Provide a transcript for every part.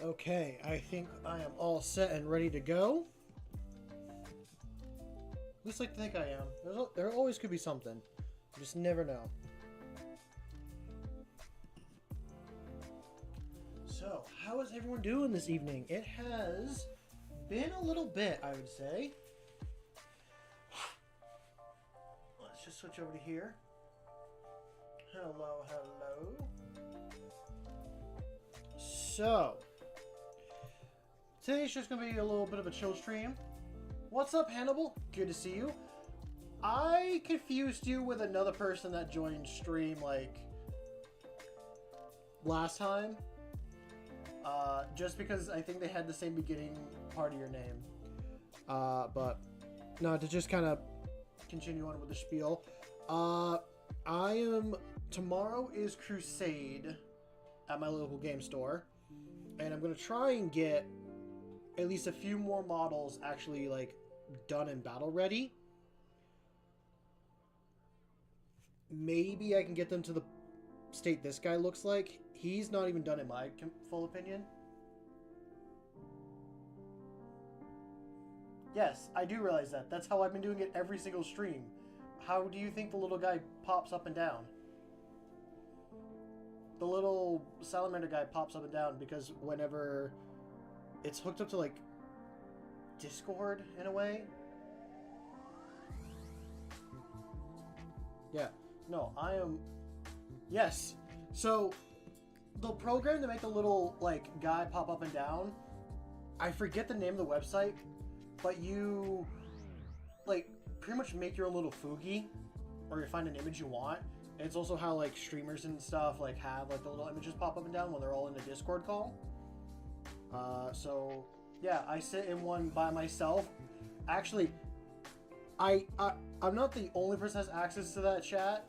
Okay, I think I am all set and ready to go. At least I like to think I am. There always could be something. You just never know. So, how is everyone doing this evening? It has been a little bit, I would say. Let's just switch over to here. Hello, hello. So, today's just going to be a little bit of a chill stream. What's up, Hannibal? Good to see you. I confused you with another person that joined stream, like, last time. Just because I think they had the same beginning part of your name. But, no, to just kind of continue on with the spiel. Tomorrow is Crusade at my local game store. And I'm going to try and get at least a few more models actually, like, done and battle ready. Maybe I can get them to the state this guy looks like. He's not even done in my full opinion. Yes, I do realize that. That's how I've been doing it every single stream. How do you think the little guy pops up and down? The little salamander guy pops up and down because whenever it's hooked up to, like, Discord in a way. Yeah. No, I am... Yes. So, the program to make the little, like, guy pop up and down, I forget the name of the website, but you, like, pretty much make your own little Fugi, or you find an image you want. And it's also how, like, streamers and stuff, like, have, like, the little images pop up and down when they're all in a Discord call. So, yeah, I sit in one by myself. Actually, I'm not the only person that has access to that chat.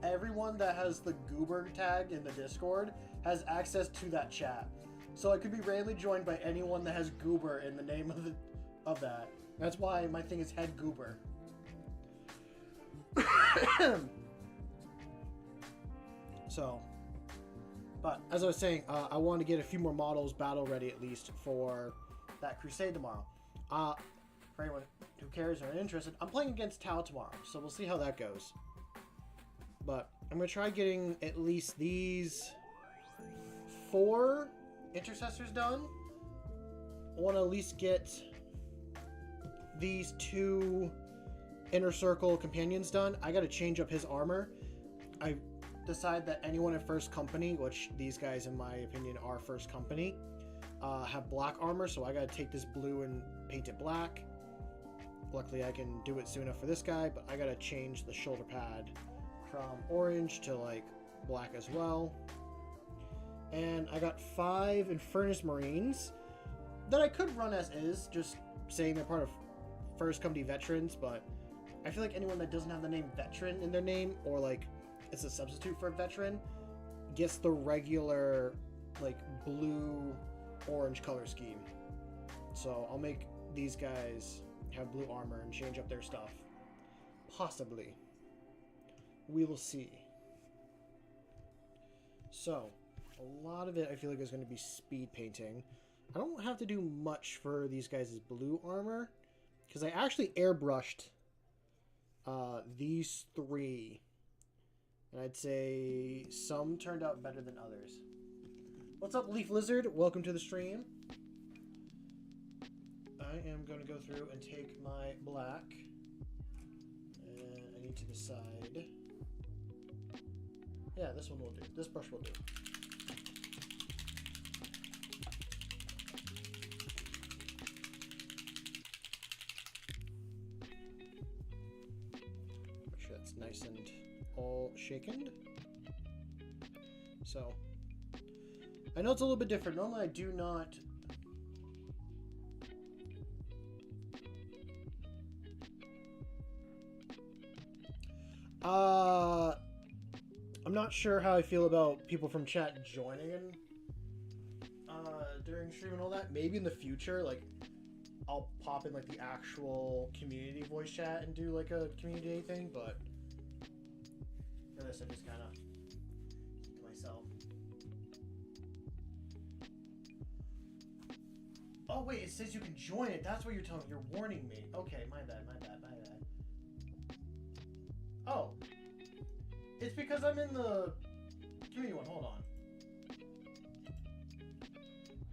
Everyone that has the Goober tag in the Discord has access to that chat. So I could be randomly joined by anyone that has Goober in the name of that. That's why my thing is Head Goober. So, but as I was saying, I want to get a few more models battle ready at least for that Crusade tomorrow. For anyone who cares or interested, I'm playing against Tau tomorrow, so we'll see how that goes. But I'm going to try getting at least these 4 intercessors done. I want to at least get these 2 inner circle companions done. I got to change up his armor. I decide that anyone in first company, which these guys in my opinion are first company, have black armor, so I got to take this blue and paint it black. Luckily I can do it soon enough for this guy, but I got to change the shoulder pad from orange to, like, black as well. And I got 5 Infernus Marines that I could run as is, just saying they're part of first company veterans, but I feel like anyone that doesn't have the name veteran in their name, or, like, it's a substitute for a veteran, gets the regular, like, blue-orange color scheme. So I'll make these guys have blue armor and change up their stuff. Possibly. We will see. So, a lot of it I feel like is going to be speed painting. I don't have to do much for these guys' blue armor, because I actually airbrushed these 3. And I'd say some turned out better than others. What's up, Leaf Lizard? Welcome to the stream. I am going to go through and take my black. And I need to decide. Yeah, this one will do. This brush will do. Make sure that's nice and all shaken. So, I know it's a little bit different. Normally I do not... I'm not sure how I feel about people from chat joining during stream and all that. Maybe in the future, like, I'll pop in, like, the actual community voice chat and do, like, a community thing, but for this I just kind of keep to myself. Oh wait, it says you can join it. That's what you're telling me. You're warning me. Okay, my bad. Oh. It's because I'm in the community one. Hold on.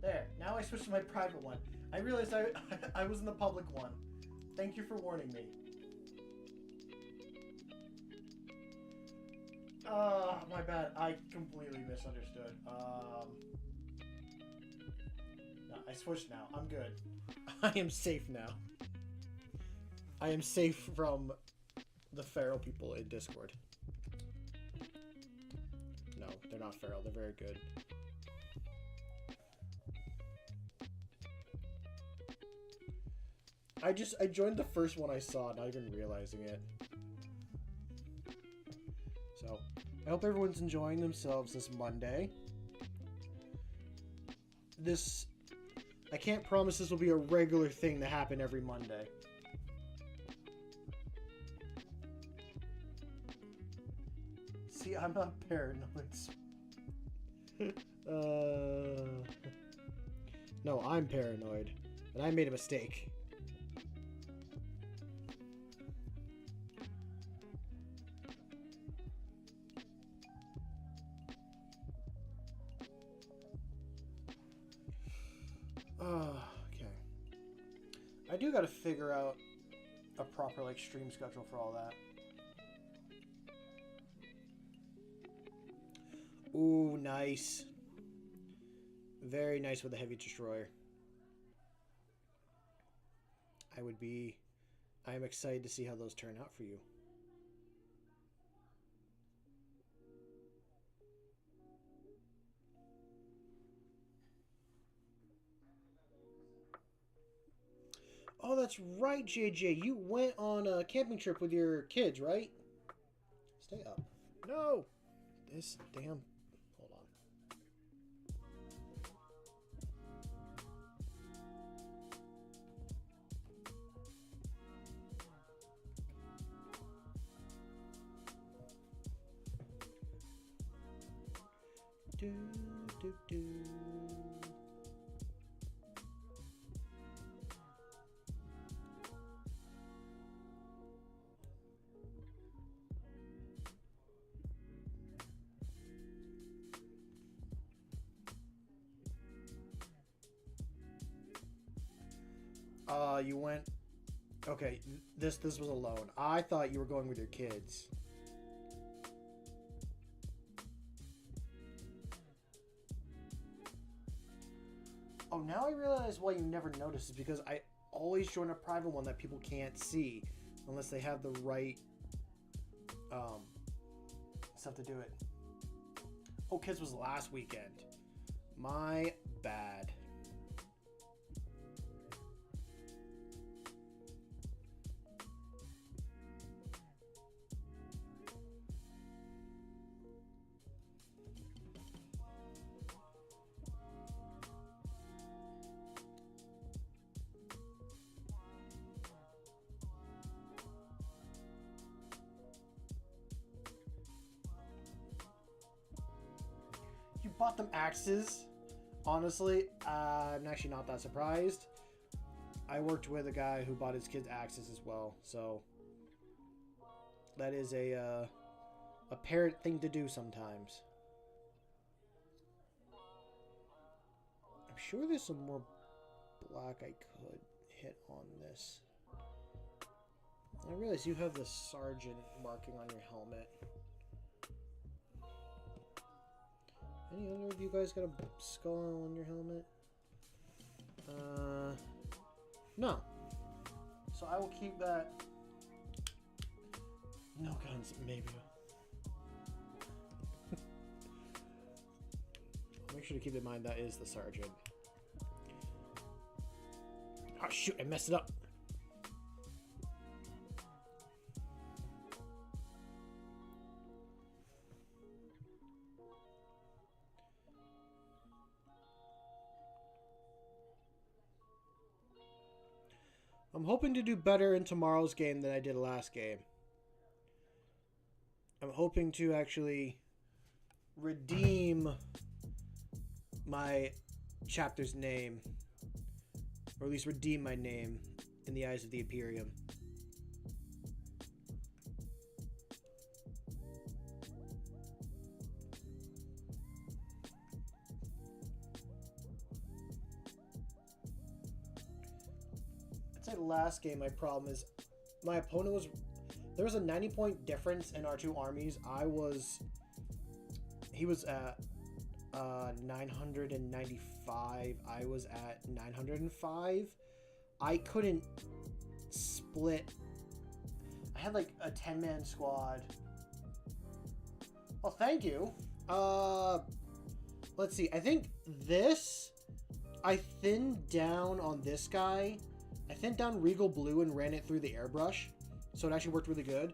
There. Now I switched to my private one. I realized I was in the public one. Thank you for warning me. My bad. I completely misunderstood. No, I switched now. I'm good. I am safe now. I am safe from the feral people in Discord. No, they're not feral. They're very good. I joined the first one I saw, not even realizing it. So, I hope everyone's enjoying themselves this Monday. I can't promise this will be a regular thing to happen every Monday. See, I'm not paranoid. No, I'm paranoid. And I made a mistake. Okay. I do gotta figure out a proper, like, stream schedule for all that. Ooh, nice. Very nice with the heavy destroyer. I am excited to see how those turn out for you. Oh, that's right, JJ. You went on a camping trip with your kids, right? Stay up. No! This damn... Hold on. Do, do, do. You went... Okay, this was alone. I thought you were going with your kids. Oh, now I realize why you never noticed is because I always join a private one that people can't see unless they have the right stuff to do it. Oh, kids was last weekend. My bad. Bought them axes. Honestly, I'm actually not that surprised. I worked with a guy who bought his kids axes as well, so that is a parent thing to do sometimes. I'm sure there's some more black I could hit on this. I realize you have the sergeant marking on your helmet. Any other of you guys got a skull on your helmet? No. So I will keep that. No guns, maybe. Make sure to keep in mind that is the sergeant. Oh shoot, I messed it up. I'm hoping to do better in tomorrow's game than I did last game. I'm hoping to actually redeem my chapter's name Or at least redeem my name in the eyes of the Imperium. I'd say the last game, my problem is my opponent was... There was a 90-point difference in our two armies. He was at 995. I was at 905. I couldn't split. I had like a 10-man squad. Well, thank you. Let's see. I think this, I thinned down on this guy. I thinned down Regal Blue and ran it through the airbrush. So it actually worked really good.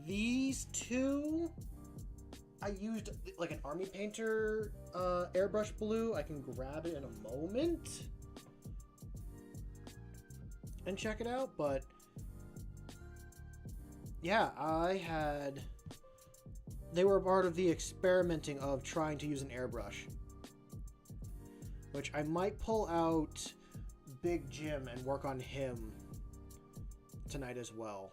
These two, I used like an army painter airbrush blue. I can grab it in a moment and check it out. But yeah, they were part of the experimenting of trying to use an airbrush, which I might pull out Big Jim and work on him tonight as well.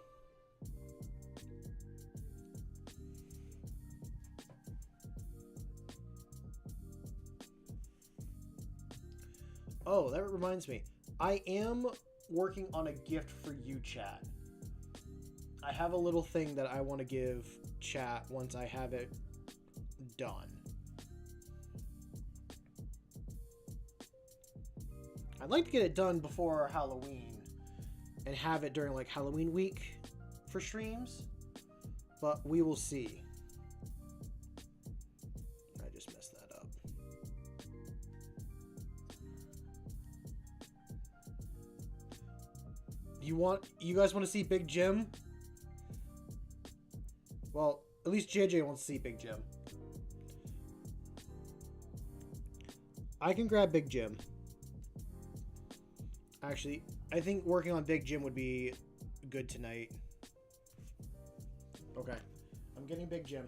Oh, that reminds me. I am working on a gift for you, chat. I have a little thing that I want to give chat once I have it done. I'd like to get it done before Halloween and have it during like Halloween week for streams, but we will see. I just messed that up. You guys want to see Big Jim? Well, at least JJ wants to see Big Jim. I can grab Big Jim. Actually, I think working on Big Jim would be good tonight. Okay. I'm getting Big Jim.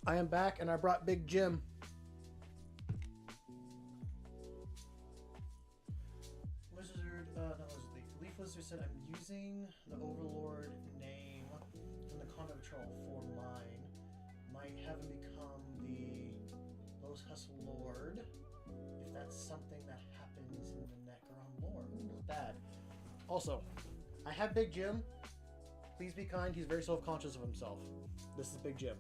I am back, and I brought Big Jim. Wizard, no, Leaf Wizard said, I'm using the Overlord name in the Conduct Patrol for mine. Might have him become the Los Hustle Lord, if that's something that happens in the Necron lore. Ooh, bad. Also, I have Big Jim. Please be kind, he's very self-conscious of himself. This is Big Jim.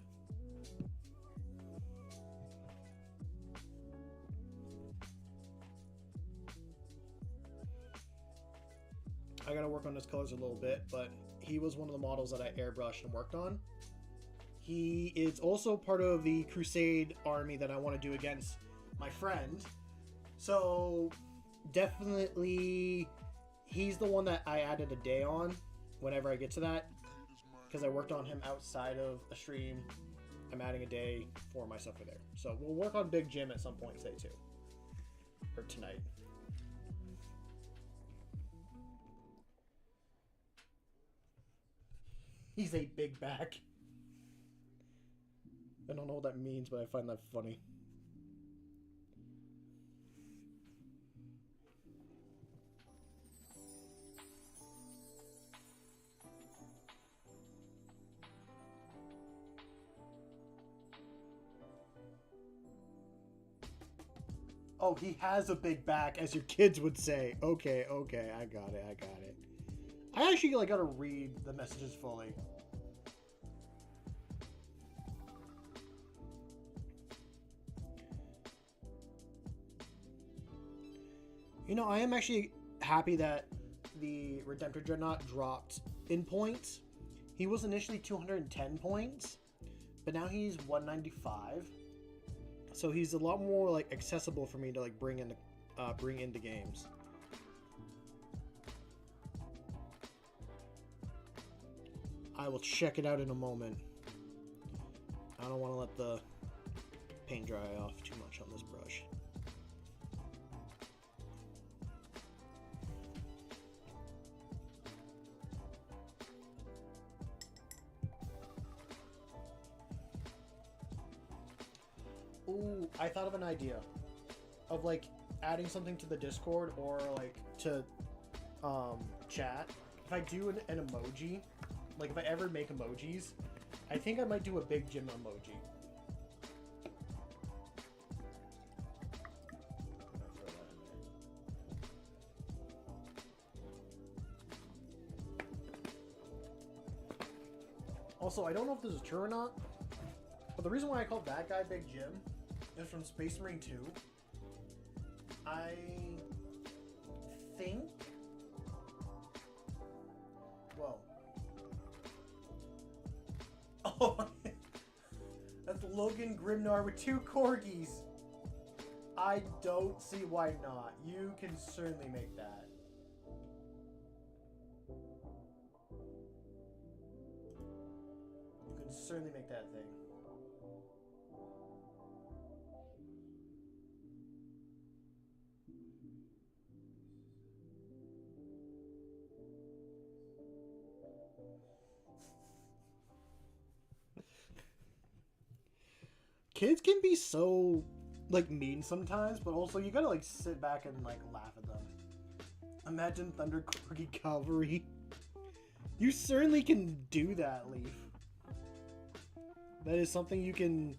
I gotta work on his colors a little bit, but he was one of the models that I airbrushed and worked on. He is also part of the Crusade army that I want to do against my friend. So definitely he's the one that I added a day on whenever I get to that, because I worked on him outside of a stream. I'm adding a day for myself for there. So we'll work on Big Jim at some point today too. Or tonight. He's a big back. I don't know what that means, but I find that funny. Oh, he has a big back, as your kids would say. Okay, okay, I got it, I got it. I actually like gotta read the messages fully. You know, I am actually happy that the Redemptor Dreadnought dropped in points. He was initially 210 points, but now he's 195. So he's a lot more like accessible for me to like bring into games. I will check it out in a moment. I don't want to let the paint dry off too much on this brush. Ooh, I thought of an idea of like adding something to the Discord or like to chat. If I do an emoji, like if I ever make emojis, I think I might do a big Jim emoji. Also, I don't know if this is true or not, but the reason why I called that guy Big Jim is from Space Marine 2. I think... Whoa. Oh, that's Logan Grimnar with 2 corgis. I don't see why not. You can certainly make that. You can certainly make that thing. Kids can be so, like, mean sometimes, but also you gotta, like, sit back and, like, laugh at them. Imagine Thunder Corgi Cavalry. You certainly can do that, Leaf. That is something you can...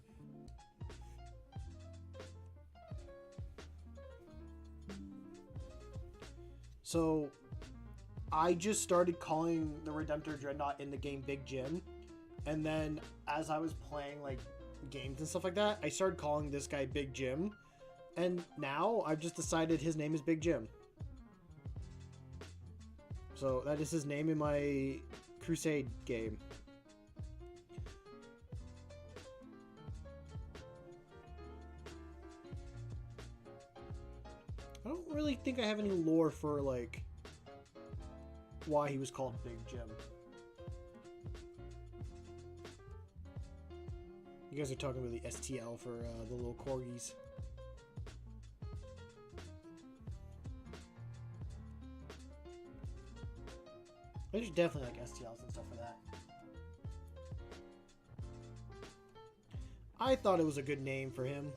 So, I just started calling the Redemptor Dreadnought in the game Big Jim, and then as I was playing, like, games and stuff like that, I started calling this guy Big Jim, and now I've just decided his name is Big Jim. So that is his name in my Crusade game. I don't really think I have any lore for like why he was called Big Jim. You guys are talking about the STL for the little corgis. There's definitely like STLs and stuff for that. I thought it was a good name for him.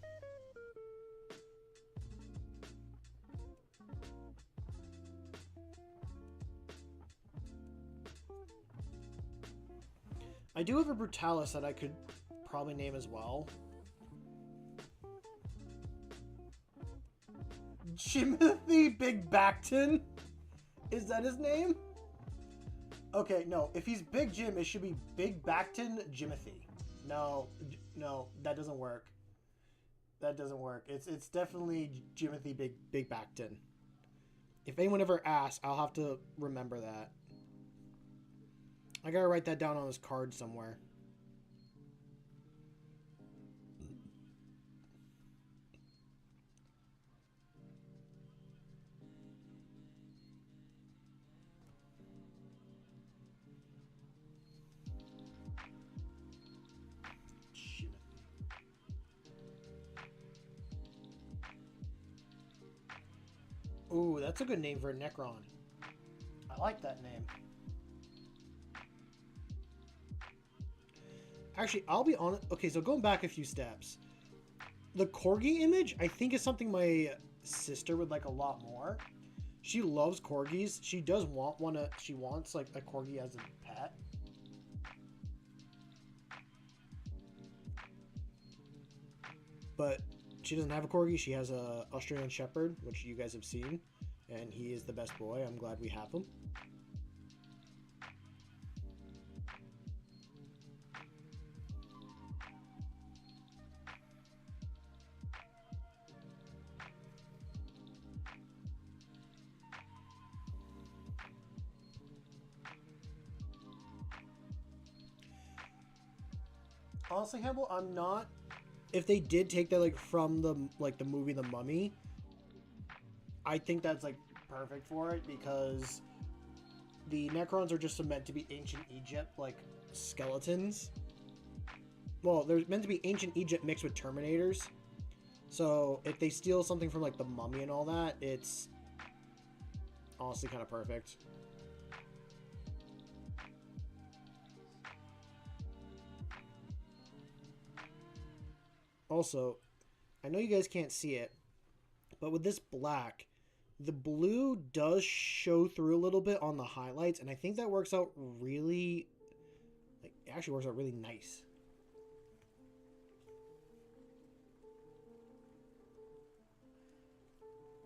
I do have a Brutalis that I could probably name as well. Jimothy Big Backton? Is that his name? Okay, no. If he's Big Jim, it should be Big Backton Jimothy. No, no, that doesn't work. That doesn't work. It's definitely Jimothy Big Backton. If anyone ever asks, I'll have to remember that. I gotta write that down on this card somewhere. Ooh, that's a good name for a Necron. I like that name. Actually, I'll be honest. Okay, so going back a few steps. The Corgi image, I think, is something my sister would like a lot more. She loves Corgis. She does want one. She wants, like, a Corgi as a pet. But she doesn't have a corgi. She has a Australian Shepherd, which you guys have seen, and he is the best boy. I'm glad we have him. Honestly, Hannibal, I'm not. If they did take that like from the movie The Mummy, I think that's like perfect for it because the Necrons are just meant to be ancient Egypt like skeletons. Well, they're meant to be ancient Egypt mixed with Terminators. So if they steal something from like The Mummy and all that, it's honestly kind of perfect. Also, I know you guys can't see it, but with this black, the blue does show through a little bit on the highlights, and I think that works out really, like, it actually works out really nice.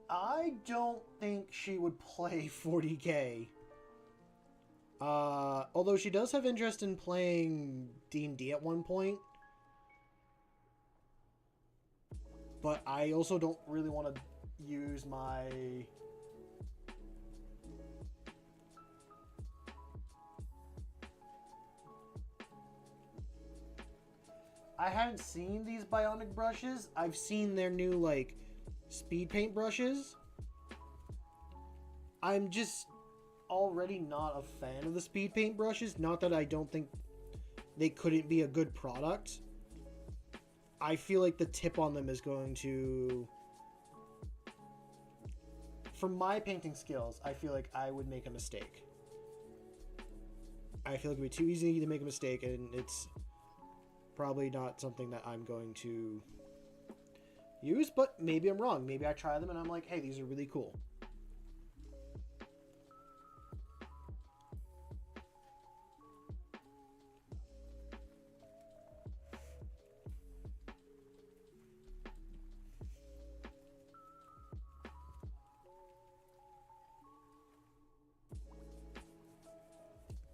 I don't think she would play 40k. Although she does have interest in playing D&D at one point. But I also don't really want to use my... I haven't seen these bionic brushes. I've seen their new, like, speed paint brushes. I'm just already not a fan of the speed paint brushes. Not that I don't think they couldn't be a good product. I feel like the tip on them is going to... For my painting skills, I feel like I would make a mistake. I feel like it would be too easy to make a mistake, and it's probably not something that I'm going to use, but maybe I'm wrong. Maybe I try them and I'm like, hey, these are really cool.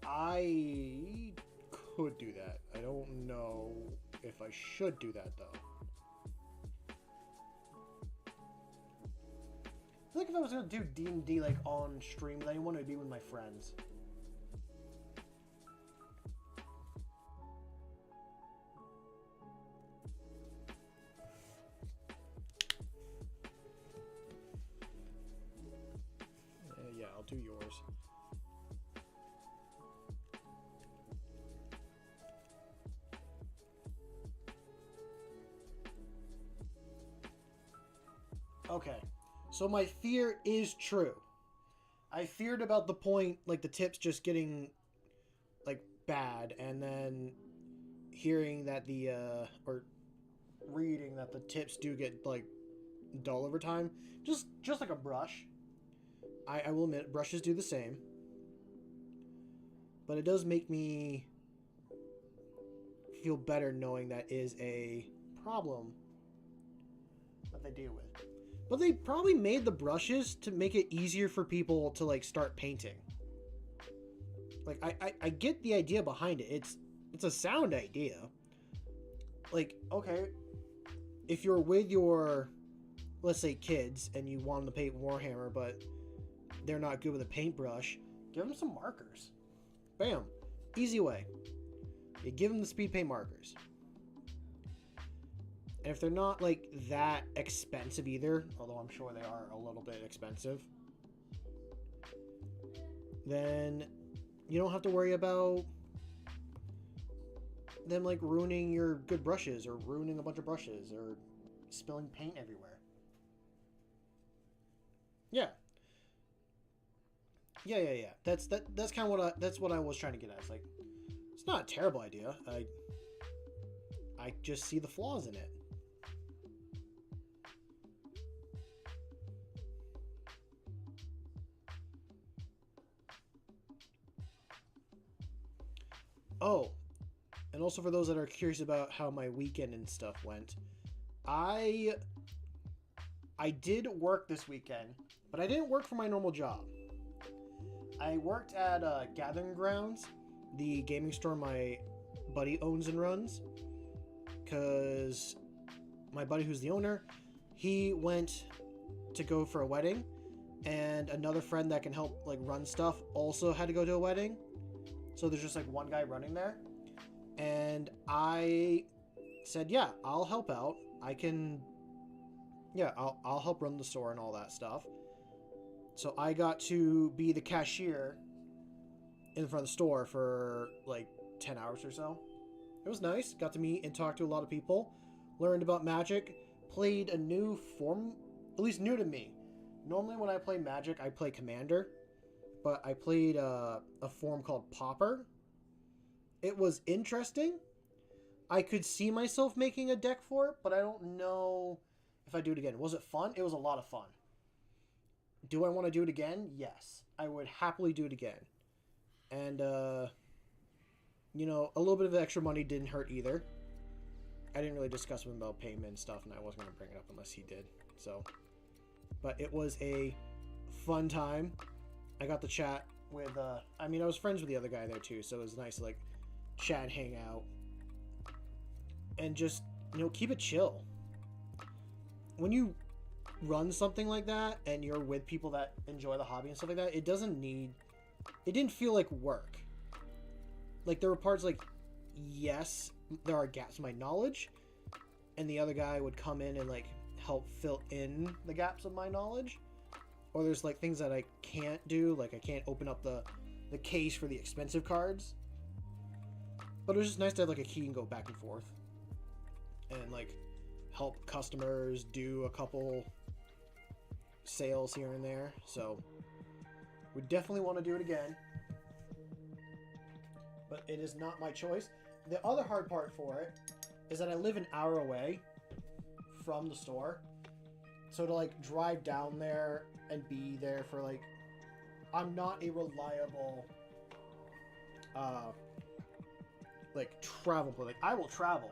I could do that. I don't know if I should do that, though. I feel like if I was going to do D&D, like, on stream with anyone, it would be with my friends. Yeah, I'll do yours. Okay, so my fear is true. I feared about the point, like, the tips just getting, like, bad, and then hearing that or reading that the tips do get, like, dull over time. Just like a brush. I will admit, brushes do the same. But it does make me feel better knowing that is a problem that they deal with. But they probably made the brushes to make it easier for people to, like, start painting. Like, I get the idea behind it. It's a sound idea. Like, okay, if you're with your, let's say, kids, and you want them to paint Warhammer, but they're not good with a paintbrush, give them some markers. Bam. Easy way. You give them the speed paint markers. And if they're not, like, that expensive either, although I'm sure they are a little bit expensive, then you don't have to worry about them, like, ruining your good brushes or ruining a bunch of brushes or spilling paint everywhere. Yeah. Yeah. That's kind of that's what I was trying to get at. It's like, it's not a terrible idea. I just see the flaws in it. Oh, and also for those that are curious about how my weekend and stuff went, I I did work this weekend, but I didn't work for my normal job. I worked at Gathering Grounds, the gaming store my buddy owns and runs, because my buddy who's the owner, he went to go for a wedding, and another friend that can help like run stuff also had to go to a wedding. So there's just like one guy running there. And I said, yeah, I'll help out. I'll help run the store and all that stuff. So I got to be the cashier in front of the store for like 10 hours or so. It was nice. Got to meet and talk to a lot of people. Learned about Magic. Played a new form, at least new to me. Normally when I play Magic, I play Commander. But I played a form called Pauper. It was interesting. I could see myself making a deck for it, but I don't know if I do it again. Was it fun? It was a lot of fun. Do I want to do it again? Yes. I would happily do it again. And, you know, a little bit of extra money didn't hurt either. I didn't really discuss with him about payment and stuff, and I wasn't going to bring it up unless he did. So, but it was a fun time. I got to chat with, I was friends with the other guy there too, so it was nice to, like, chat and hang out. And just, you know, keep it chill. When you run something like that and you're with people that enjoy the hobby and stuff like that, it didn't feel like work. Like, there were parts like, yes, there are gaps in my knowledge, and the other guy would come in and like help fill in the gaps of my knowledge. Or there's like things that I can't do, like I can't open up the case for the expensive cards. But it was just nice to have like a key and go back and forth and like help customers do a couple sales here and there. So we definitely want to do it again, but it is not my choice. The other hard part for it is that I live an hour away from the store, so to like drive down there and be there for like, I'm not a reliable like travel plan. Like, I will travel,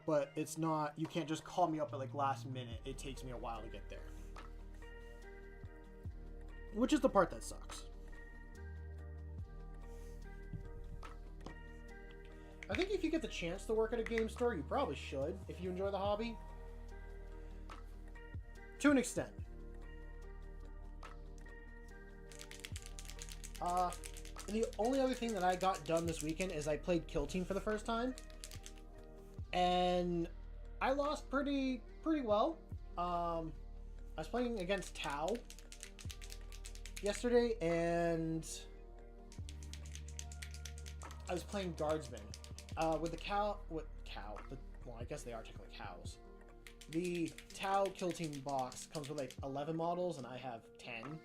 but it's not, you can't just call me up at like last minute. It takes me a while to get there, which is the part that sucks. I think if you get the chance to work at a game store, you probably should if you enjoy the hobby. To an extent. And the only other thing that I got done this weekend is I played Kill Team for the first time. And I lost pretty well. I was playing against Tau yesterday, and I was playing Guardsmen. With the well, I guess they are technically cows. The Tau Kill Team box comes with like 11 models, and I have 10.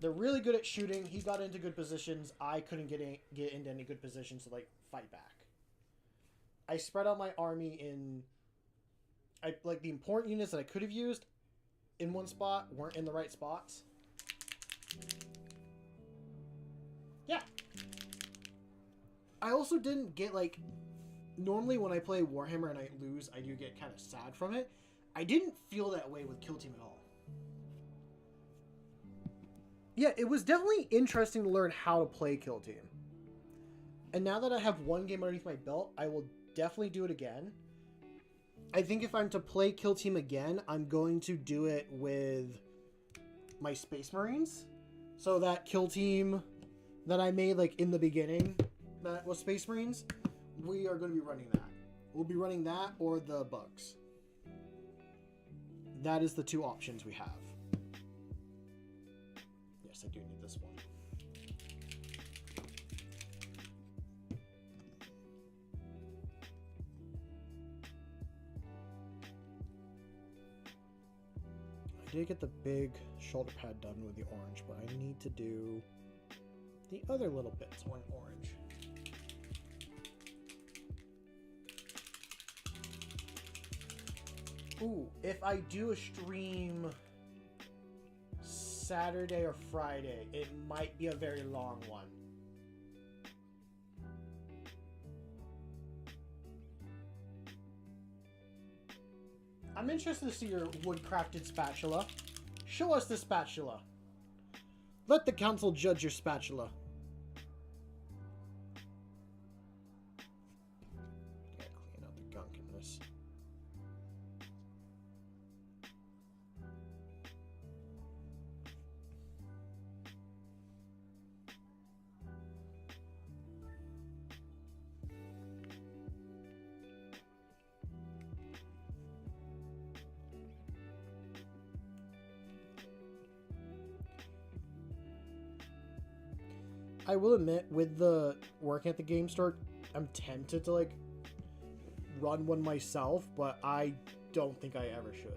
They're really good at shooting. He got into good positions. I couldn't get into any good positions to like fight back. I spread out my army in, like the important units that I could have used in one spot weren't in the right spots. Yeah. I also didn't get like, normally when I play Warhammer and I lose, I do get kind of sad from it. I didn't feel that way with Kill Team at all. Yeah, it was definitely interesting to learn how to play Kill Team. And now that I have one game underneath my belt, I will definitely do it again. I think if I'm to play Kill Team again, I'm going to do it with my Space Marines. So that Kill Team that I made like in the beginning, that was Space Marines, we are going to be running that. We'll be running that or the Bugs. That is the two options we have. Yes, I do need this one. I did get the big shoulder pad done with the orange, but I need to do the other little bits on orange. Ooh, if I do a stream Saturday or Friday, it might be a very long one. I'm interested to see your wood-crafted spatula. Show us the spatula. Let the council judge your spatula. Gotta clean out the gunk in this. I will admit, with the working at the game store, I'm tempted to like run one myself, but I don't think I ever should.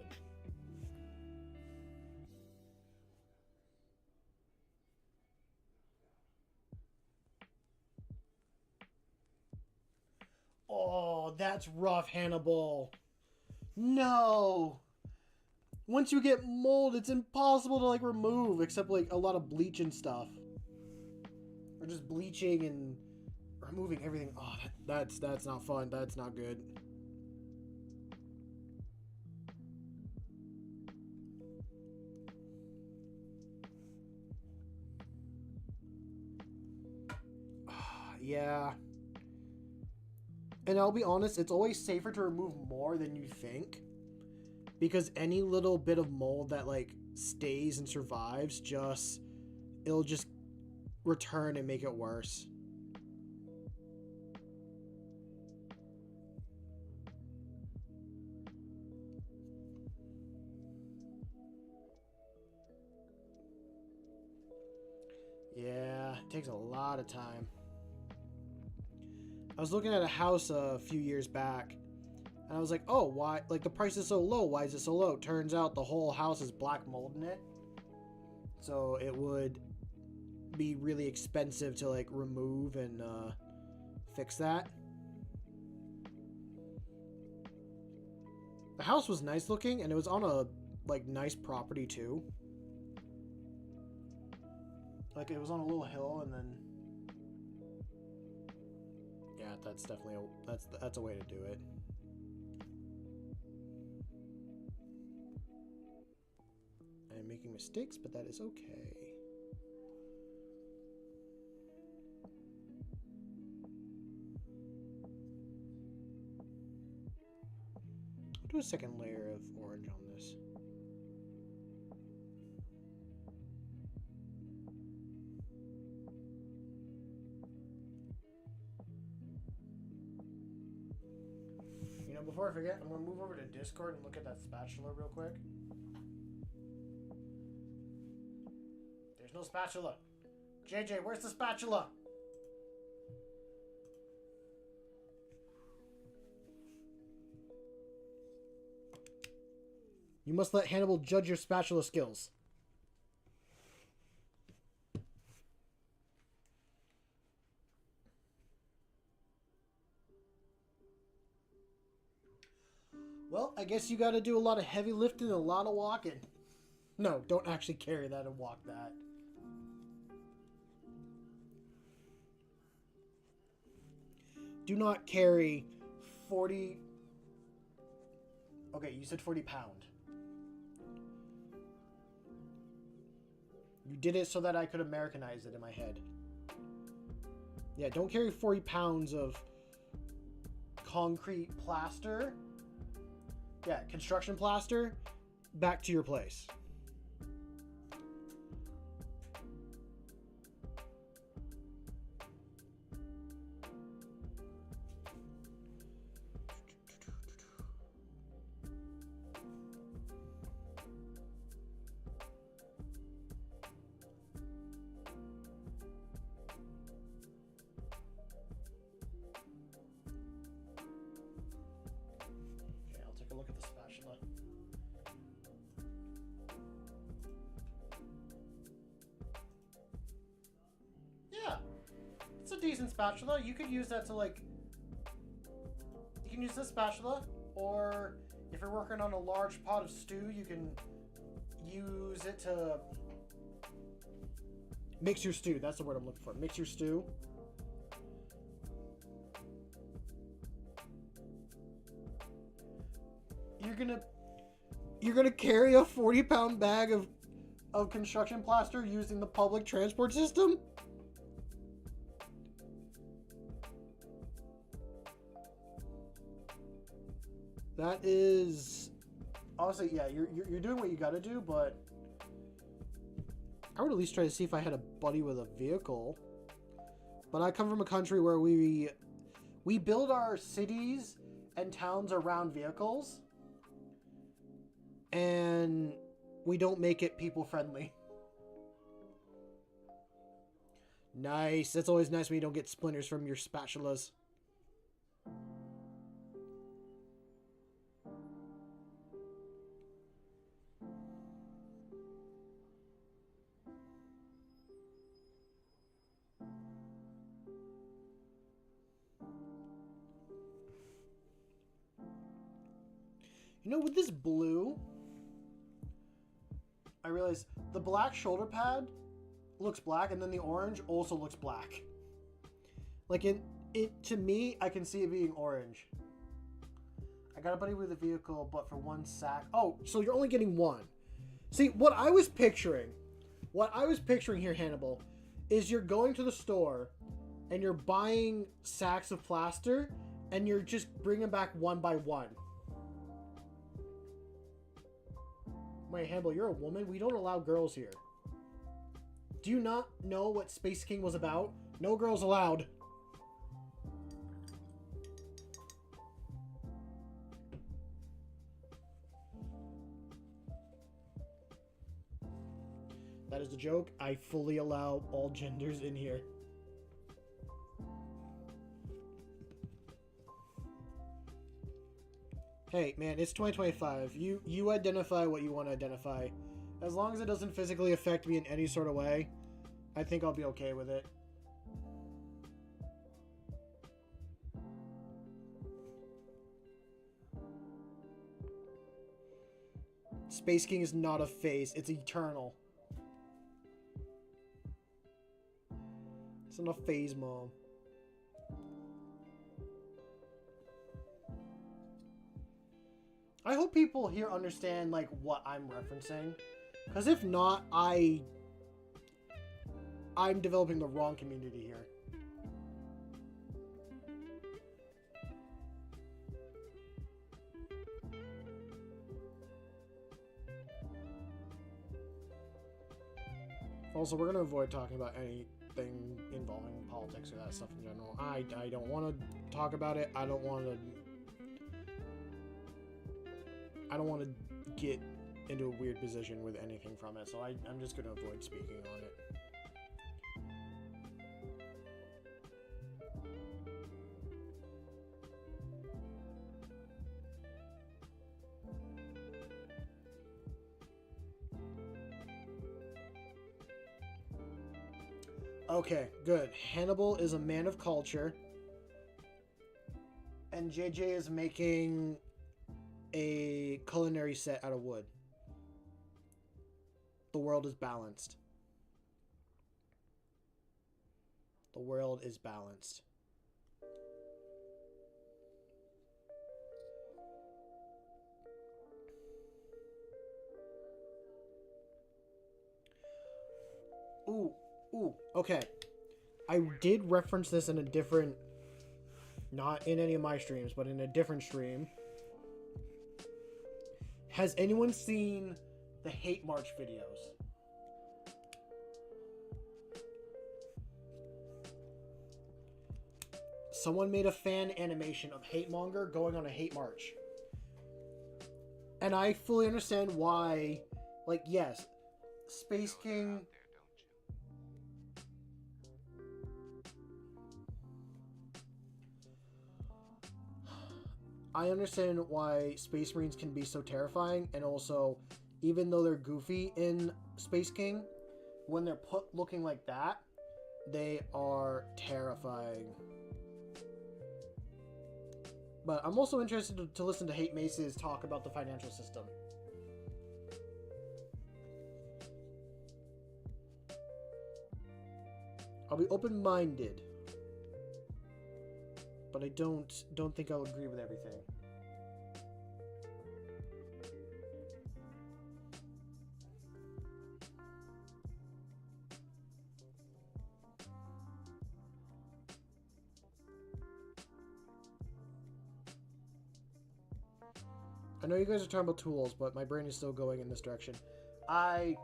Oh, that's rough, Hannibal. No. Once you get mold, it's impossible to like remove, except like a lot of bleach and stuff. Or just bleaching and removing everything. Oh, that's not fun. That's not good. Yeah. And I'll be honest, it's always safer to remove more than you think. Because any little bit of mold that like stays and survives, it'll just return and make it worse. Yeah, it takes a lot of time. I was looking at a house a few years back, and I was like, oh, why? Like, the price is so low. Why is it so low? Turns out the whole house is black mold in it. So it would be really expensive to, like, remove and fix that. The house was nice looking, and it was on a, like, nice property, too. Like, it was on a little hill, and then... Yeah, that's definitely that's a way to do it. I'm making mistakes, but that is okay. I'll do a second layer of orange on this. Before I forget, I'm going to move over to Discord and look at that spatula real quick. There's no spatula. JJ, where's the spatula? You must let Hannibal judge your spatula skills. Well, I guess you gotta do a lot of heavy lifting and a lot of walking. No, don't actually carry that and walk that. Do not carry 40... Okay, you said 40 pound. You did it so that I could Americanize it in my head. Yeah, don't carry 40 pounds of concrete plaster. Yeah, construction plaster back to your place. Look at the spatula. Yeah, it's a decent spatula. You could use that to like, you can use this spatula, or if you're working on a large pot of stew, you can use it to mix your stew. That's the word I'm looking for. Mix your stew. You're gonna carry a 40-pound bag of construction plaster using the public transport system? That is... Honestly, yeah, you're doing what you gotta do, but... I would at least try to see if I had a buddy with a vehicle. But I come from a country where we build our cities and towns around vehicles. And we don't make it people-friendly. Nice. That's always nice when you don't get splinters from your spatulas. You know, with this blue, I realize the black shoulder pad looks black, and then the orange also looks black. Like, it to me, I can see it being orange. I got a buddy with a vehicle, but for one sack. Oh, so you're only getting one. See, what I was picturing here, Hannibal, is you're going to the store, and you're buying sacks of plaster, and you're just bringing back one by one. Wait, Hannibal, you're a woman? We don't allow girls here. Do you not know what Space King was about? No girls allowed. That is the joke. I fully allow all genders in here. Hey, man, it's 2025. You identify what you want to identify. As long as it doesn't physically affect me in any sort of way, I think I'll be okay with it. Space King is not a phase. It's eternal. It's not a phase, Mom. I hope people here understand, like, what I'm referencing. Because if not, I'm developing the wrong community here. Also, we're going to avoid talking about anything involving politics or that stuff in general. I don't want to talk about it. I don't want to get into a weird position with anything from it, so I'm just going to avoid speaking on it. Okay, good. Hannibal is a man of culture, and JJ is making a culinary set out of wood. The world is balanced. The world is balanced. Ooh, okay. I did reference this in a different, not in any of my streams, but in a different stream. Has anyone seen the Hate March videos? Someone made a fan animation of Hate Monger going on a hate march. And I fully understand why, like, yes, Space King... I understand why Space Marines can be so terrifying, and also, even though they're goofy in Space King, when they're put looking like that, they are terrifying. But I'm also interested to listen to Hate Mace's talk about the financial system. I'll be open-minded. But I don't think I'll agree with everything. I know you guys are talking about tools, but my brain is still going in this direction. I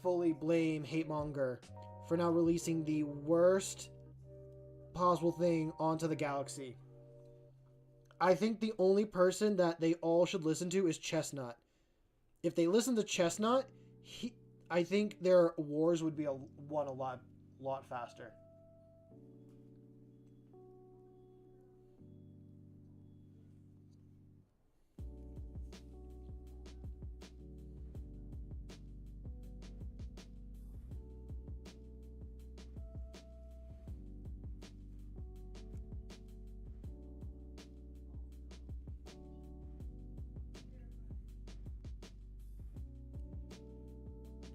fully blame Hatemonger for now releasing the worst possible thing onto the galaxy. I think the only person that they all should listen to is Chestnut. If they listen to Chestnut, I think their wars would be won a lot faster.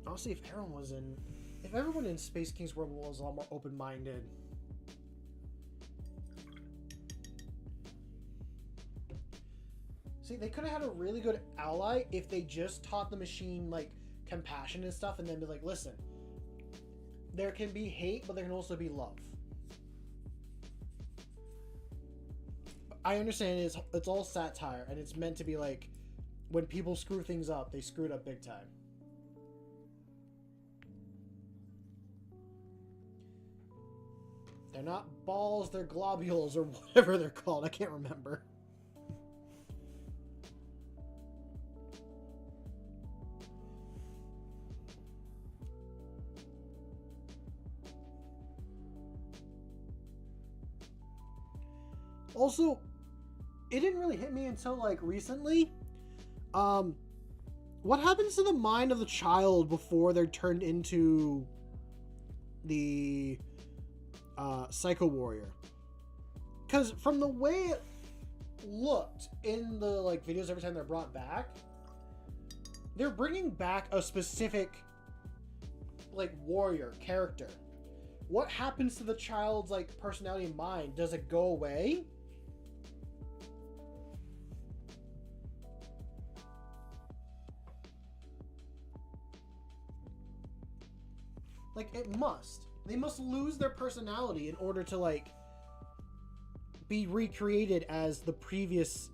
Honestly, if everyone in Space King's world was a lot more open-minded. See, they could have had a really good ally if they just taught the machine, like, compassion and stuff, and then be like, listen, there can be hate, but there can also be love. I understand it's all satire, and it's meant to be like, when people screw things up, they screw it up big time. They're not balls, they're globules, or whatever they're called. I can't remember. Also, it didn't really hit me until, like, recently. What happens to the mind of the child before they're turned into the Psycho Warrior? Because from the way it looked in the, like, videos every time they're brought back, they're bringing back a specific, like, warrior character. What happens to the child's, like, personality and mind? Does it go away? Like, it must. They must lose their personality in order to, like, be recreated as the previous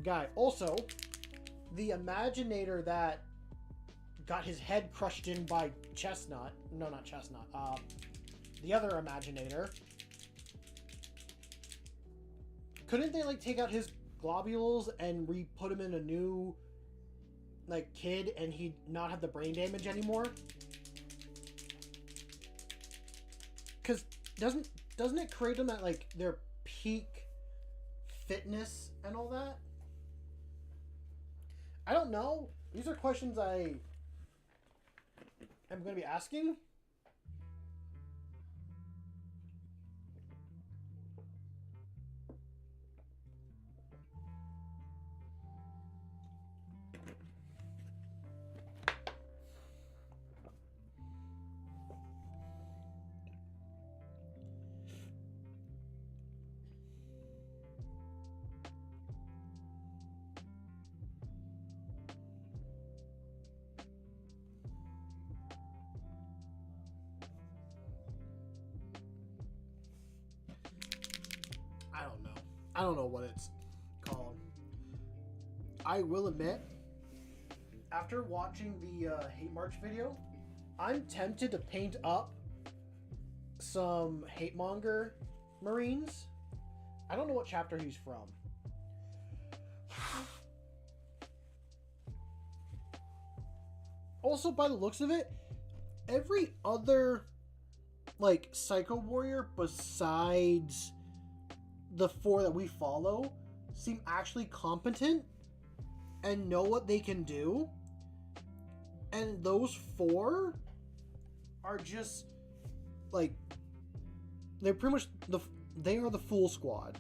guy. Also, the Imaginator that got his head crushed in by Chestnut. No, not Chestnut. The other Imaginator. Couldn't they, like, take out his globules and re-put him in a new, like, kid and he'd not have the brain damage anymore? Because doesn't it create them at, like, their peak fitness and all that? I don't know. These are questions I am going to be asking. I don't know what it's called. I will admit, after watching the Hate March video, I'm tempted to paint up some Hatemonger Marines. I don't know what chapter he's from. Also, by the looks of it, every other, like, Psycho Warrior besides the 4 that we follow seem actually competent and know what they can do. And those 4 are just, like, they're pretty much they are the Fool Squad.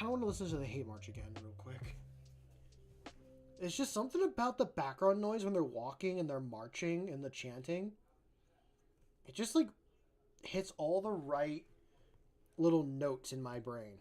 kind of want to listen to the Hate March again real quick. It's just something about the background noise when they're walking and they're marching and the chanting. It just like hits all the right little notes in my brain.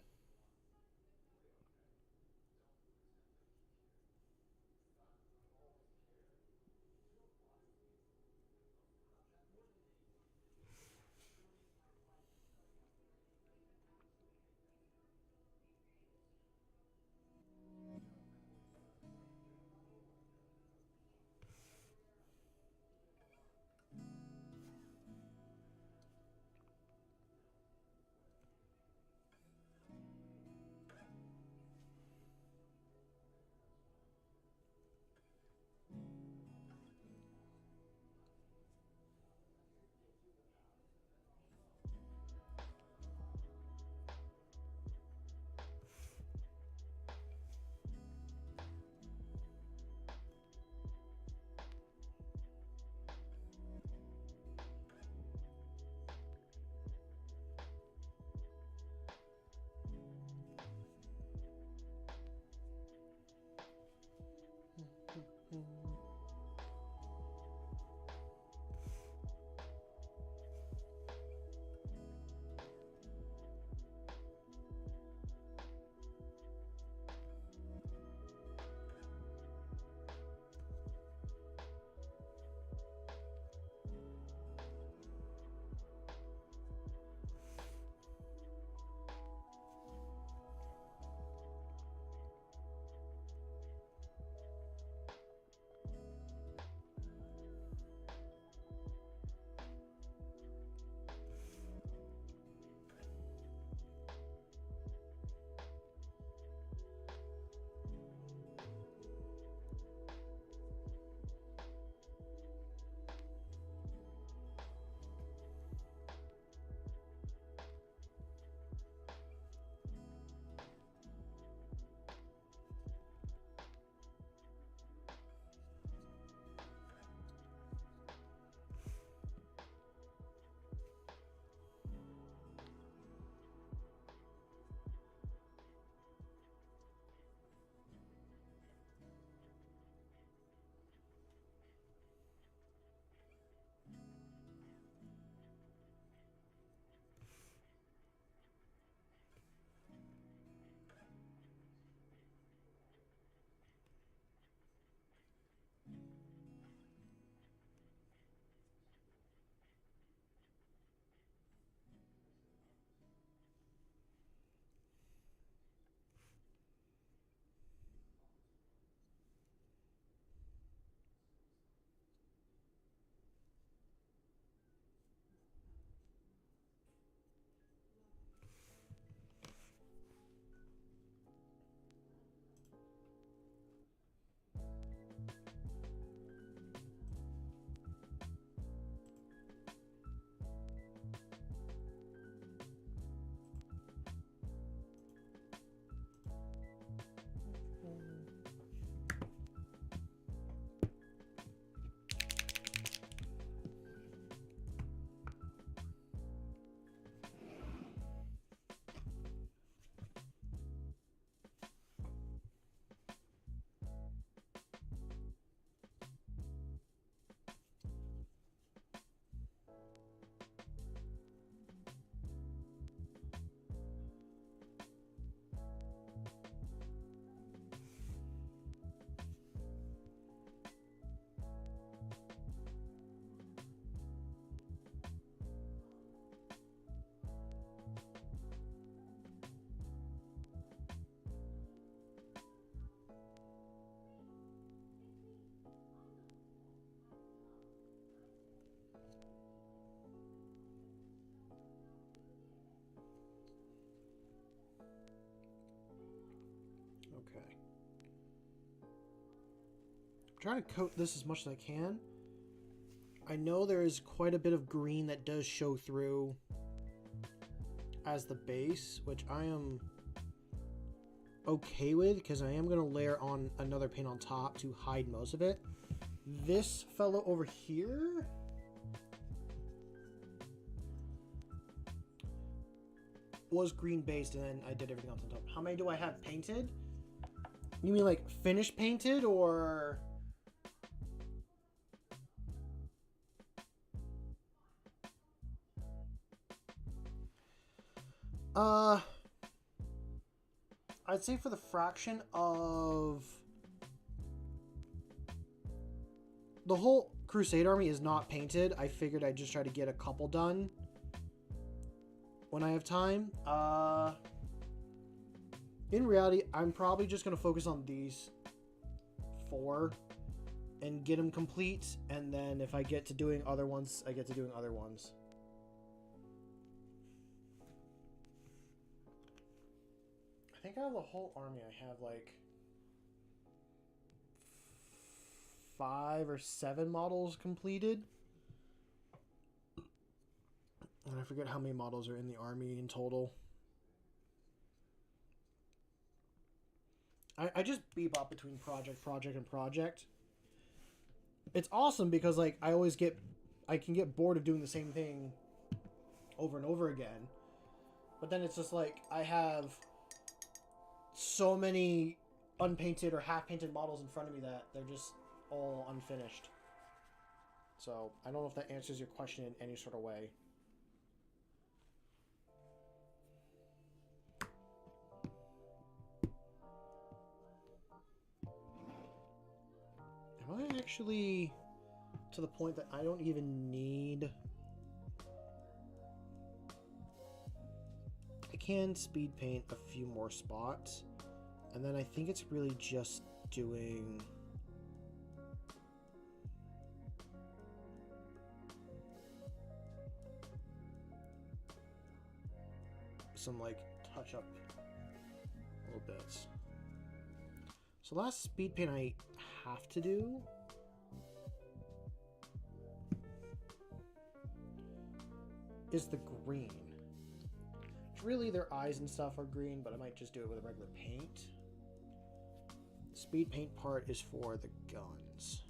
Trying to coat this as much as I can. I know there is quite a bit of green that does show through as the base, which I am okay with because I am going to layer on another paint on top to hide most of it. This fellow over here, was green based, and then I did everything else on top. How many do I have painted? You mean like finished painted, or... I'd say for the fraction of... The whole Crusade army is not painted. I figured I'd just try to get a couple done when I have time. In reality, I'm probably just going to focus on these 4 and get them complete. And then if I get to doing other ones, I get to doing other ones. I think out of the whole army, I have like 5 or 7 models completed. And I forget how many models are in the army in total. I just bebop between project, and project. It's awesome because like I can get bored of doing the same thing over and over again. But then it's just like I have so many unpainted or half-painted models in front of me that they're just all unfinished. So I don't know if that answers your question in any sort of way. Am I actually to the point that I don't even need... I can speed paint a few more spots, and then I think it's really just doing... some like touch up little bits. So last speed paint I have to do is the green. Really their eyes and stuff are green, but I might just do it with a regular paint. The speed paint part is for the guns.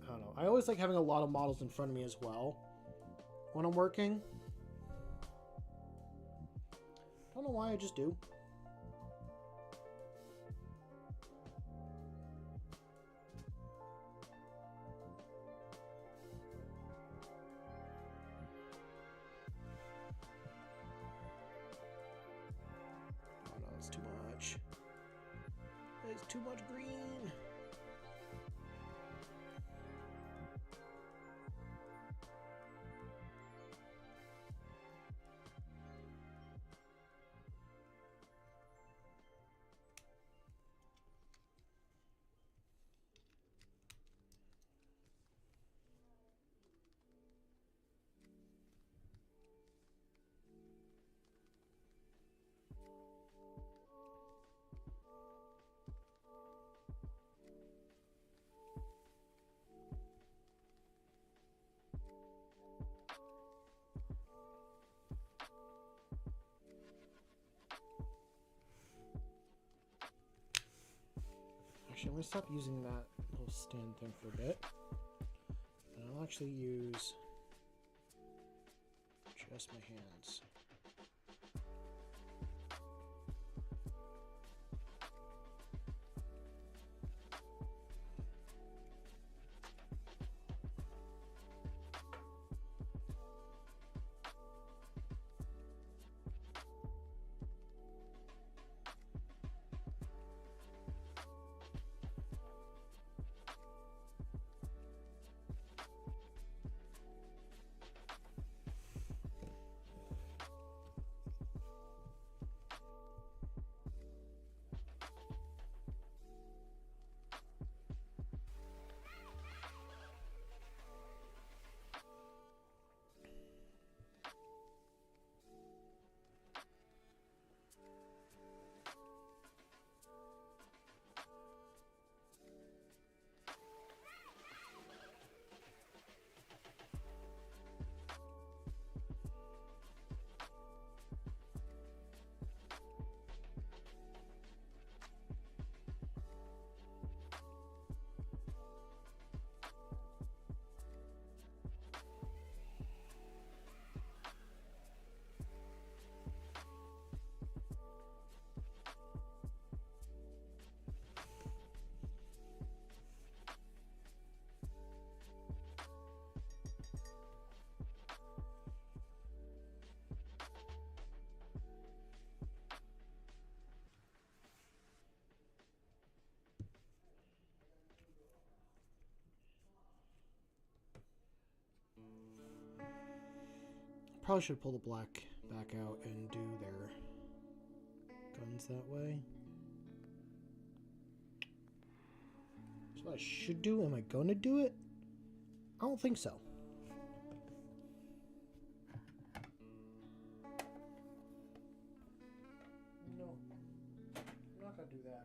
I don't know. I always like having a lot of models in front of me as well when I'm working. Don't know why, I just do. Oh no, it's too much. It's too much green. Actually, I'm going to stop using that little stand thing for a bit. And I'll actually use just my hands. probably should pull the black back out and do their guns that way. That's what I should do. Am I going to do it? I don't think so. No, I'm not going to do that.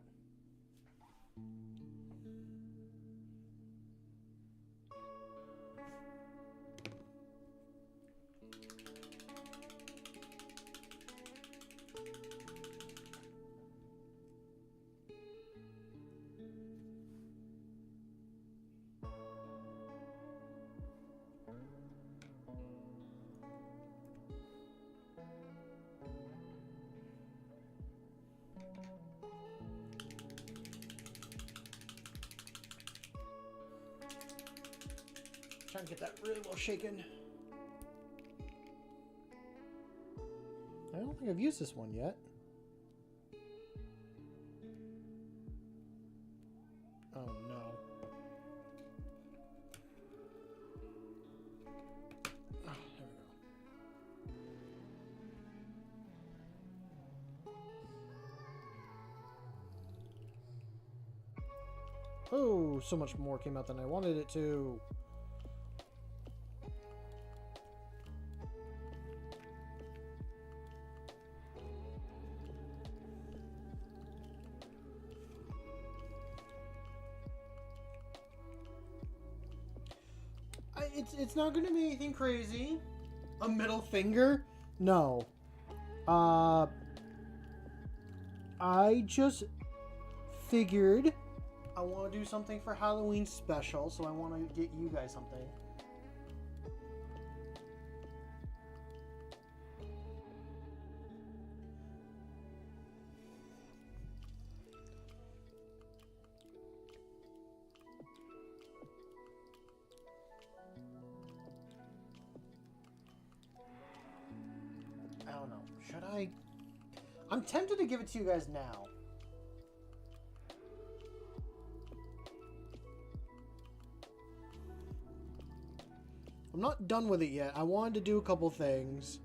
Trying to get that really well shaken. I don't think I've used this one yet. Oh no. Oh, there we go. Oh, so much more came out than I wanted it to. It's not going to be anything crazy. A middle finger? No. I just figured I want to do something for Halloween special, so I want to get you guys something. I don't know. Should I? I'm tempted to give it to you guys now. I'm not done with it yet. I wanted to do a couple things.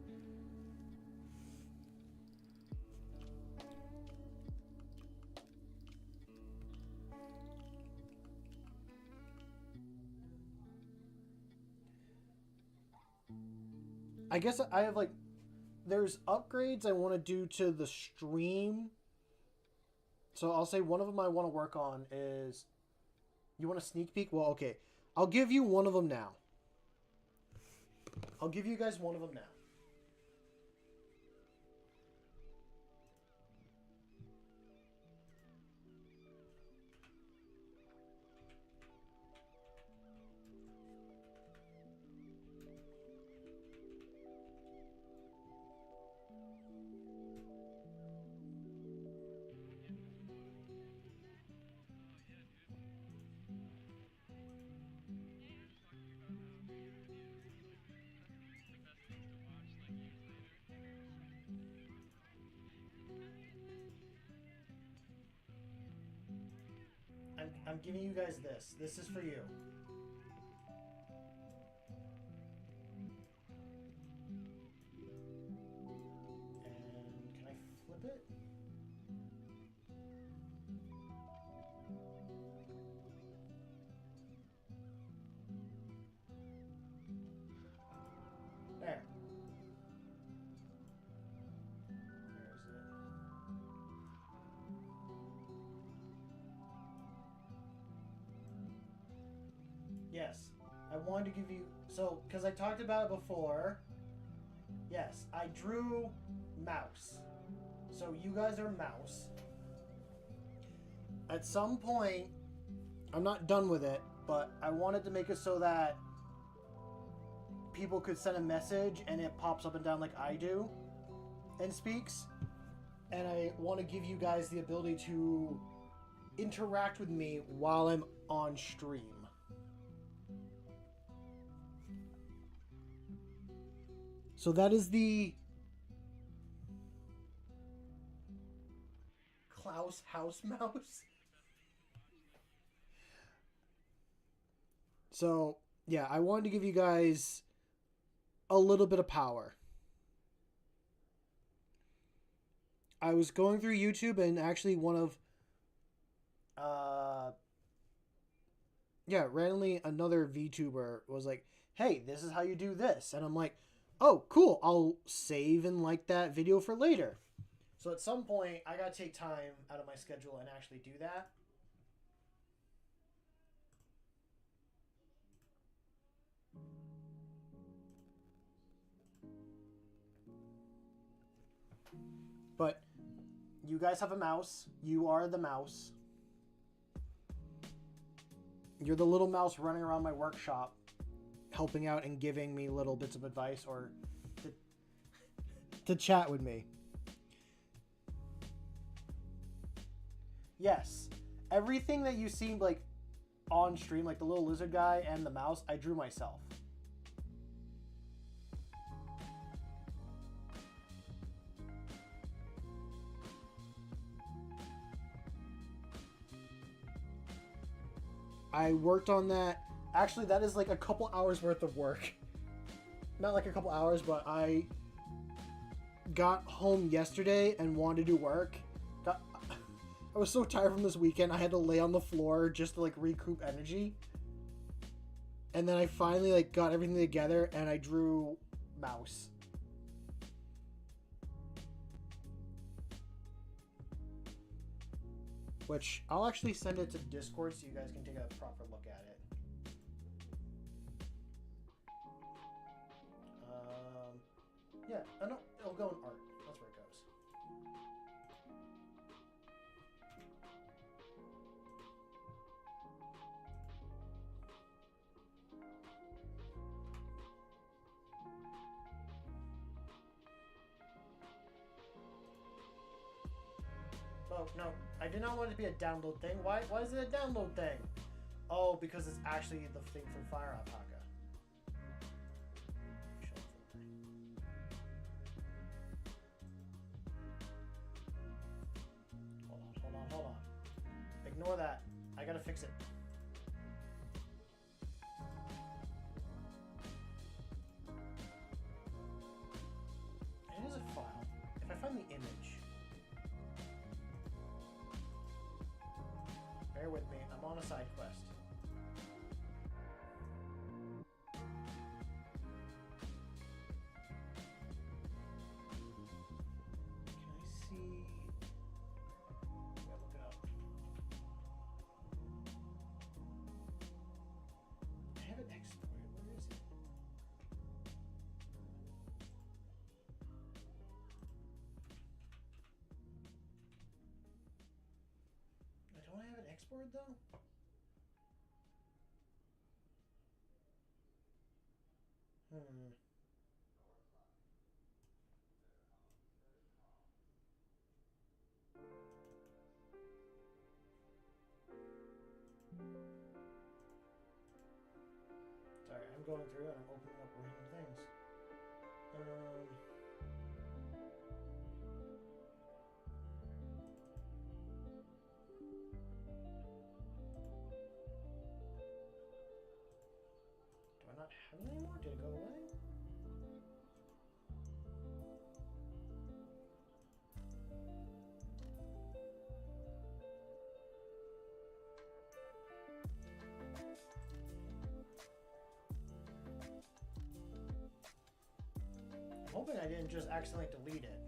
I guess I have like... There's upgrades I want to do to the stream. So I'll say one of them I want to work on is... You want a sneak peek? Well, okay. I'll give you one of them now. I'll give you guys one of them now. I'm giving you guys this. This is for you. And can I flip it? There. Yes, I wanted to give you... So, because I talked about it before, yes, I drew mouse. So you guys are mouse. At some point, I'm not done with it, but I wanted to make it so that people could send a message and it pops up and down like I do and speaks. And I want to give you guys the ability to interact with me while I'm on stream. So that is the Klaus House Mouse. So, yeah, I wanted to give you guys a little bit of power. I was going through YouTube and actually one of uh yeah, randomly another VTuber was like, "Hey, this is how you do this." And I'm like, "Oh, cool. I'll save and like that video for later." So at some point, I got to take time out of my schedule and actually do that. But you guys have a mouse. You are the mouse. You're the little mouse running around my workshop, helping out and giving me little bits of advice or to chat with me. Yes, everything that you see like on stream, like the little lizard guy and the mouse, I drew myself. I worked on that. Actually, that is like a couple hours worth of work. Not like a couple hours, but I got home yesterday and wanted to do work. I was so tired from this weekend, I had to lay on the floor just to like recoup energy. And then I finally like got everything together and I drew mouse. Which I'll actually send it to Discord so you guys can take a proper look at it. Yeah, I know it'll go in art. That's where it goes. Oh, no, I did not want it to be a download thing. Why is it a download thing? Oh, because it's actually the thing from Fire Alpaca. Hold on. Ignore that. I gotta fix it. It is a file. If I find the image. Bear with me, I'm on a side quest. Can I see? Yeah, look it up. I have an export. Where is it? I don't have an export though. Sorry, I'm going through and I'm opening up random things. Do I not have it anymore? Did it go away? I'm hoping I didn't just accidentally delete it.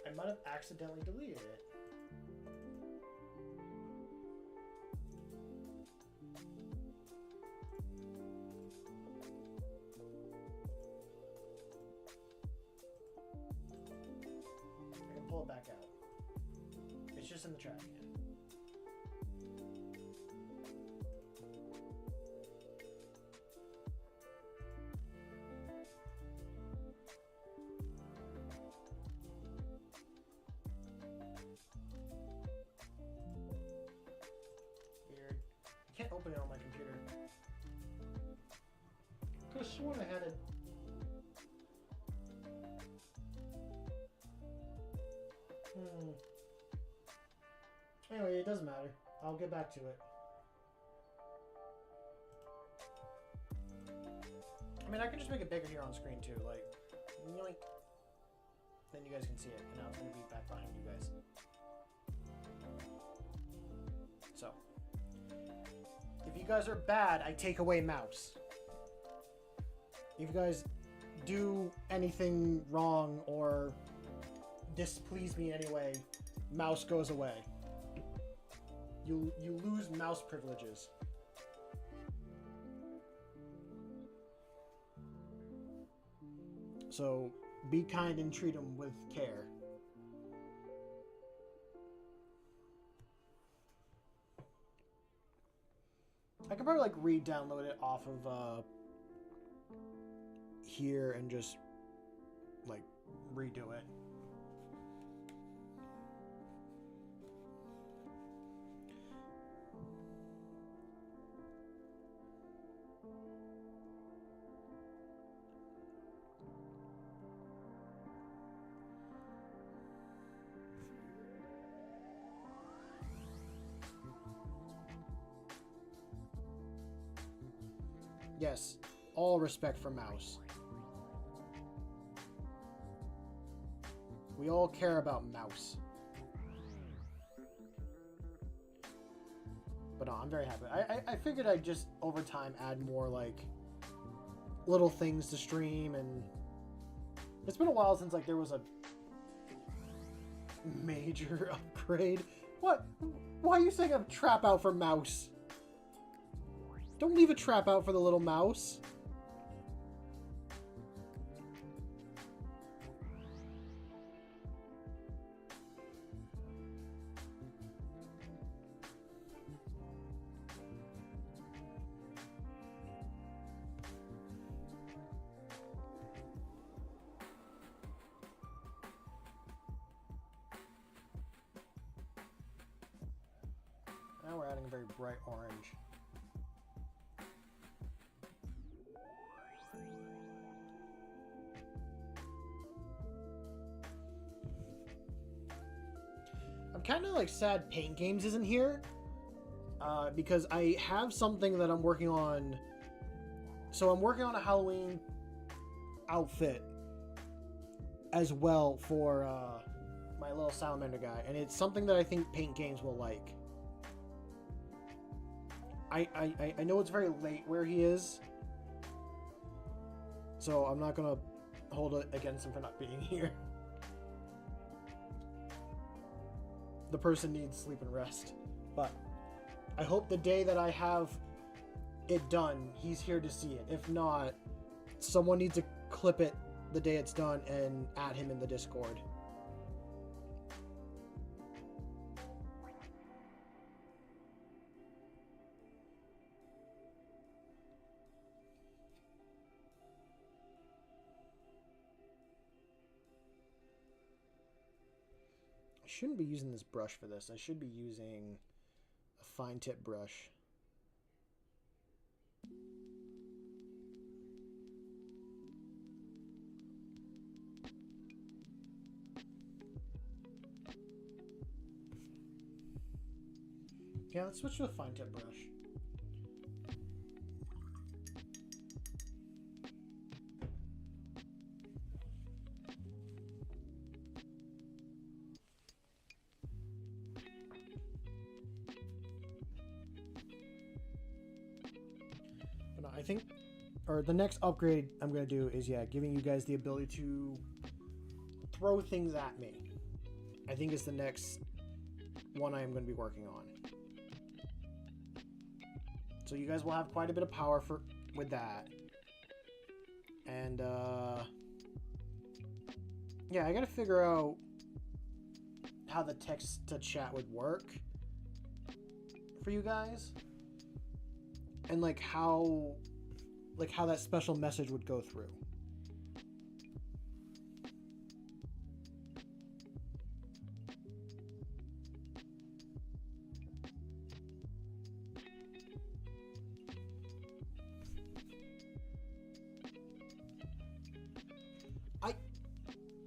I might have accidentally deleted it. I can pull it back out. It's just in the trash can. Weird. I can't open it on my computer. I could have sworn I had it. Anyway, it doesn't matter. I'll get back to it. I mean, I can just make it bigger here on screen too, like, yoink. Then you guys can see it, and now it's going to be back behind you guys. So, if you guys are bad, I take away mouse. If you guys do anything wrong or displease me anyway, mouse goes away. You lose mouse privileges. So be kind and treat them with care. I could probably like re-download it off of here and just like redo it. Yes, all respect for mouse. We all care about mouse. But no, I'm very happy. I figured I'd just, over time, add more, like, little things to stream, and it's been a while since, like, there was a major upgrade. What? Why are you saying a trap out for mouse? Don't leave a trap out for the little mouse. Now we're adding a very bright orange. I'm kind of like sad Paint Games isn't here because I have something that I'm working on. So I'm working on a Halloween outfit as well for my little salamander guy, and it's something that I think Paint Games will like. I know it's very late where he is, so I'm not gonna hold it against him for not being here. The person needs sleep and rest, but I hope the day that I have it done, he's here to see it. If not, someone needs to clip it the day it's done and add him in the Discord. I shouldn't be using this brush for this. I should be using a fine tip brush. Yeah, let's switch to a fine tip brush. I think, or the next upgrade I'm going to do is, yeah, giving you guys the ability to throw things at me. I think is the next one I am going to be working on. So you guys will have quite a bit of power with that. And, yeah, I got to figure out how the text to chat would work for you guys. And, like, how that special message would go through.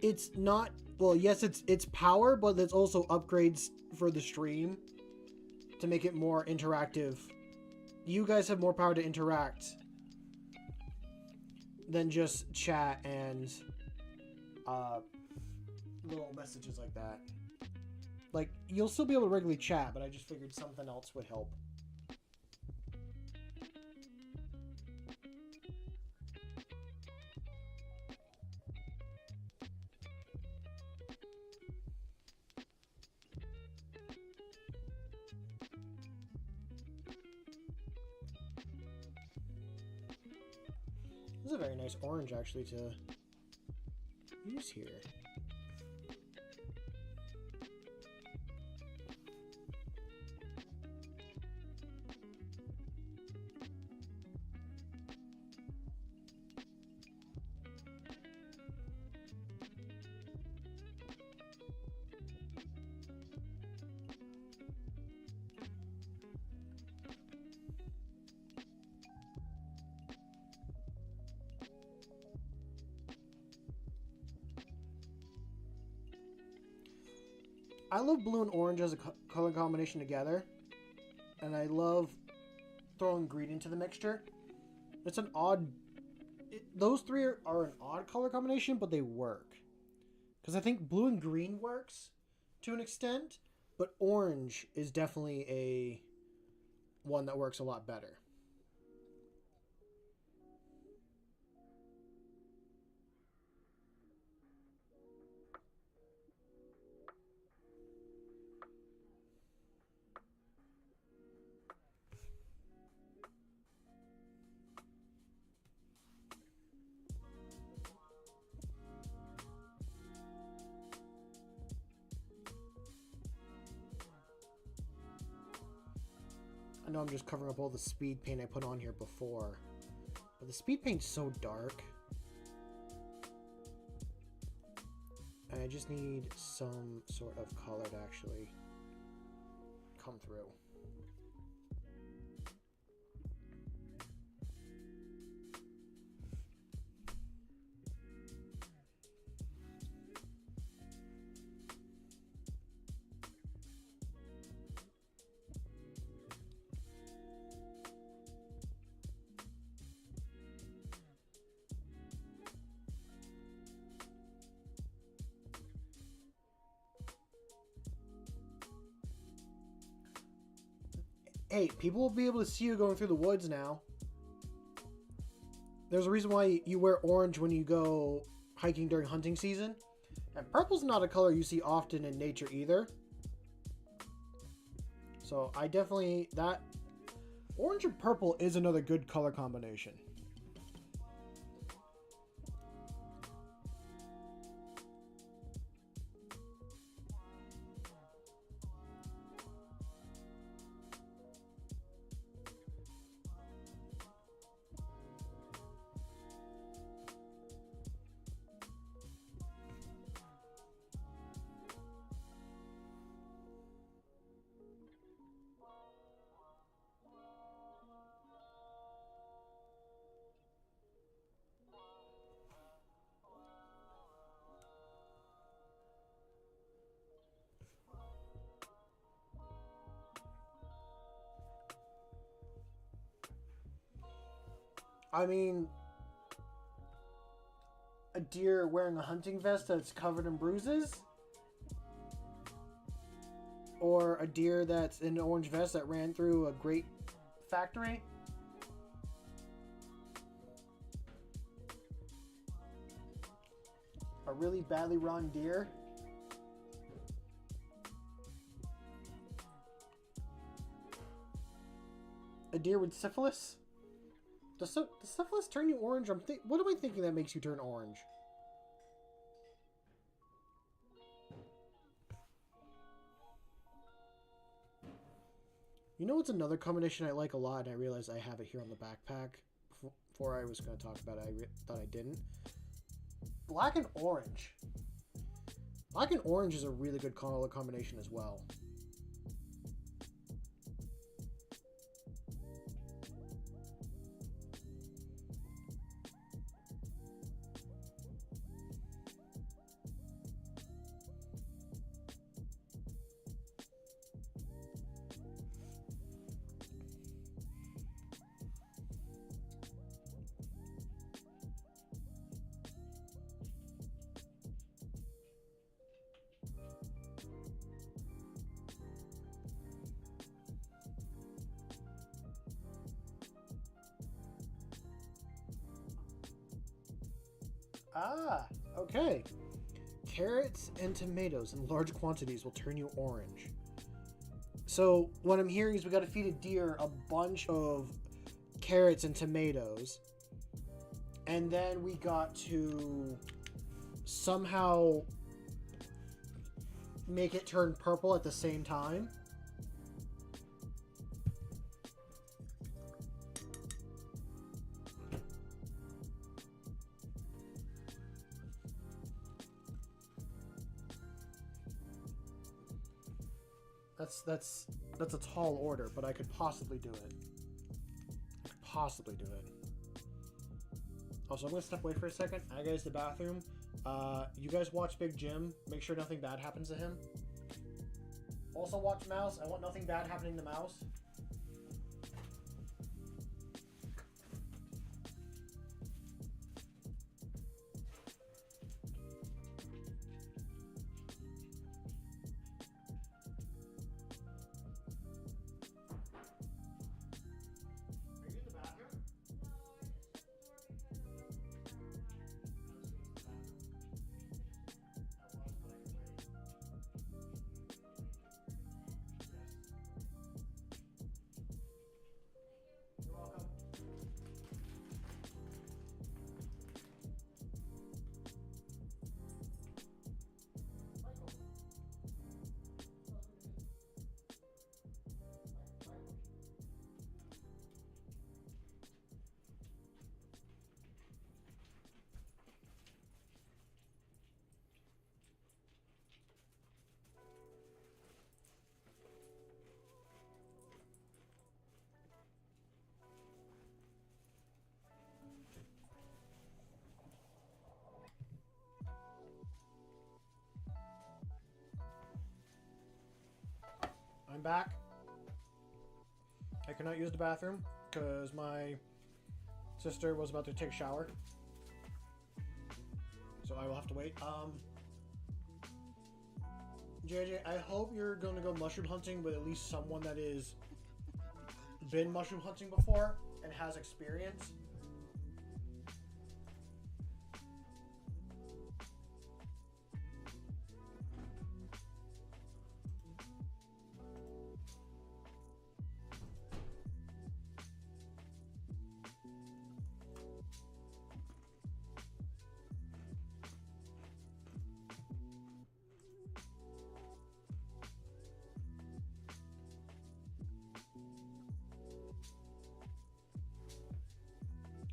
It's not, well, yes, it's power, but it's also upgrades for the stream. to make it more interactive. You guys have more power to interact than just chat and little messages like that. Like, you'll still be able to regularly chat, but I just figured something else would help. This is a very nice orange, actually, to use here. I love blue and orange as a color combination together, and I love throwing green into the mixture. It's an odd... those three are an odd color combination, but they work. Because I think blue and green works to an extent, but orange is definitely a one that works a lot better. I know I'm just covering up all the speed paint I put on here before, but the speed paint's so dark. And I just need some sort of color to actually come through. Hey, people will be able to see you going through the woods now. There's a reason why you wear orange when you go hiking during hunting season. And purple's not a color you see often in nature either. So I definitely... that... orange and purple is another good color combination. I mean, a deer wearing a hunting vest that's covered in bruises? Or a deer that's in an orange vest that ran through a grape factory? A really badly run deer? A deer with syphilis? Does syphilis turn you orange? What am I thinking that makes you turn orange? You know what's another combination I like a lot, and I realized I have it here on the backpack before I was going to talk about it. I thought I didn't. Black and orange. Black and orange is a really good color combination as well. Ah, okay. Carrots and tomatoes in large quantities will turn you orange. So what I'm hearing is we got to feed a deer a bunch of carrots and tomatoes, and then we got to somehow make it turn purple at the same time. That's a tall order, but I could possibly do it. Also, I'm gonna step away for a second. I gotta use the bathroom. You guys watch Big Jim. Make sure nothing bad happens to him. Also watch Mouse. I want nothing bad happening to Mouse. I'm back. I cannot use the bathroom because my sister was about to take a shower. So I will have to wait. JJ, I hope you're going to go mushroom hunting with at least someone that is been mushroom hunting before and has experience.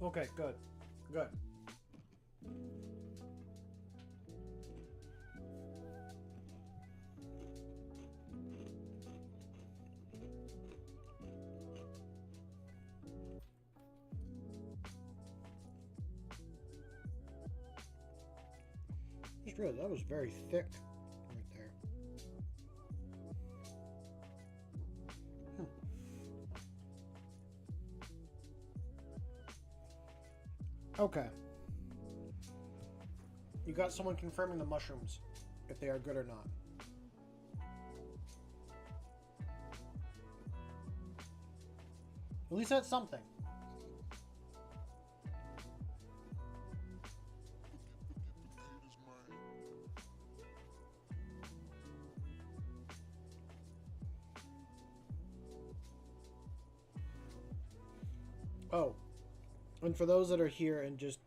Okay, good. Good. Just realized that was very thick right there. Okay. You got someone confirming the mushrooms, if they are good or not. At least that's something. Oh. And for those that are here and just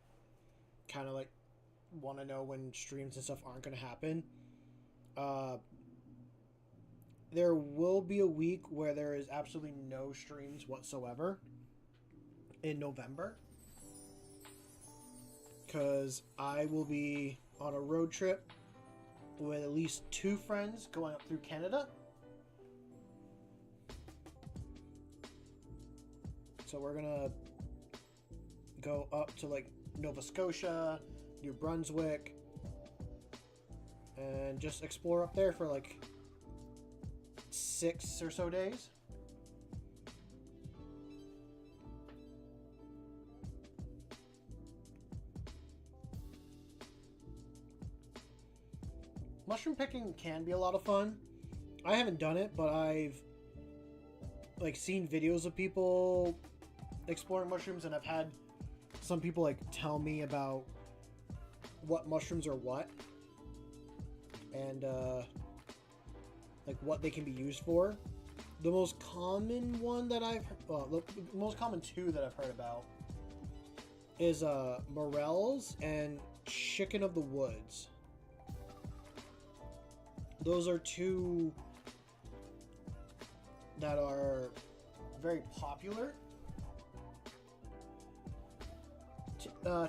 kind of like want to know when streams and stuff aren't going to happen, there will be a week where there is absolutely no streams whatsoever in November, because I will be on a road trip with at least 2 friends going up through Canada. So we're gonna go up to like Nova Scotia, New Brunswick, and just explore up there for like 6 or so days. Mushroom picking can be a lot of fun. I haven't done it, but I've like seen videos of people exploring mushrooms, and I've had some people like tell me about what mushrooms are what, and like what they can be used for. The most common one that the most common two that I've heard about is morels and chicken of the woods. Those are two that are very popular.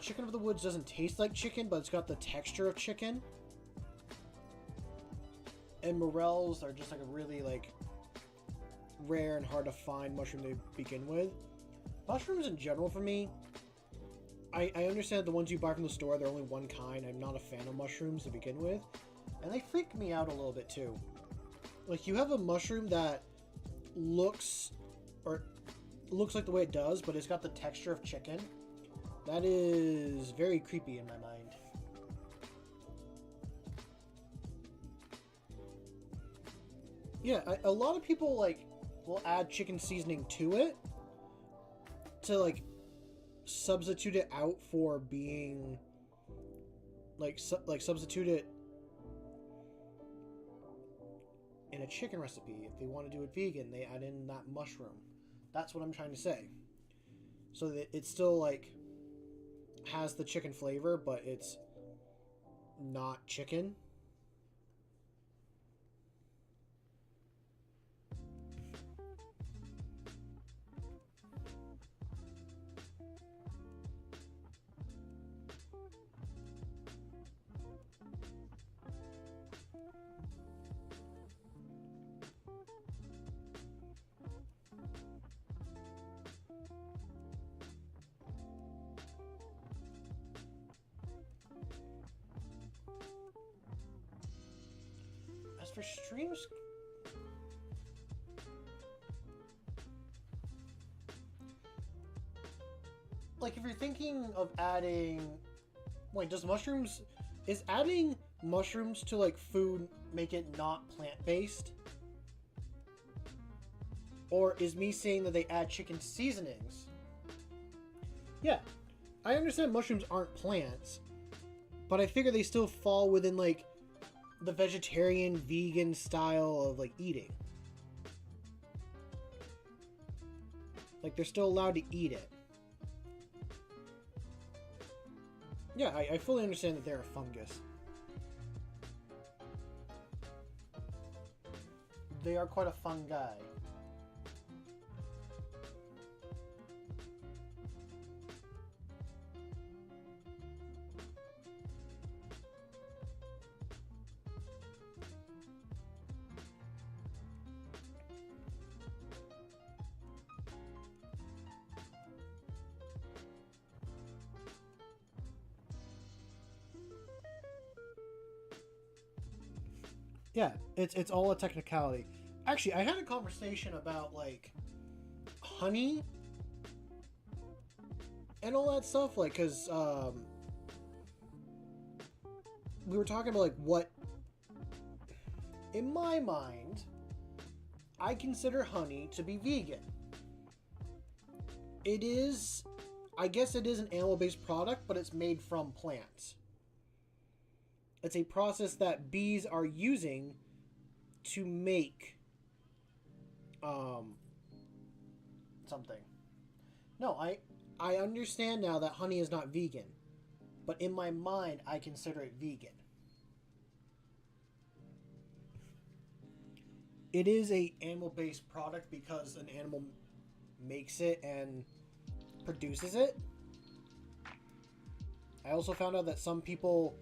Chicken of the woods doesn't taste like chicken, but it's got the texture of chicken. And morels are just like a really like rare and hard to find mushroom to begin with. Mushrooms in general for me, I understand that the ones you buy from the store, they're only one kind. I'm not a fan of mushrooms to begin with. And they freak me out a little bit too. Like, you have a mushroom that looks like the way it does, but it's got the texture of chicken. That is very creepy in my mind. Yeah, a lot of people like will add chicken seasoning to it to like substitute it out for being like substitute it in a chicken recipe. If they want to do it vegan, they add in that mushroom. That's what I'm trying to say. So that it still like has the chicken flavor, but it's not chicken. As for streams, like if you're thinking of adding, wait, is adding mushrooms to like food make it not plant-based? Or is me saying that they add chicken seasonings? Yeah, I understand mushrooms aren't plants, but I figure they still fall within like the vegetarian, vegan style of like eating. Like, they're still allowed to eat it. Yeah, I fully understand that they're a fungus. They are quite a fungi. Yeah, it's all a technicality. Actually, I had a conversation about like honey and all that stuff, like, cause we were talking about like what, in my mind, I consider honey to be vegan. It is, I guess it is an animal-based product, but it's made from plants. It's a process that bees are using to make something. No, I understand now that honey is not vegan, but in my mind I consider it vegan. It is a animal-based product because an animal makes it and produces it. I also found out that some people,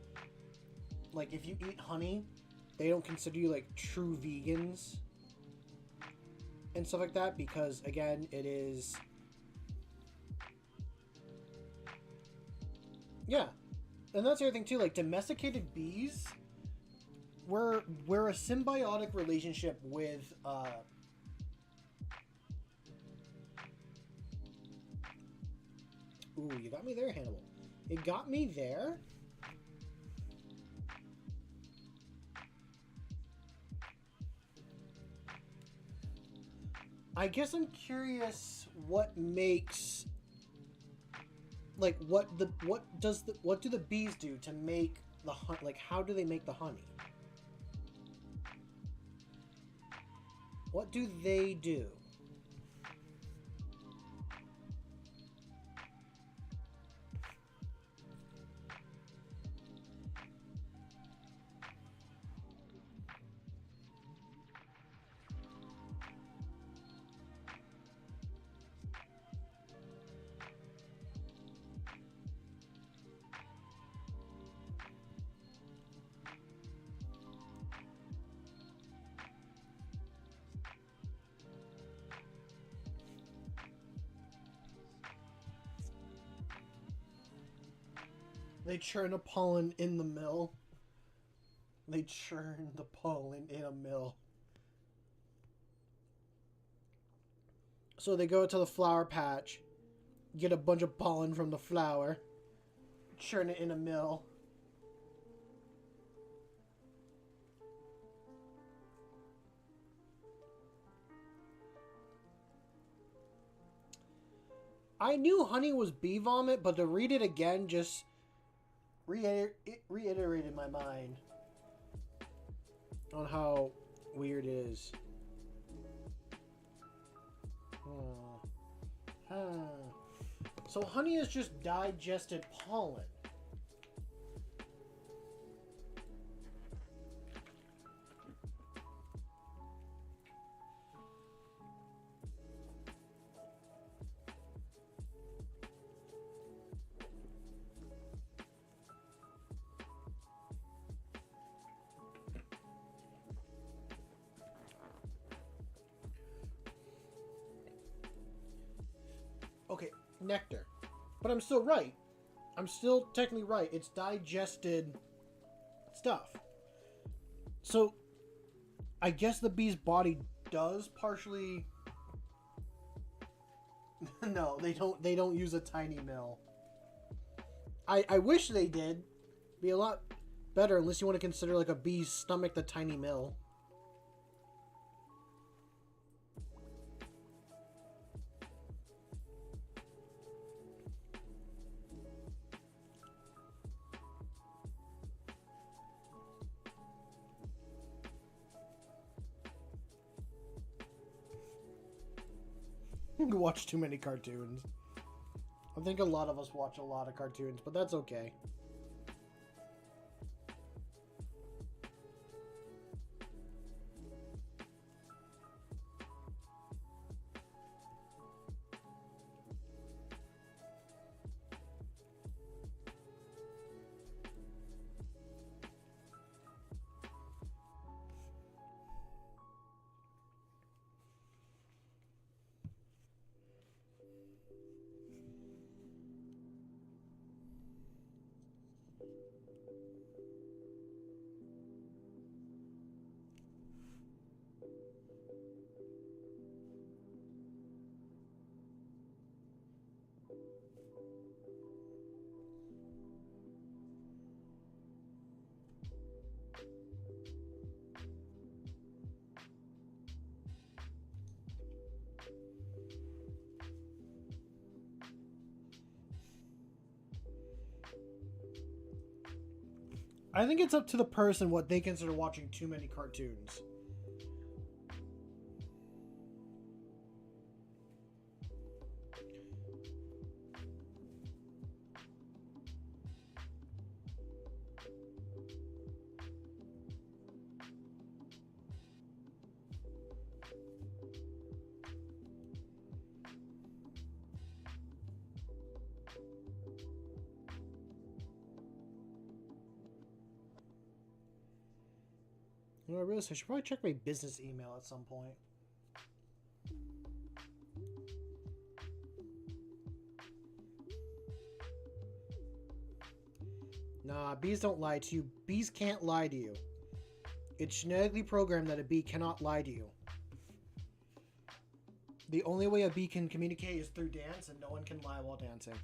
like, if you eat honey, they don't consider you like true vegans and stuff like that, because again, it is, yeah. And that's the other thing too, like domesticated bees, we're a symbiotic relationship with ooh, you got me there, Hannibal. It got me there. I guess I'm curious what makes like what do the bees do to make the honey? Like, how do they make the honey? What do they do? They churn the pollen in the mill. They churn the pollen in a mill. So they go to the flower patch, get a bunch of pollen from the flower, churn it in a mill. I knew honey was bee vomit, but to read it again just reiterated my mind on how weird it is. So honey is just digested pollen. Okay, nectar. But I'm still right. I'm still technically right. It's digested stuff. So, I guess the bee's body does partially... No, they don't use a tiny mill. I wish they did. Be a lot better, unless you want to consider like a bee's stomach the tiny mill. Watch too many cartoons. I think a lot of us watch a lot of cartoons, but that's okay. I think it's up to the person what they consider watching too many cartoons. You know, I realized I should probably check my business email at some point. Nah, bees don't lie to you. Bees can't lie to you. It's genetically programmed that a bee cannot lie to you. The only way a bee can communicate is through dance, and no one can lie while dancing.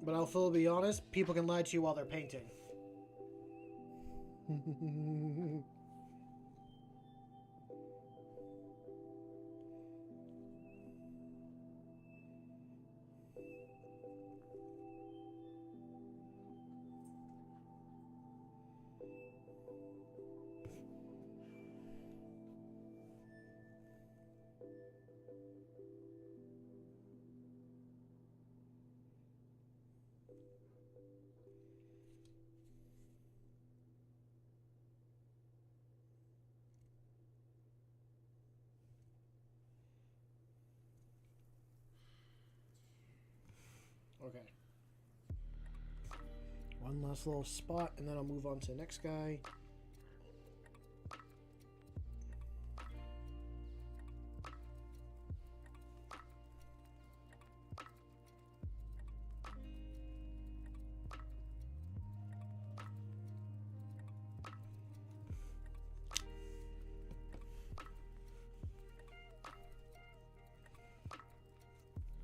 But I'll fully be honest, people can lie to you while they're painting. Okay. One last little spot, and then I'll move on to the next guy.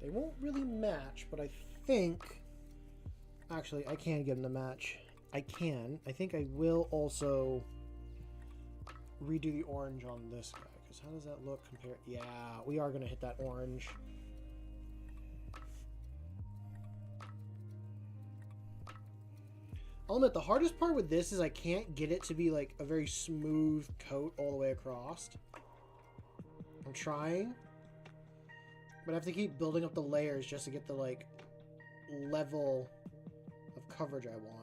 They won't really match, but I think... Actually, I can get them to match. I can. I think I will also redo the orange on this guy, because how does that look compared? Yeah, we are going to hit that orange. I'll admit, the hardest part with this is I can't get it to be like a very smooth coat all the way across. I'm trying. But I have to keep building up the layers just to get the, like, level of coverage I want.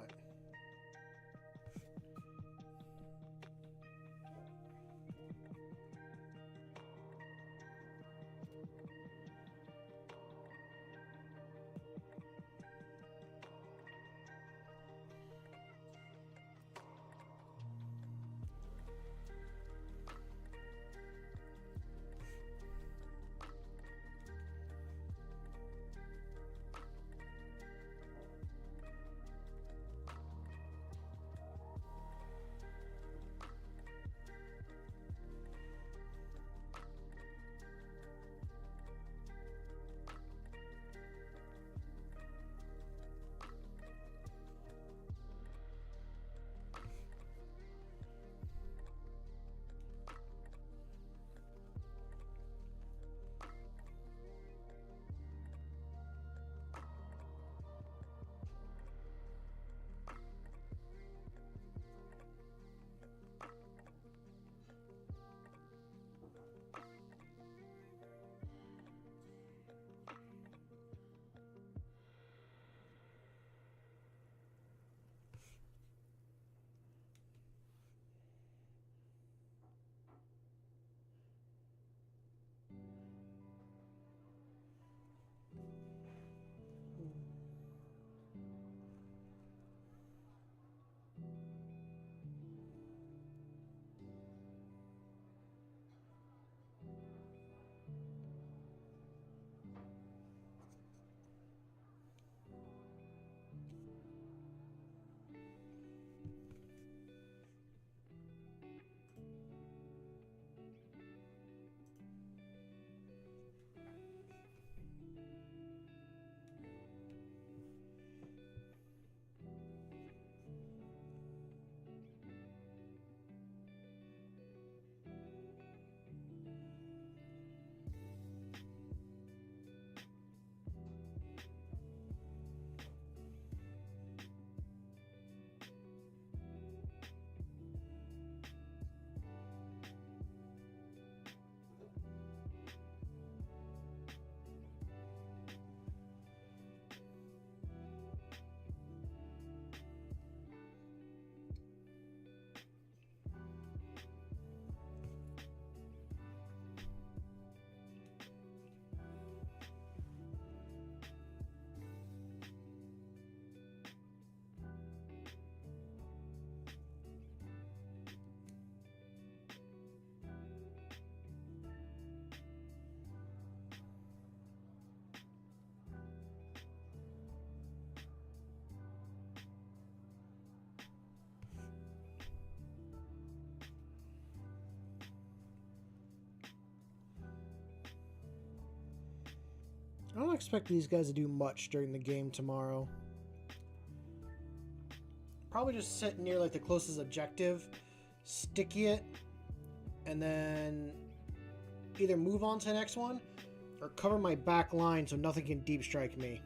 I don't expect these guys to do much during the game tomorrow. probably just sit near like the closest objective, sticky it, and then either move on to the next one or cover my back line so nothing can deep strike me.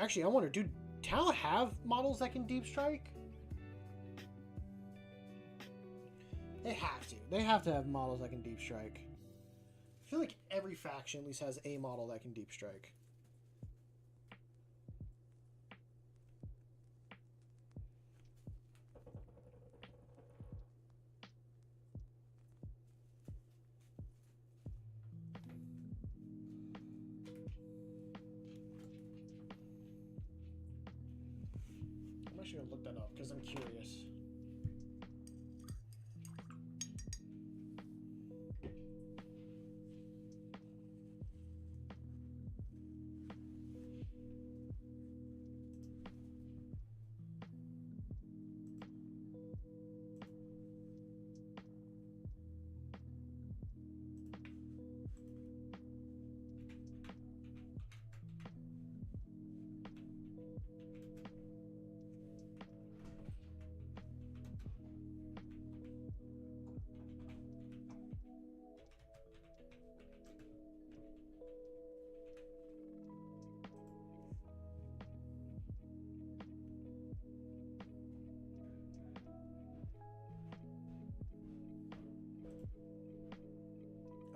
Actually, I wonder, do Tau have models that can deep strike? They have to. They have to have models that can deep strike. I feel like every faction at least has a model that can deep strike. I'm actually gonna look that up because I'm curious.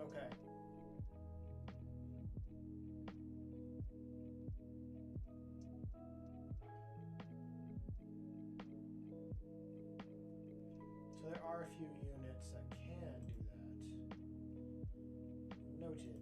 Okay. So there are a few units that can do that. Noted.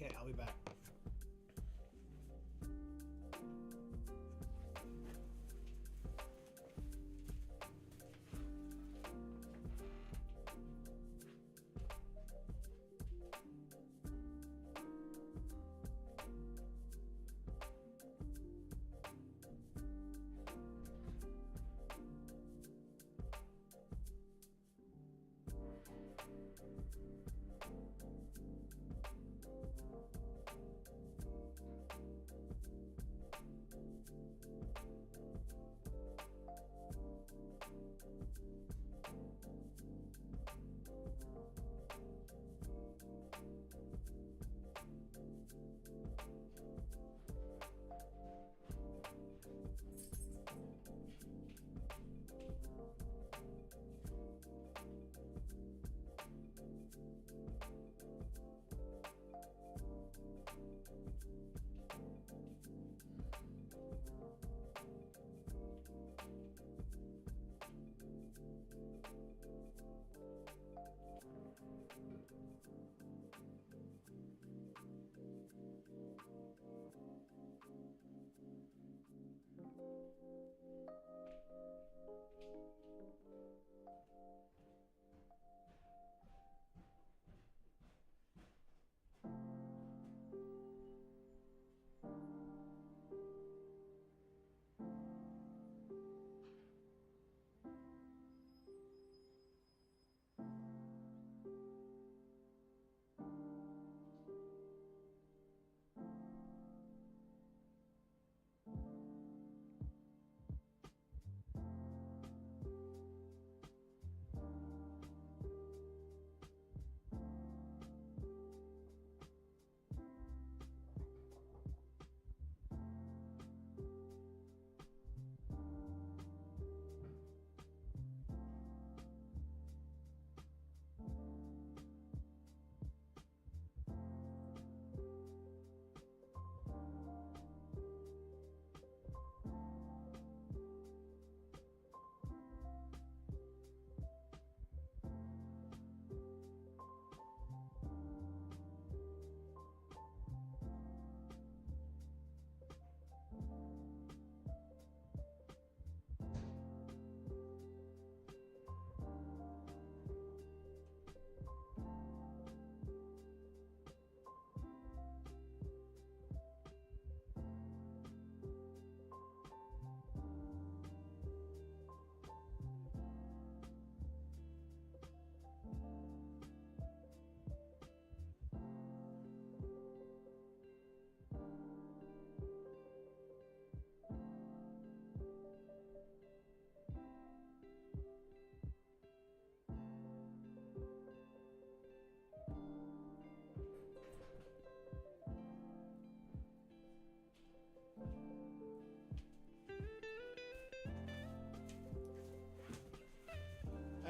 Okay, I'll be back.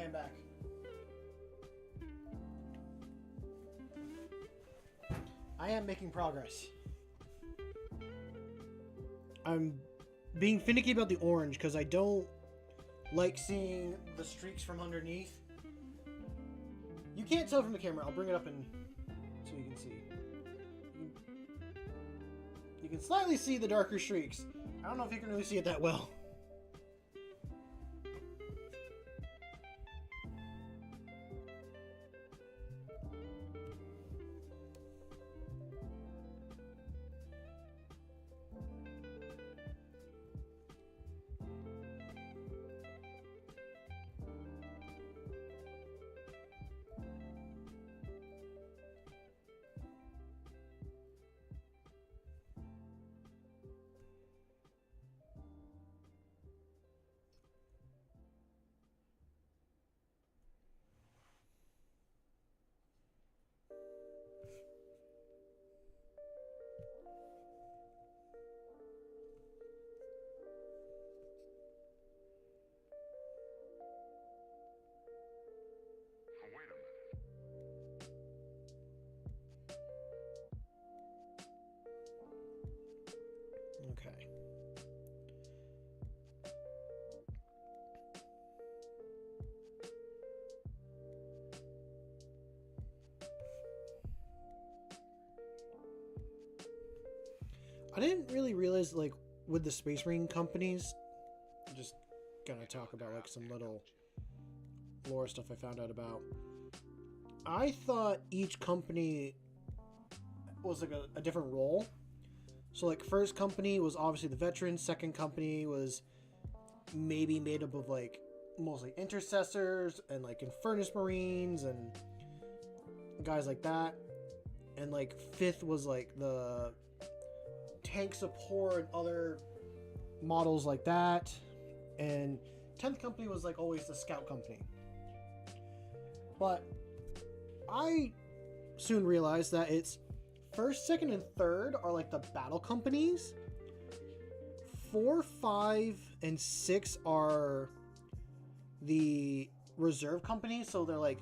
am back. I am making progress. I'm being finicky about the orange because I don't like seeing the streaks from underneath. You can't tell from the camera. I'll bring it up and so you can see. You can slightly see the darker streaks. I don't know if you can really see it that well. Okay. I didn't really realize, like, with the Space Marine companies, I'm just gonna talk about, like, some little lore stuff I found out about. I thought each company was, like, a different role. So, like, first company was obviously the veterans. Second company was maybe made up of, like, mostly intercessors and, like, Infernus Marines and guys like that. And, like, fifth was, like, the tank support and other models like that. And 10th company was, like, always the scout company. But I soon realized that it's first, second, and third are like the battle companies. 4, 5, and 6 are the reserve companies. So they're like,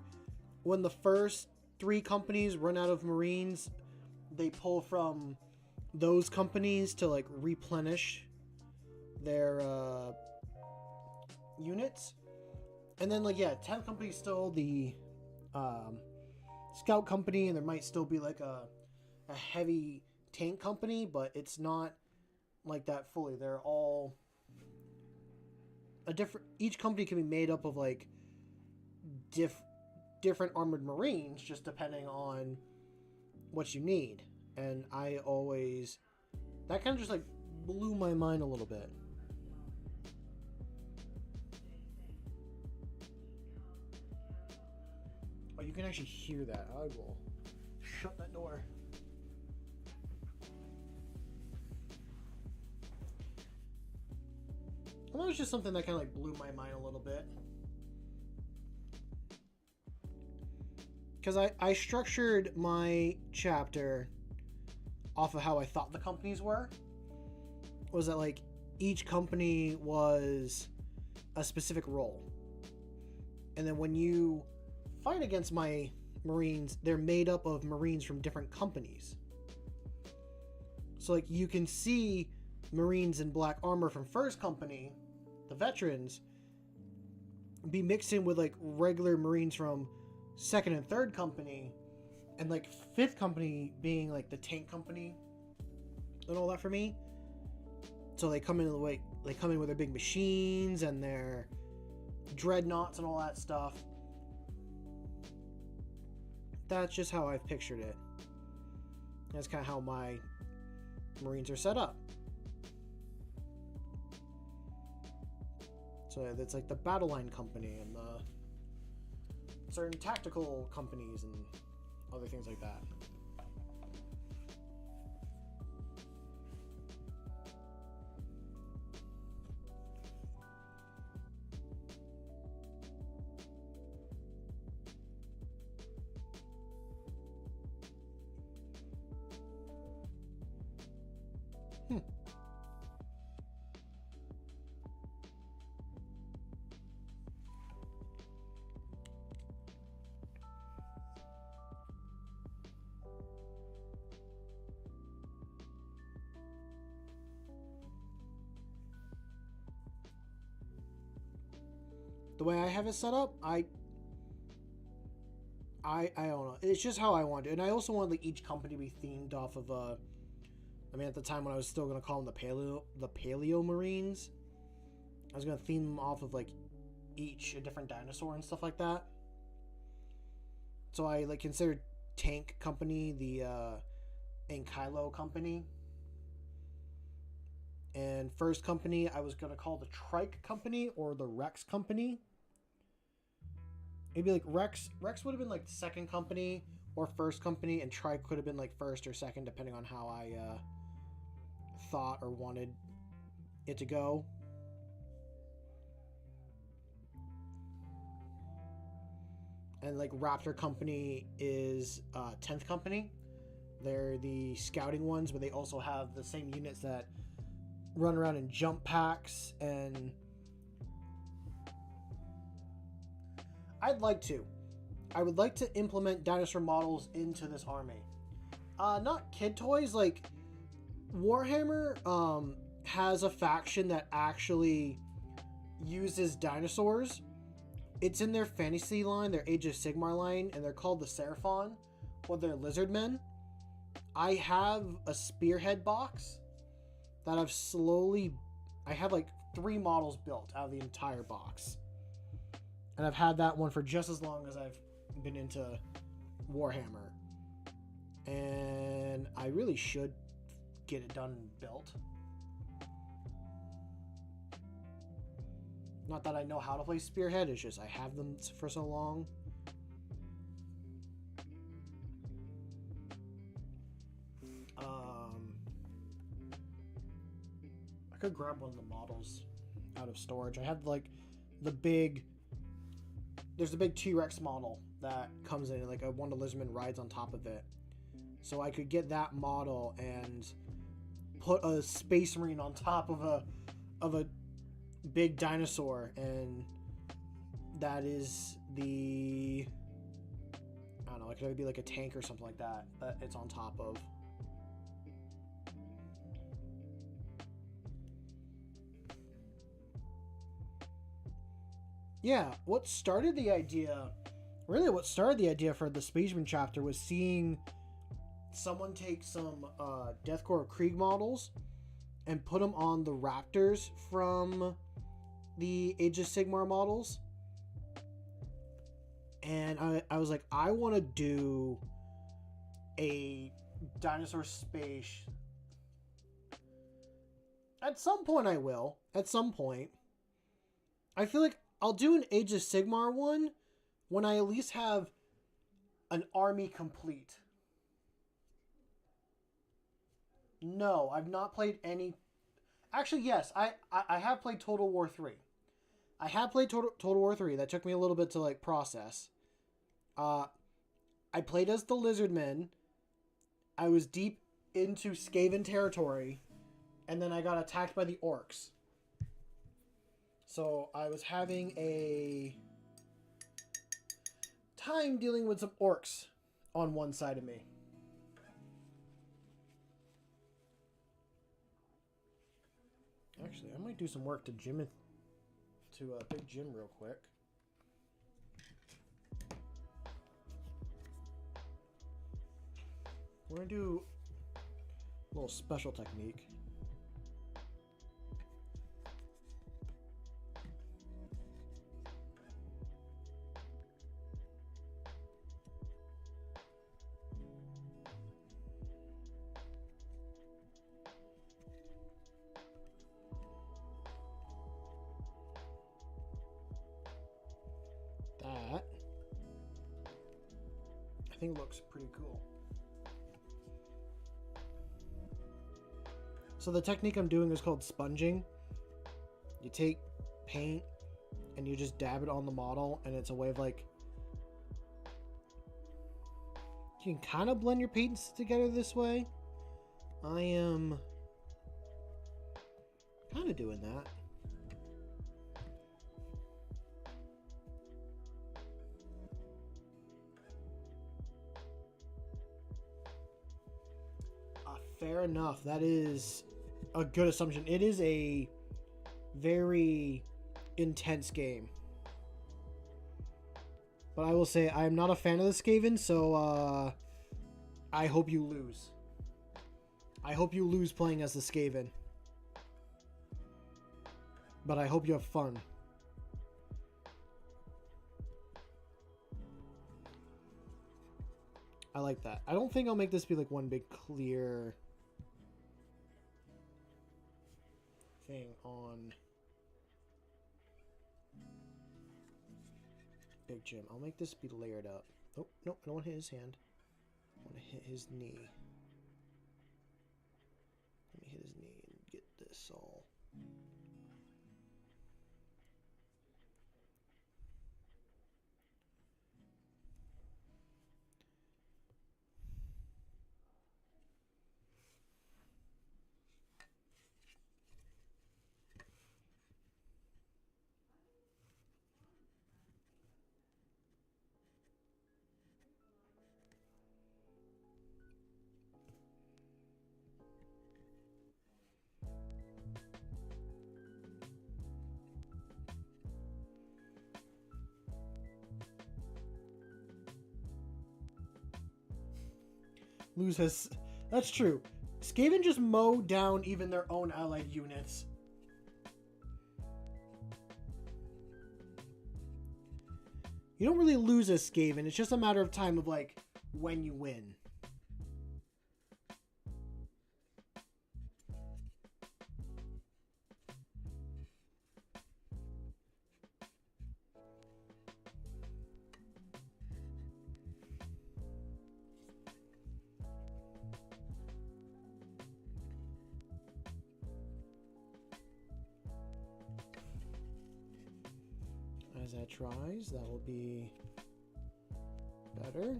when the first 3 companies run out of Marines, they pull from those companies to like replenish their units. And then like, yeah, 10th company is still the scout company, and there might still be like a heavy tank company, but it's not like that fully. They're all a different. Each company can be made up of like different armored Marines, just depending on what you need. And I always that kind of just like blew my mind a little bit. Oh, you can actually hear that. I will shut that door. And that was just something that kind of like blew my mind a little bit. Because I structured my chapter off of how I thought the companies were. Was that like each company was a specific role. And then when you fight against my Marines, they're made up of Marines from different companies. So like you can see Marines in black armor from first company, the veterans, be mixed in with like regular Marines from second and third company, and like fifth company being like the tank company and all that for me. So they come in with their big machines and their dreadnoughts and all that stuff. That's just how I've pictured it. That's kind of how my Marines are set up. So it's like the battle line company and the certain tactical companies and other things like that. the way I have it set up, I don't know. It's just how I want it. And I also want like each company to be themed off of I mean, at the time when I was still gonna call them the Paleo Marines, I was gonna theme them off of like each a different dinosaur and stuff like that. So I like considered Tank Company the Ankylo Company, and first company I was gonna call the Trike Company or the Rex Company. Maybe like Rex would have been like the second company or first company, and Trike could have been like first or second, depending on how I thought or wanted it to go. And like Raptor Company is 10th Company. They're the scouting ones, but they also have the same units that run around in jump packs. And I would like to implement dinosaur models into this army. Not kid toys. Like Warhammer has a faction that actually uses dinosaurs. It's in their fantasy line, their Age of Sigmar line, and they're called the Seraphon, or they're lizard men. I have a spearhead box that I have like 3 models built out of the entire box. And I've had that one for just as long as I've been into Warhammer. And I really should get it done and built. Not that I know how to play Spearhead, it's just I have them for so long. I could grab one of the models out of storage. I have like there's a big T-Rex model that comes in, like one of the lizardmen rides on top of it. So I could get that model and put a Space Marine on top of a big dinosaur, and that is I don't know, it could be like a tank or something like that it's on top of. Yeah, what started the idea for the Spaceman chapter was seeing someone take some Deathcore Krieg models and put them on the Raptors from the Age of Sigmar models. And I was like, I want to do a dinosaur space. At some point I will. At some point. I feel like I'll do an Age of Sigmar one when I at least have an army complete. No, I've not played any. Actually, yes, I have played Total War 3. I have played Total War 3. That took me a little bit to like process. I played as the Lizardmen. I was deep into Skaven territory, and then I got attacked by the Orcs. So I was having a time dealing with some Orcs on one side of me. Actually, I might do some work to a big gym real quick. We're gonna do a little special technique. That I think looks pretty cool. So the technique I'm doing is called sponging. You take paint and you just dab it on the model, and it's a way of like, you can kind of blend your paints together this way. I am kind of doing that. Fair enough. That is a good assumption. It is a very intense game. But I will say I am not a fan of the Skaven, so I hope you lose. I hope you lose playing as the Skaven. But I hope you have fun. I like that. I don't think I'll make this be like one big clear thing on Big Jim. I'll make this be layered up. Oh, no, I don't want to hit his hand. I want to hit his knee. Let me hit his knee and get this all. Lose has... That's true. Skaven just mow down even their own allied units. You don't really lose as Skaven. It's just a matter of time of, like, when you win. As that tries, that will be better.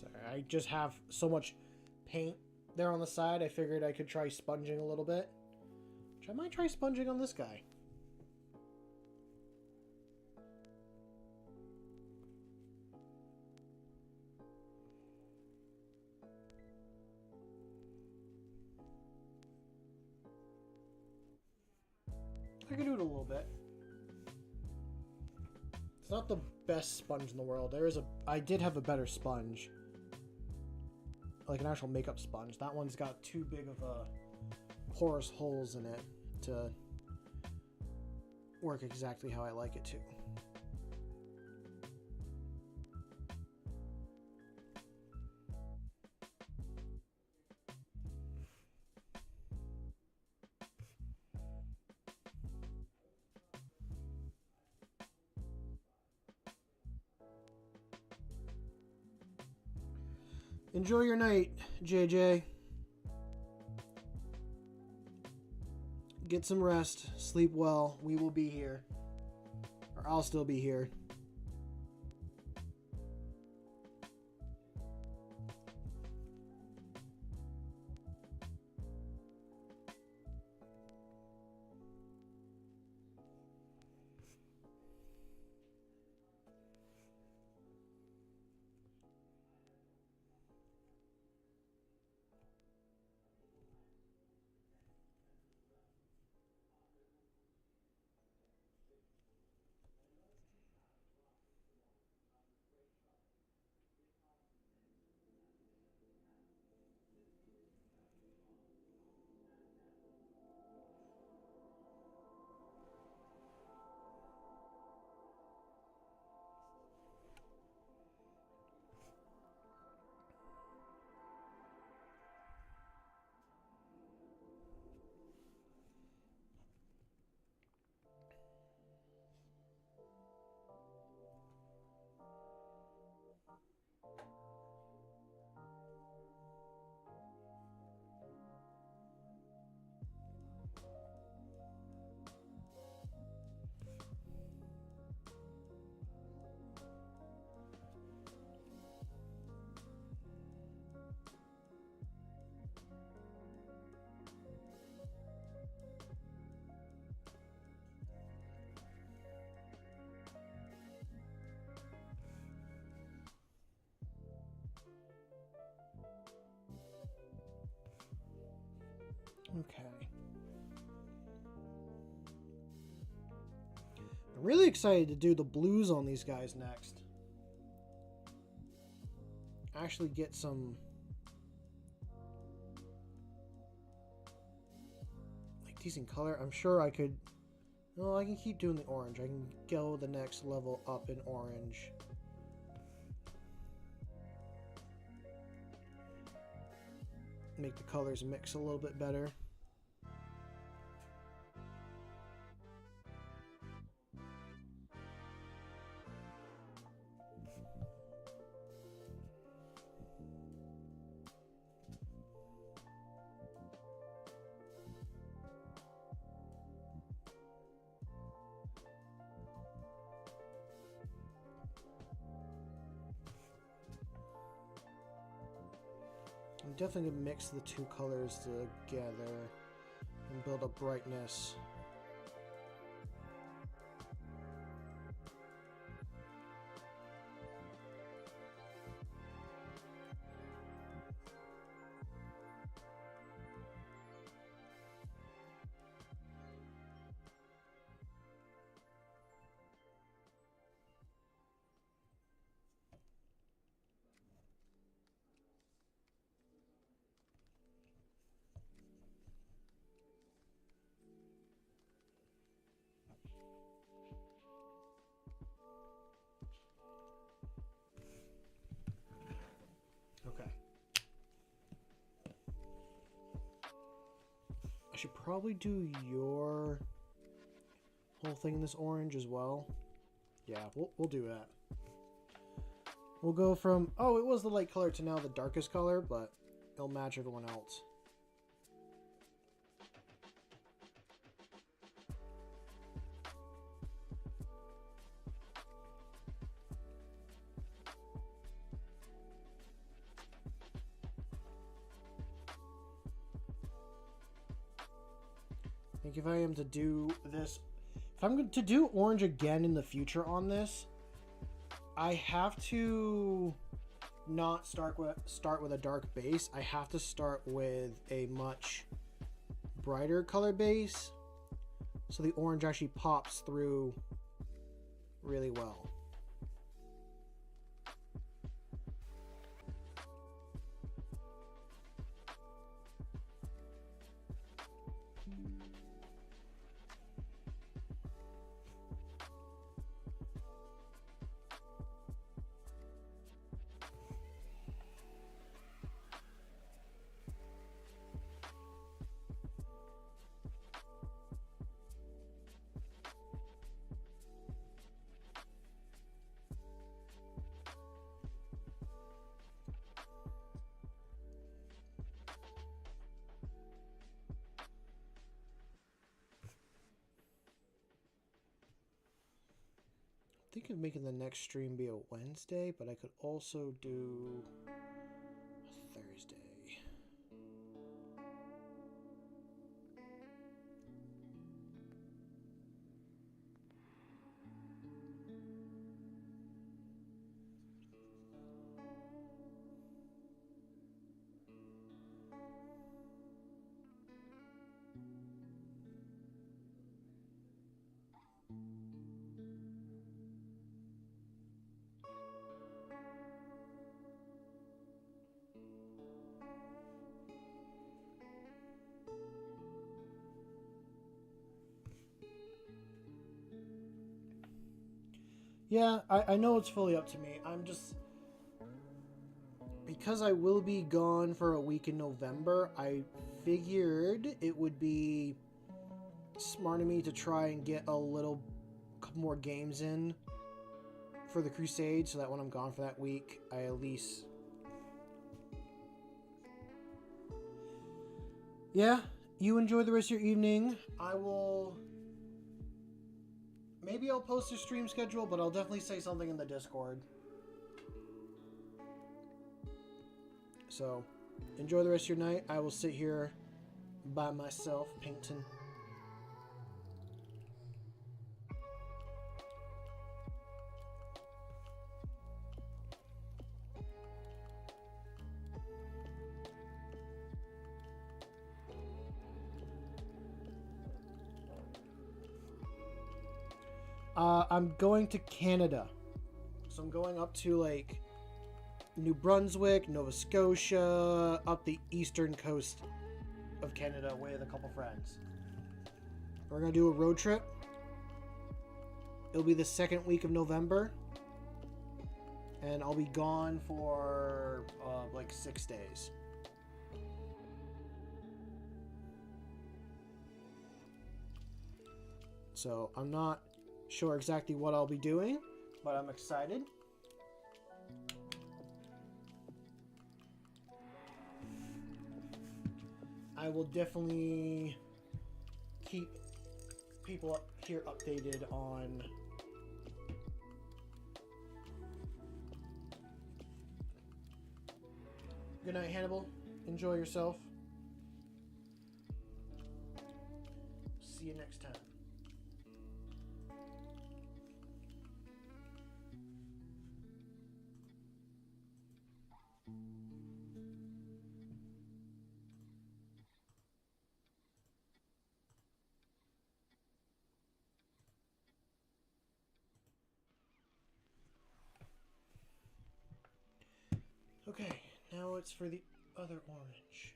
Sorry, I just have so much paint there on the side. I figured I could try sponging a little bit. Which I might try sponging on this guy. I can do it a little bit. It's not the best sponge in the world. I did have a better sponge. Like an actual makeup sponge. That one's got too big of a porous holes in it to work exactly how I like it to. Enjoy your night, JJ. Get some rest. Sleep well. We will be here. Or I'll still be here. Okay. I'm really excited to do the blues on these guys next. Actually get some like decent color. I'm sure I could. No, I can keep doing the orange. I can go the next level up in orange. Make the colors mix a little bit better. I'm definitely going to mix the two colors together and build up brightness. Okay. I should probably do your whole thing in this orange as well. Yeah, we'll do that. We'll go from, oh, it was the light color to now the darkest color, but it'll match everyone else. I think if I am to do this, if I'm going to do orange again in the future on this, I have to not start with a dark base. I have to start with a much brighter color base, so the orange actually pops through really well. I think of making the next stream be a Wednesday, but I could also do a Thursday. Yeah, I know it's fully up to me. I'm just... Because I will be gone for a week in November, I figured it would be smart of me to try and get a couple more games in for the Crusade, so that when I'm gone for that week, I at least... Yeah, you enjoy the rest of your evening. I will... Maybe I'll post a stream schedule, but I'll definitely say something in the Discord. So, enjoy the rest of your night. I will sit here by myself painting. I'm going to Canada. So I'm going up to like New Brunswick, Nova Scotia, up the eastern coast of Canada with a couple friends. We're going to do a road trip. It'll be the second week of November. And I'll be gone for like 6 days. So I'm not sure exactly what I'll be doing, but I'm excited. I will definitely keep people up here updated on Good night, Hannibal. Enjoy yourself. See you next time. Okay, now it's for the other orange.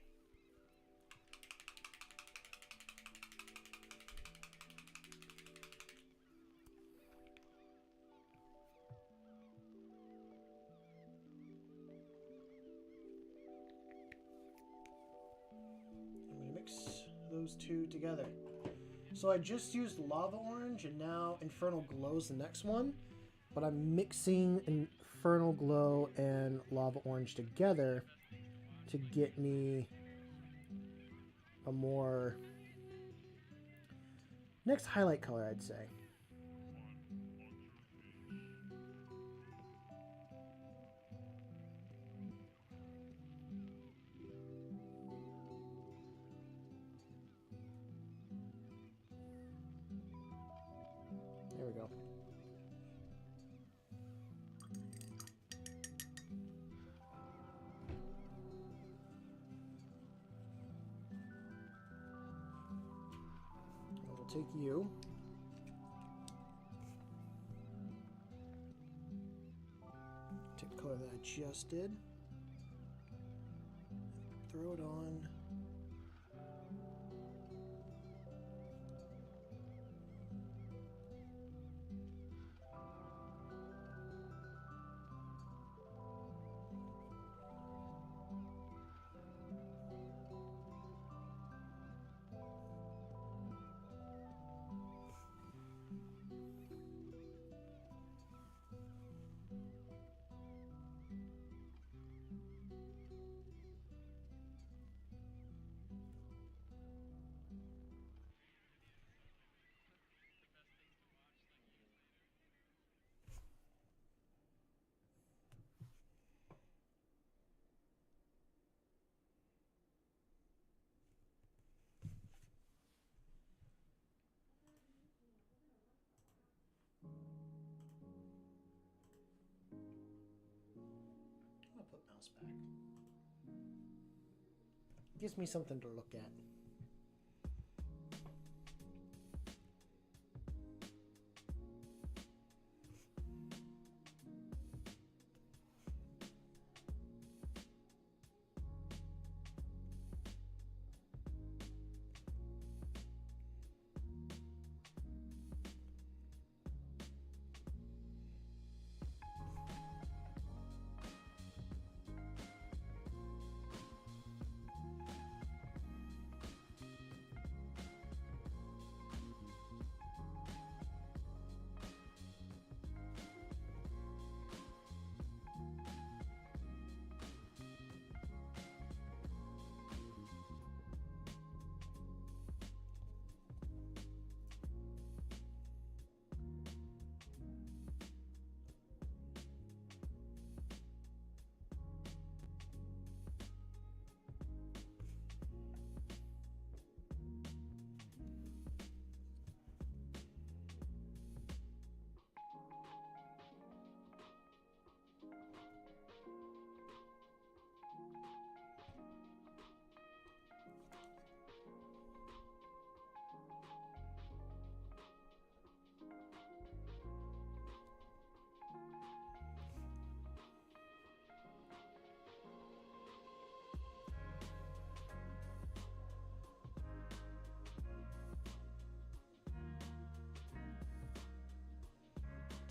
I'm going to mix those two together. So I just used Lava Orange, and now Infernal Glow is the next one. But I'm mixing Infernal Glow and Lava Orange together to get me a more next highlight color, I'd say. There we go. We'll take you. Take the color that I just did. Throw it on. I'll put mouse back. Gives me something to look at.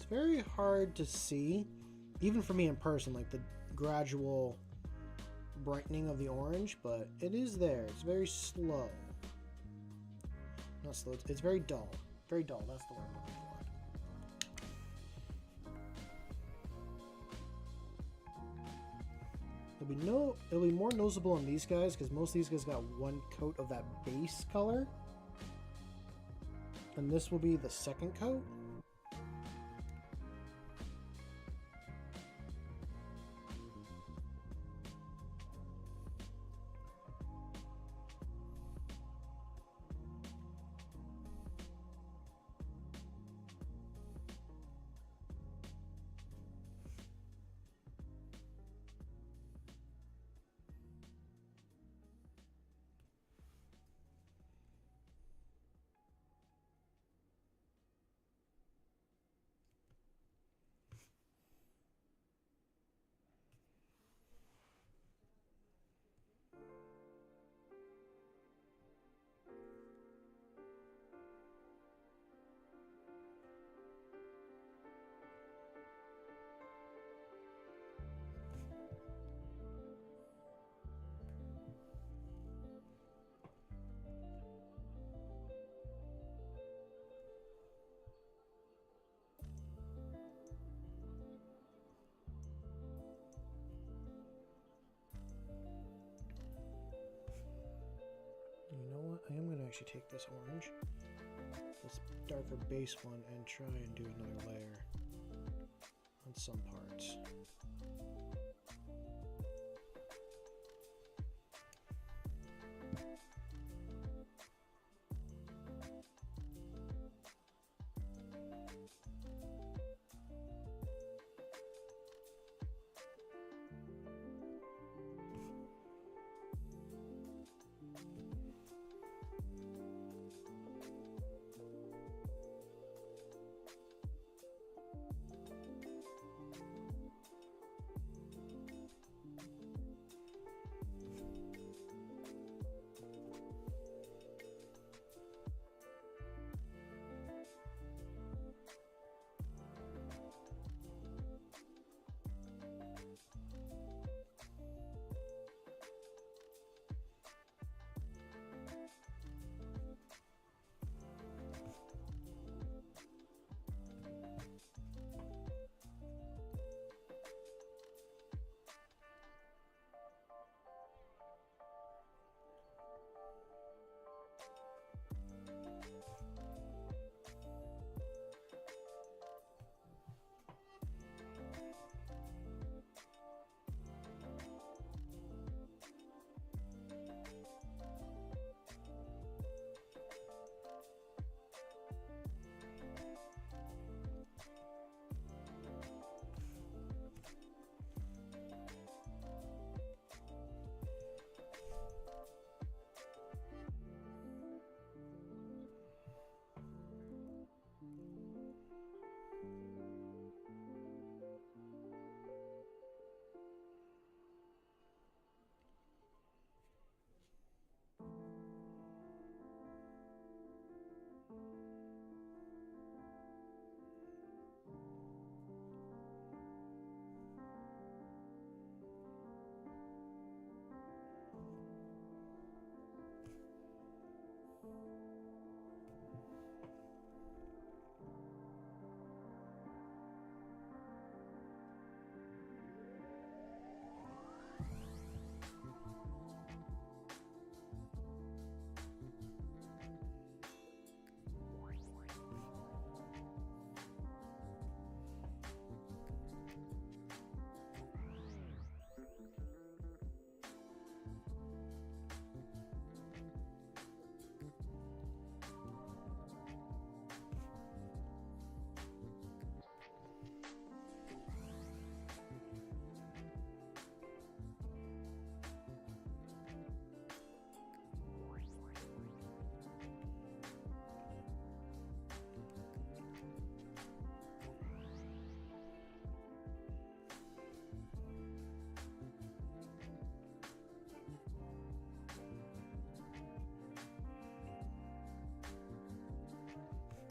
very hard to see, even for me in person, like the gradual brightening of the orange, but it is there. It's very slow. Not slow, it's very dull. Very dull, that's the word I'm looking for. It'll be more noticeable on these guys because most of these guys got one coat of that base color. And this will be the second coat. You know what? I am going to actually take this orange, this darker base one, and try and do another layer on some parts.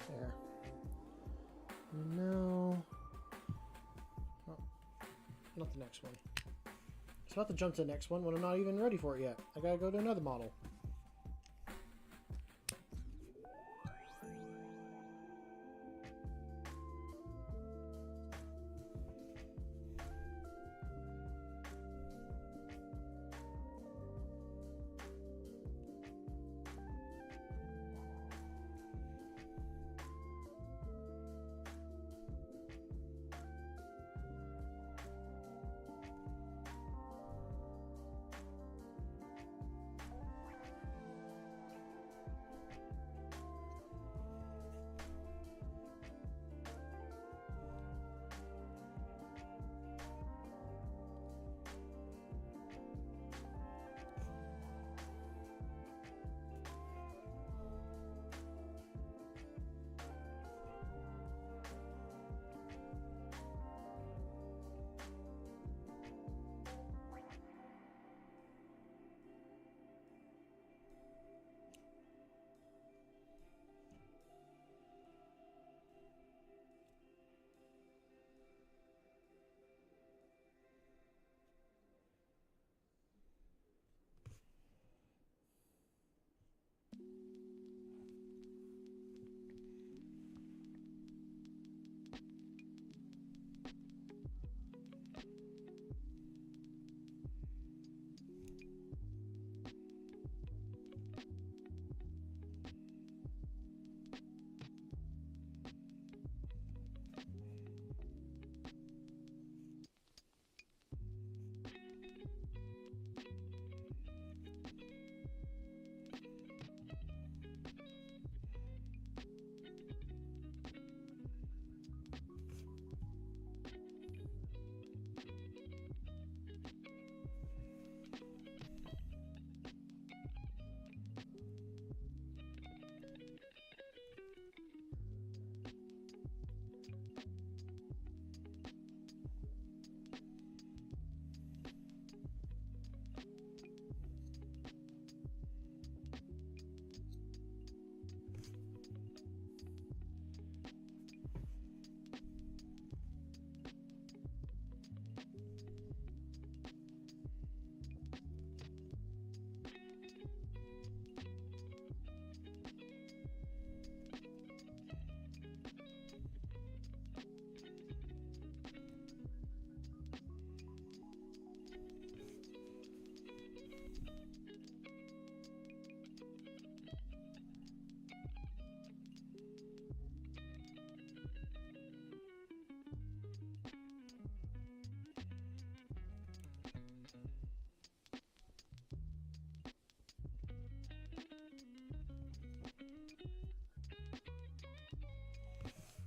There. Now not the next one. It's about to jump to the next one when I'm not even ready for it yet. I gotta go to another model.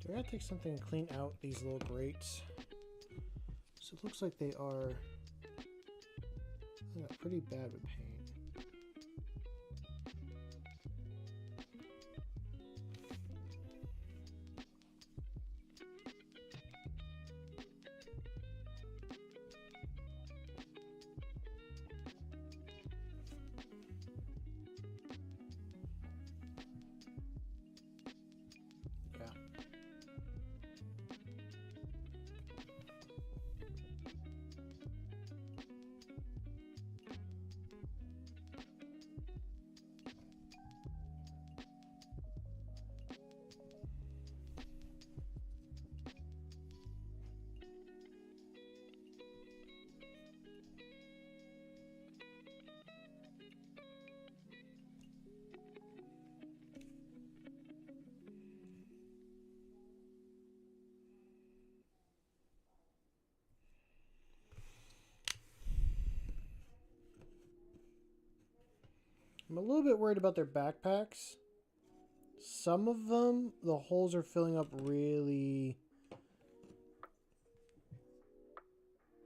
I gotta take something and clean out these little grates. So it looks like they are pretty bad with paint. I'm a little bit worried about their backpacks. Some of them, the holes are filling up really...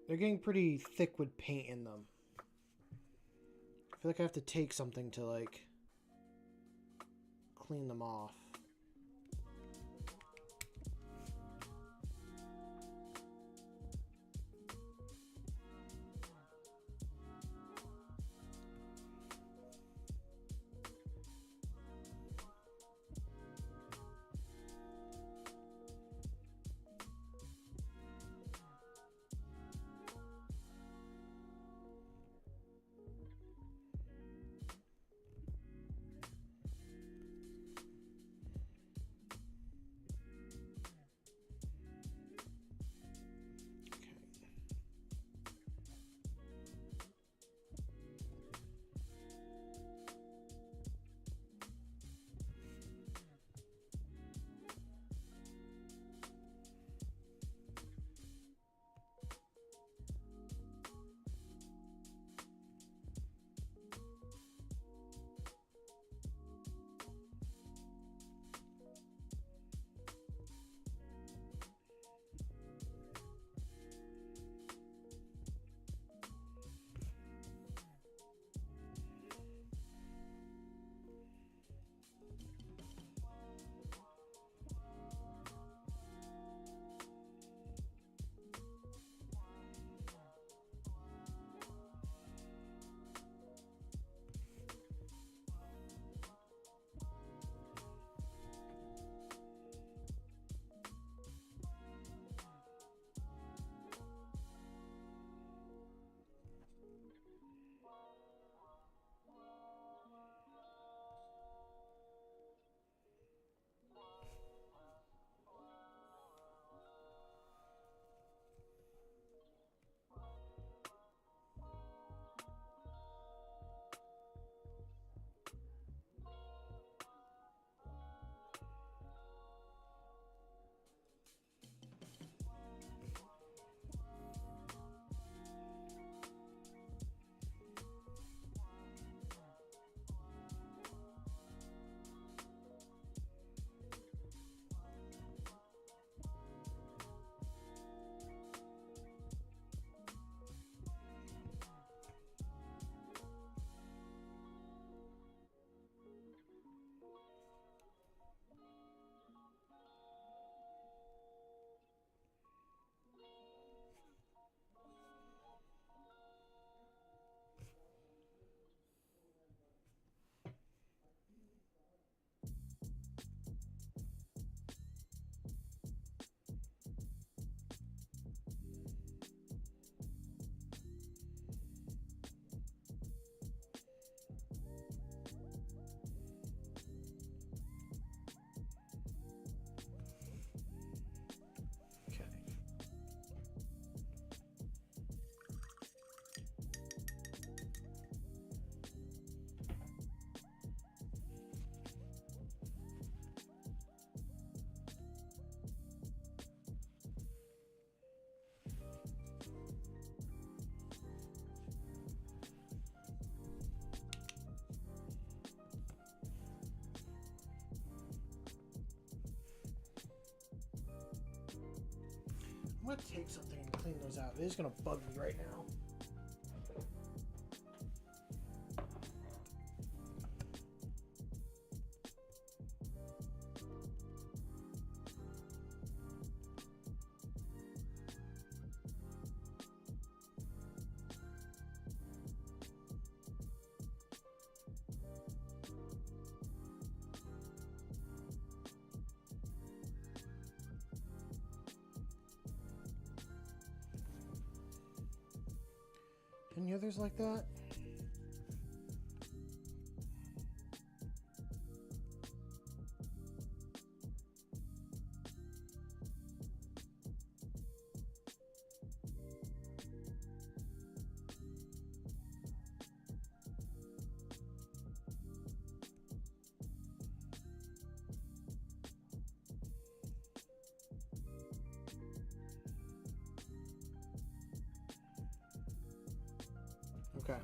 They're getting pretty thick with paint in them. I feel like I have to take something to, like, clean them off. I'm gonna take something and clean those out. It is gonna bug me right now. Any others like that? Okay.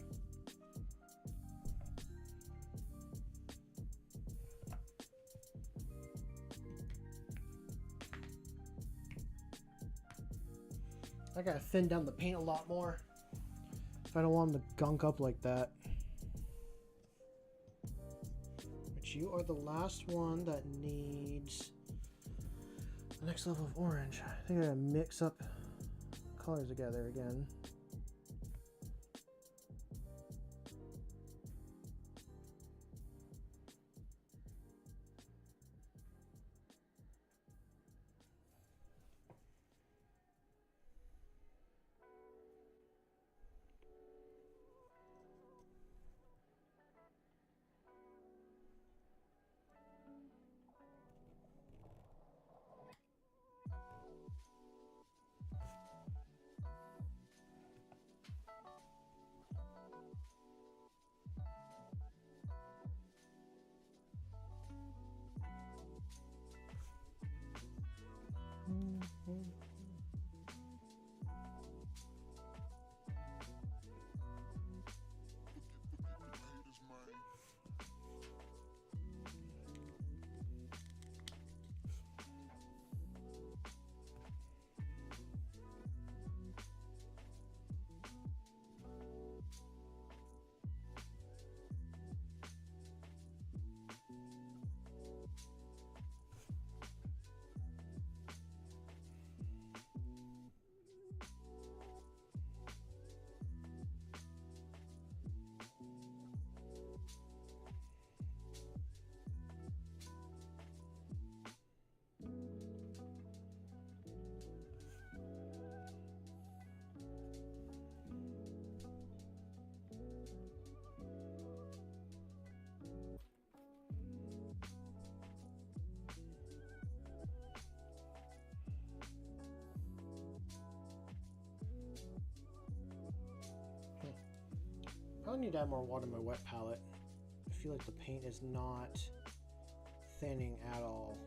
I gotta thin down the paint a lot more if I don't want them to gunk up like that. But you are the last one that needs the next level of orange. I think I gotta mix up colors together again. Probably need to add more water in my wet palette. I feel like the paint is not thinning at all.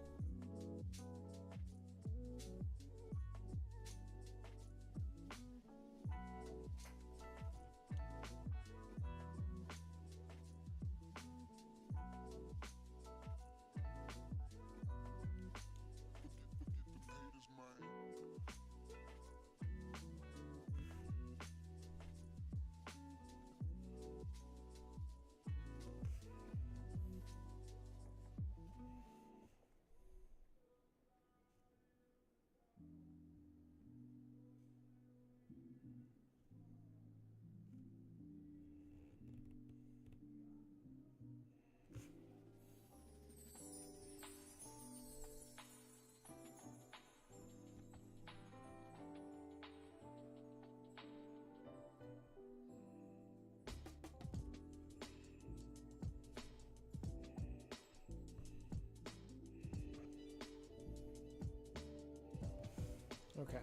Okay.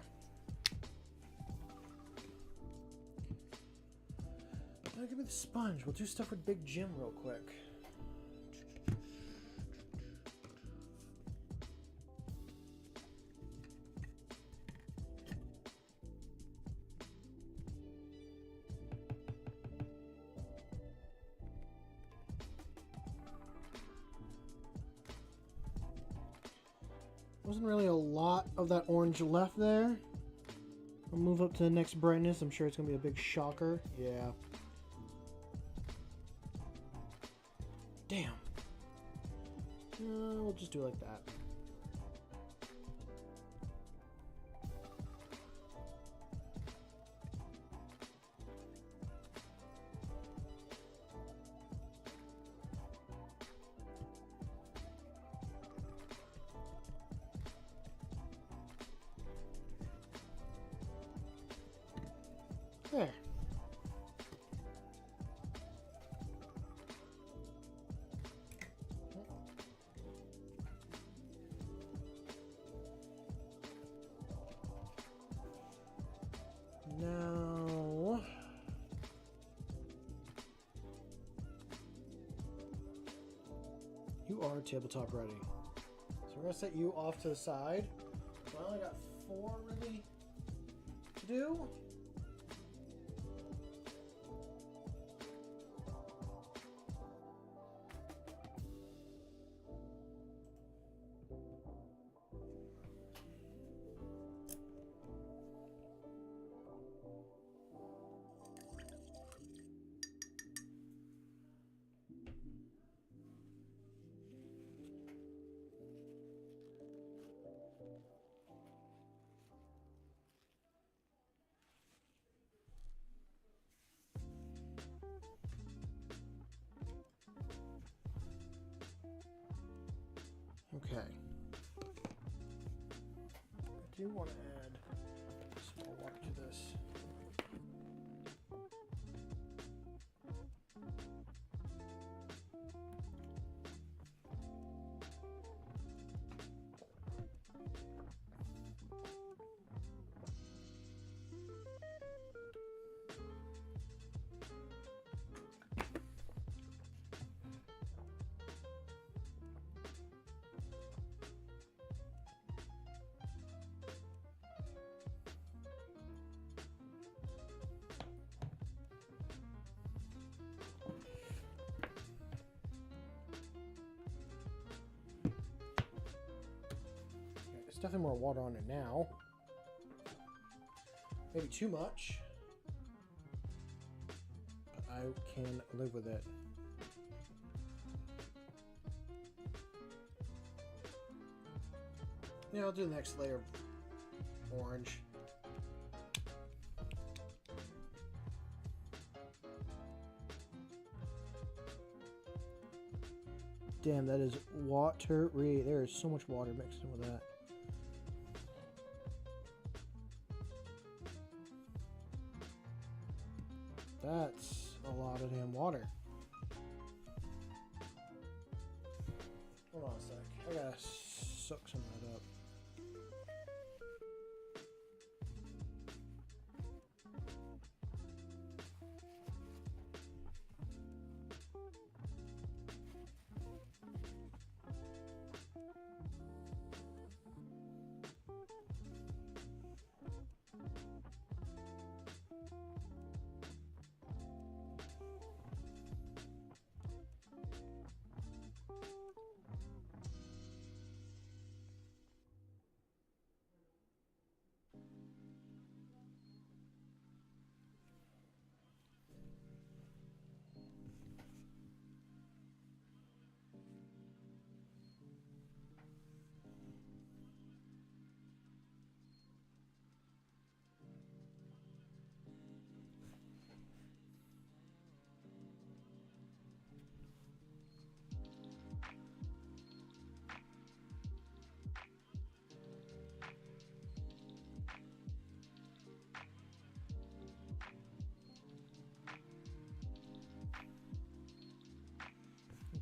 Now give me the sponge. We'll do stuff with Big Jim real quick. Wasn't really a lot of that orange left there, I'll move up to the next brightness. I'm sure it's going to be a big shocker. Yeah. Damn. We'll just do it like that. There. Now, you are tabletop ready. So we're gonna set you off to the side. So I only got 4 really to do. Okay. I do want to add some more water to this. Definitely more water on it now. Maybe too much. But I can live with it. Yeah, I'll do the next layer of orange. Damn, that is watery. There is so much water mixed in with that. That's a lot of damn water. Hold on a sec. I gotta soak some of that up.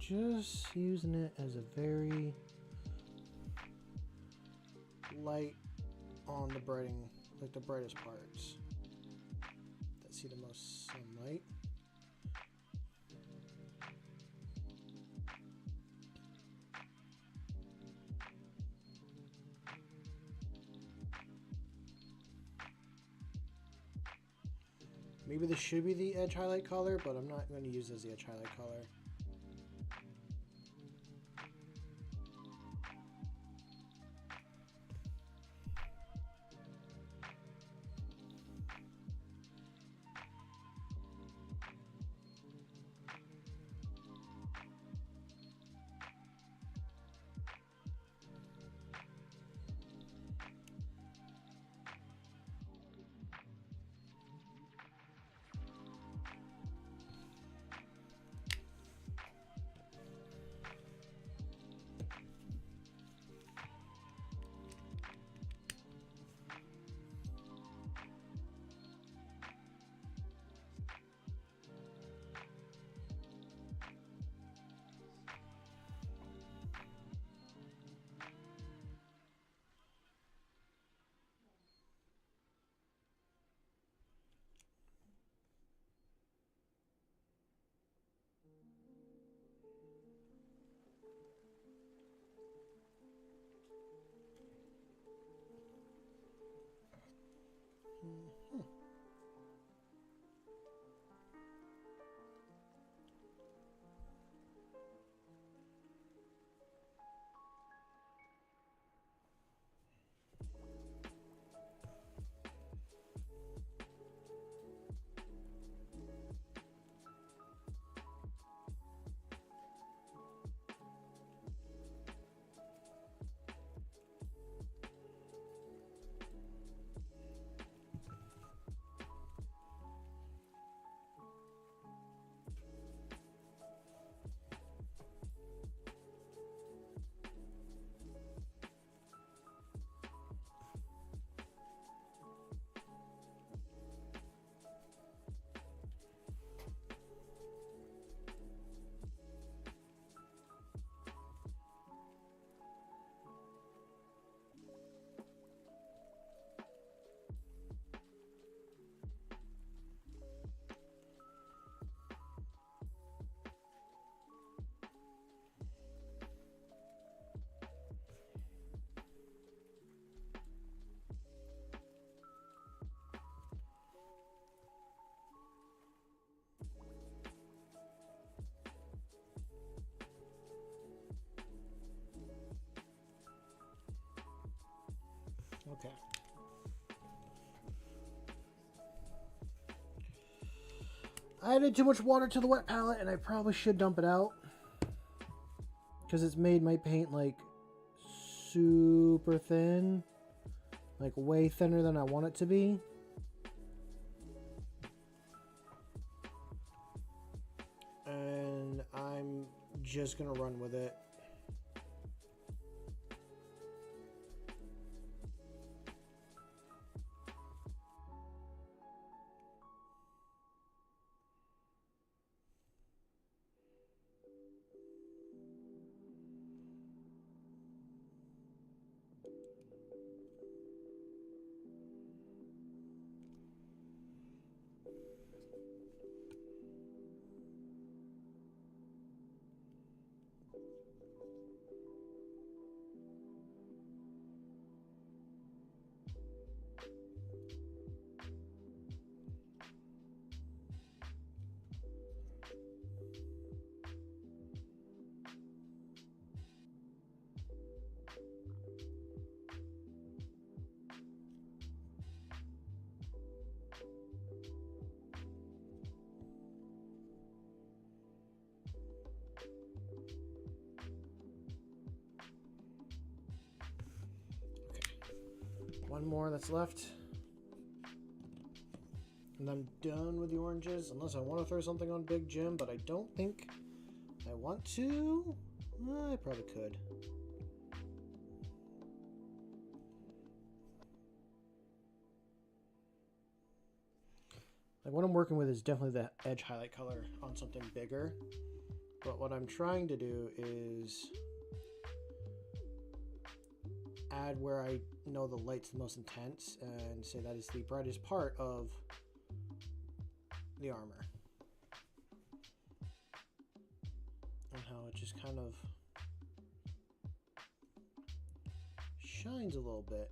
Just using it as a very light on the brighting, like the brightest parts that see the most sunlight. Maybe this should be the edge highlight color, but I'm not going to use it as the edge highlight color. Okay. I added too much water to the wet palette, and I probably should dump it out. Because it's made my paint, like, super thin. Like, way thinner than I want it to be. And I'm just going to run with it. One more that's left. And I'm done with the oranges, unless I want to throw something on Big Jim, but I don't think I want to. I probably could. Like, what I'm working with is definitely the edge highlight color on something bigger. But what I'm trying to do is add where I know the light's the most intense and say that is the brightest part of the armor. And how it just kind of shines a little bit.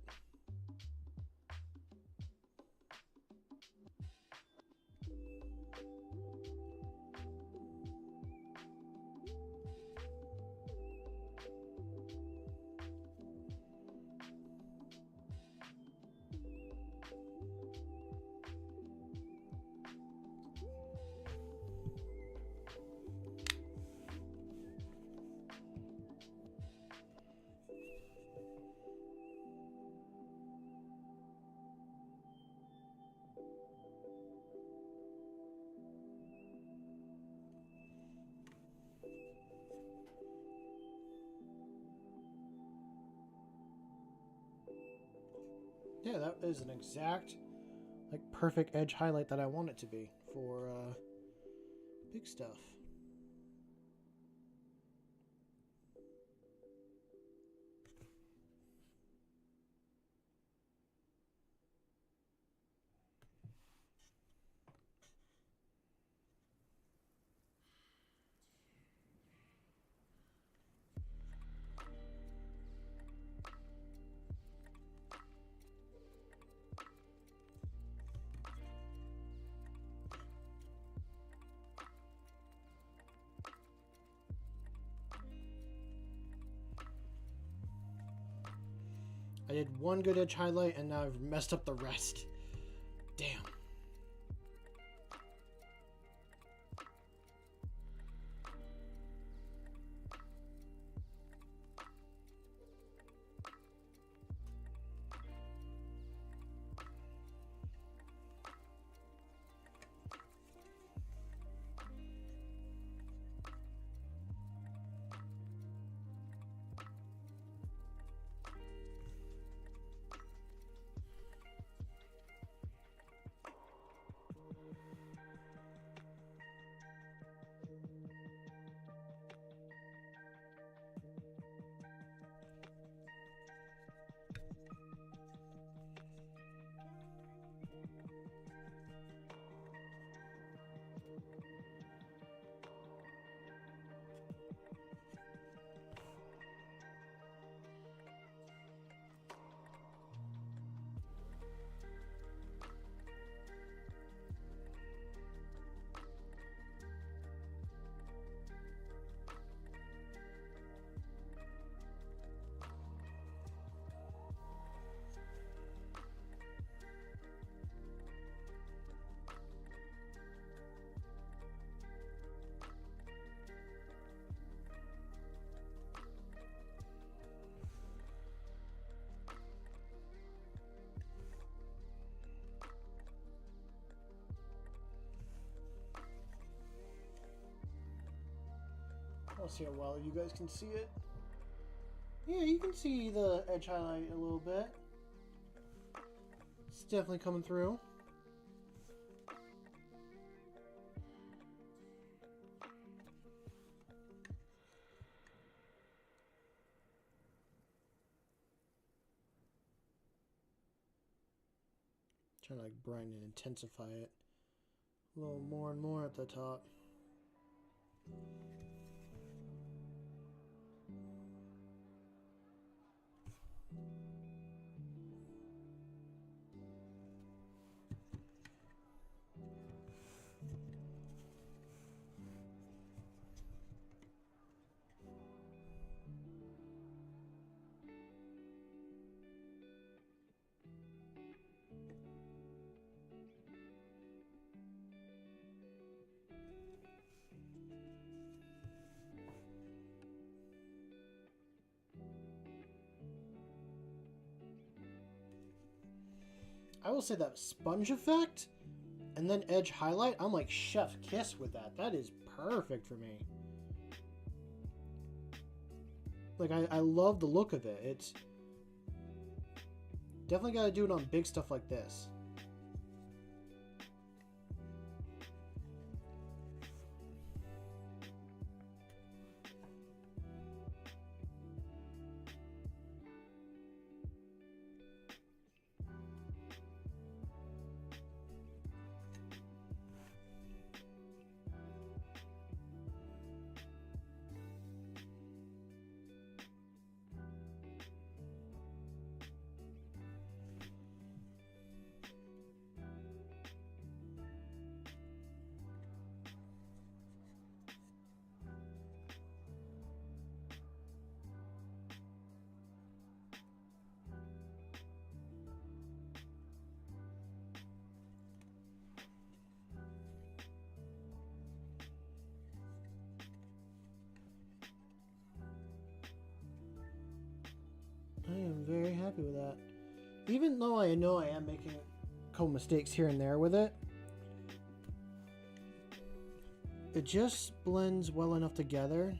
Yeah, that is an exact, like, perfect edge highlight that I want it to be for big stuff. I did one good edge highlight and now I've messed up the rest. Damn. I'll see how well you guys can see it. Yeah, you can see the edge highlight a little bit. It's definitely coming through. Trying to like brighten and intensify it a little more and more at the top. I will say that sponge effect and then edge highlight, I'm like chef kiss with that. That is perfect for me. Like, I love the look of it. It's definitely got to do it on big stuff like this. I am very happy with that. Even though I know I am making a couple mistakes here and there with it, it just blends well enough together.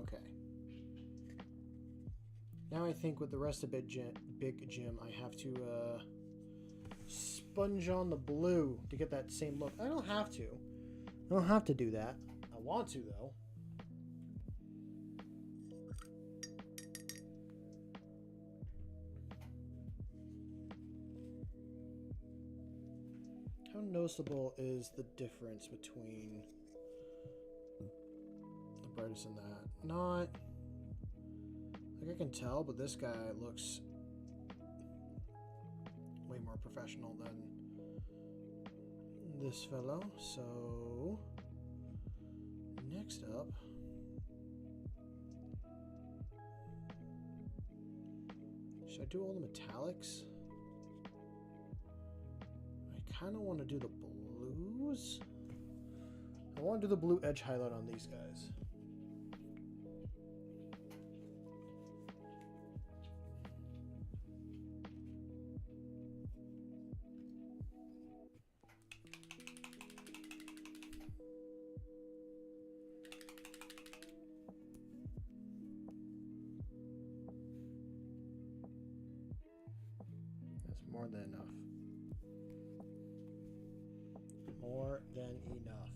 Okay. Now I think with the rest of Big Jim, I have to sponge on the blue to get that same look. I don't have to. I don't have to do that. I want to, though. How noticeable is the difference between the brightest and that? Not... Like, I can tell, but this guy looks way more professional than this fellow. So, next up, should I do all the metallics? I kind of want to do the blues. I want to do the blue edge highlight on these guys. More than enough. More than enough.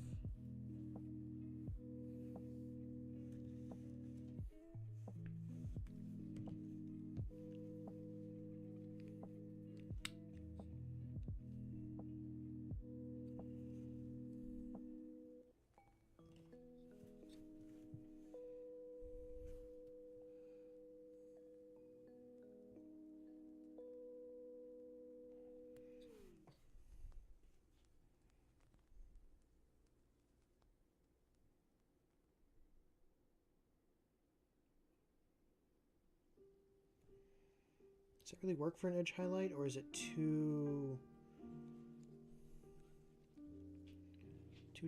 Does it really work for an edge highlight, or is it too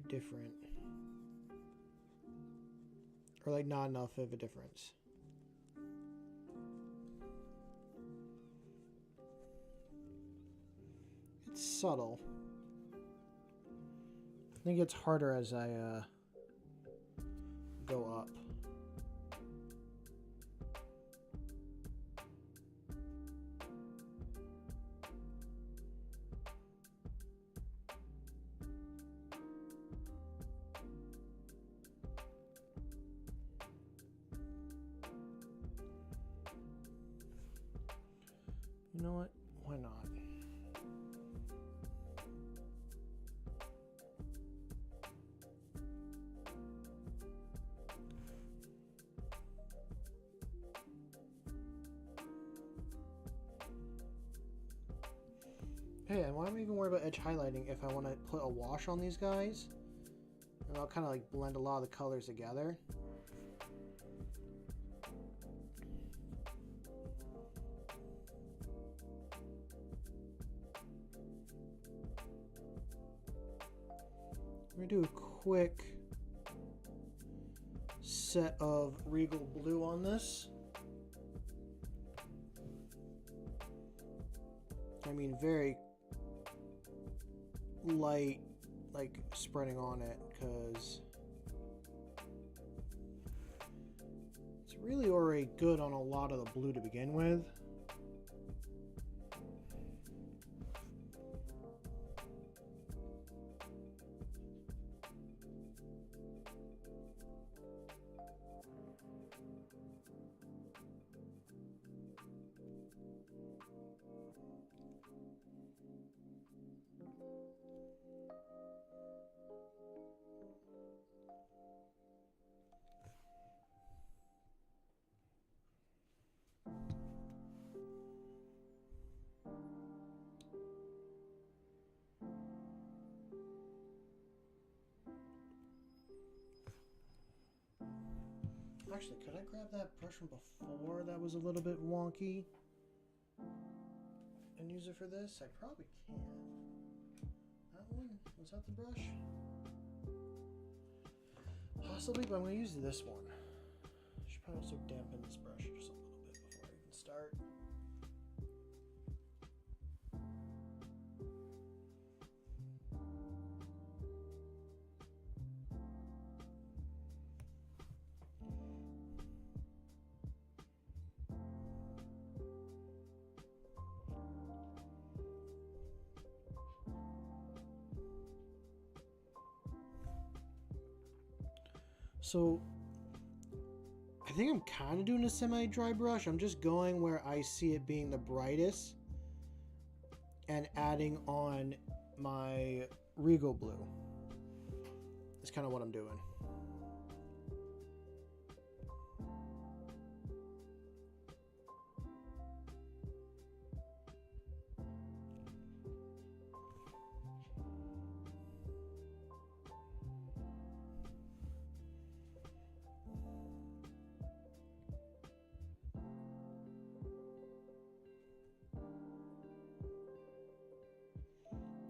different? Or like not enough of a difference? It's subtle. I think it's harder as I go up. You know what? Why not? Hey, and why am I even worried about edge highlighting if I want to put a wash on these guys? And I'll kind of like blend a lot of the colors together. I'm going to do a quick set of Regal Blue on this. I mean, very light, like spreading on it, because it's really already good on a lot of the blue to begin with. Actually, could I grab that brush from before that was a little bit wonky and use it for this? I probably can. That one? Was that the brush? Possibly, but I'm going to use this one. I should probably also dampen this brush just a little bit before I even start. So I think I'm kind of doing a semi-dry brush. I'm just going where I see it being the brightest and adding on my Regal Blue. That's kind of what I'm doing.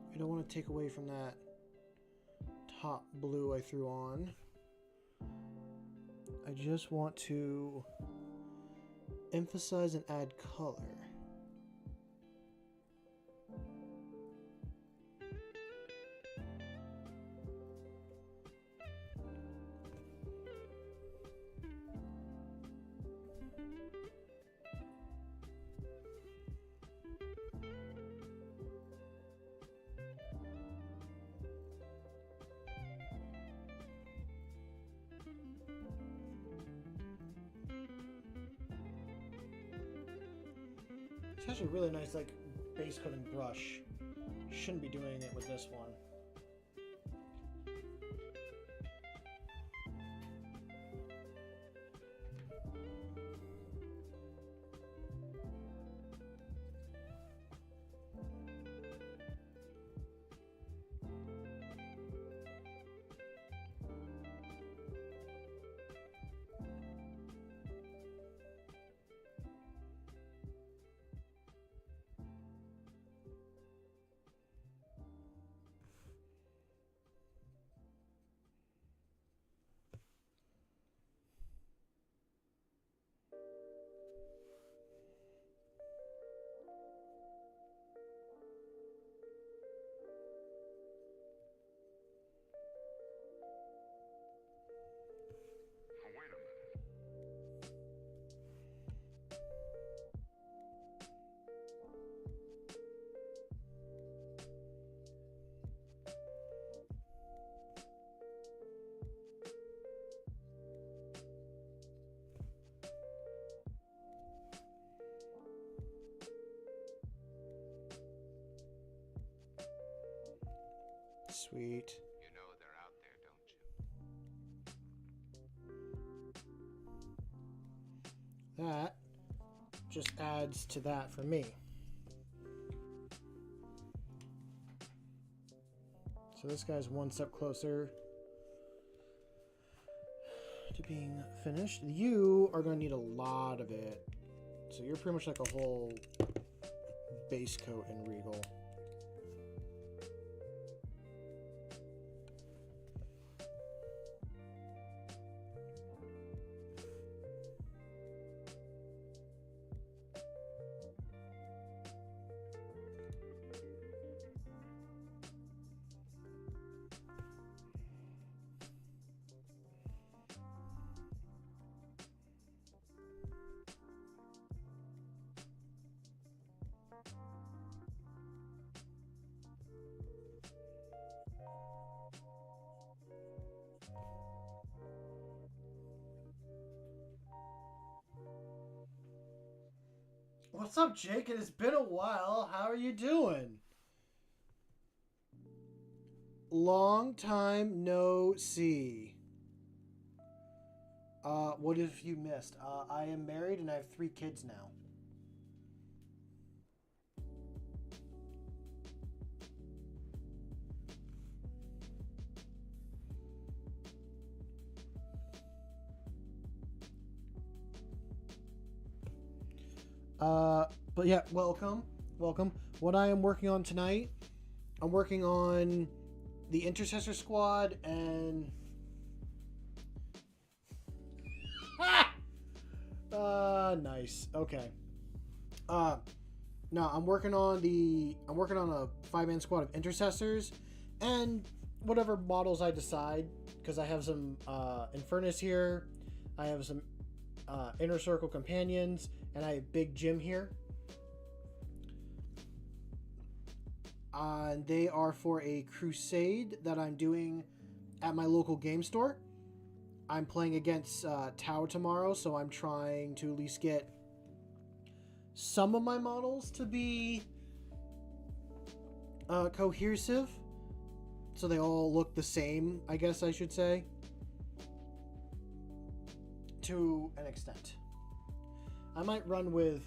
I don't want to take away from that top blue I threw on. I just want to emphasize and add color. It's actually a really nice, like, base coating brush. Shouldn't be doing it with this one. Sweet. You know they're out there, don't you? That just adds to that for me. So this guy's one step closer to being finished. You are going to need a lot of it. So you're pretty much like a whole base coat in Regal. What's up, Jake? It has been a while. How are you doing? Long time no see. What have you missed? I am married and I have 3 kids now. But yeah, welcome. What I am working on tonight, I'm working on the Intercessor Squad and nice. Okay. No, I'm working on a 5-man squad of Intercessors and whatever models I decide, because I have some Infernus here, I have some Inner Circle Companions, and I have Big Jim here. They are for a crusade that I'm doing at my local game store. I'm playing against Tau tomorrow, so I'm trying to at least get some of my models to be cohesive, so they all look the same, I guess I should say, to an extent. I might run with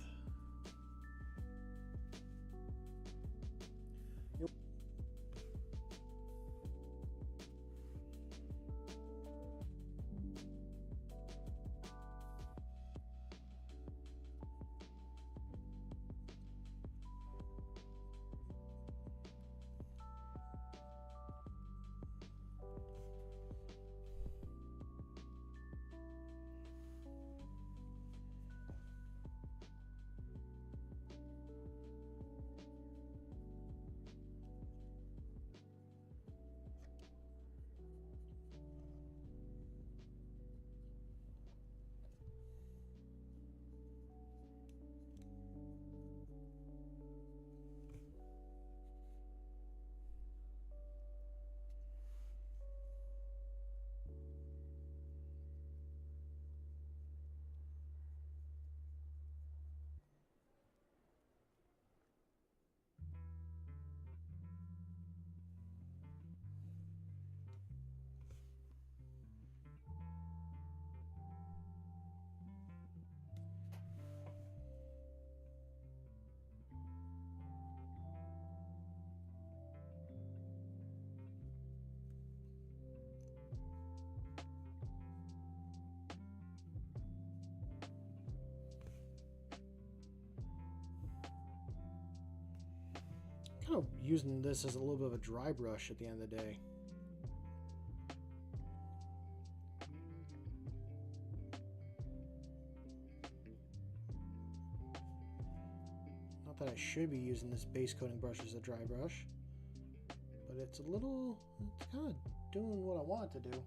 kind of using this as a little bit of a dry brush at the end of the day. Not that I should be using this base coating brush as a dry brush, but it's kind of doing what I want it to do.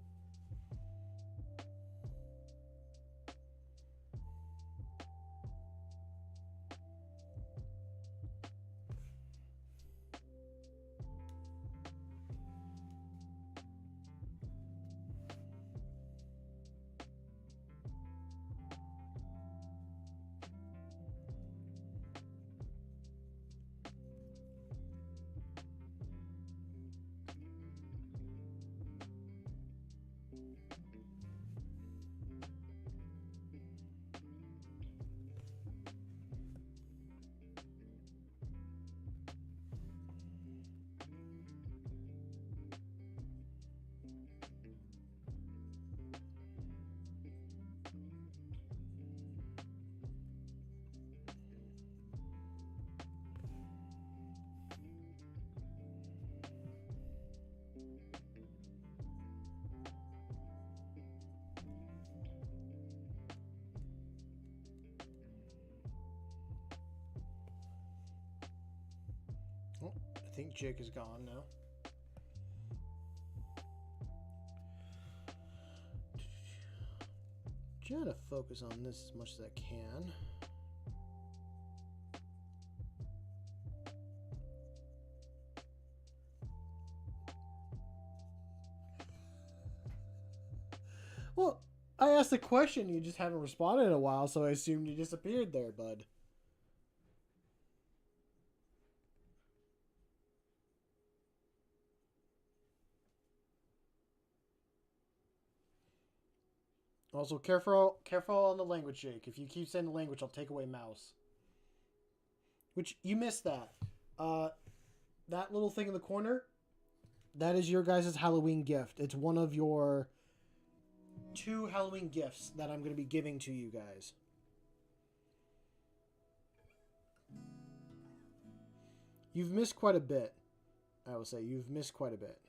think Jake is gone now. Trying to focus on this as much as I can. Well, I asked a question, you just haven't responded in a while, so I assumed you disappeared there, bud. Also, careful on the language, Jake. If you keep saying the language, I'll take away mouse. Which, you missed that. That little thing in the corner, that is your guys' Halloween gift. It's one of your 2 Halloween gifts that I'm going to be giving to you guys. You've missed quite a bit. I will say, you've missed quite a bit.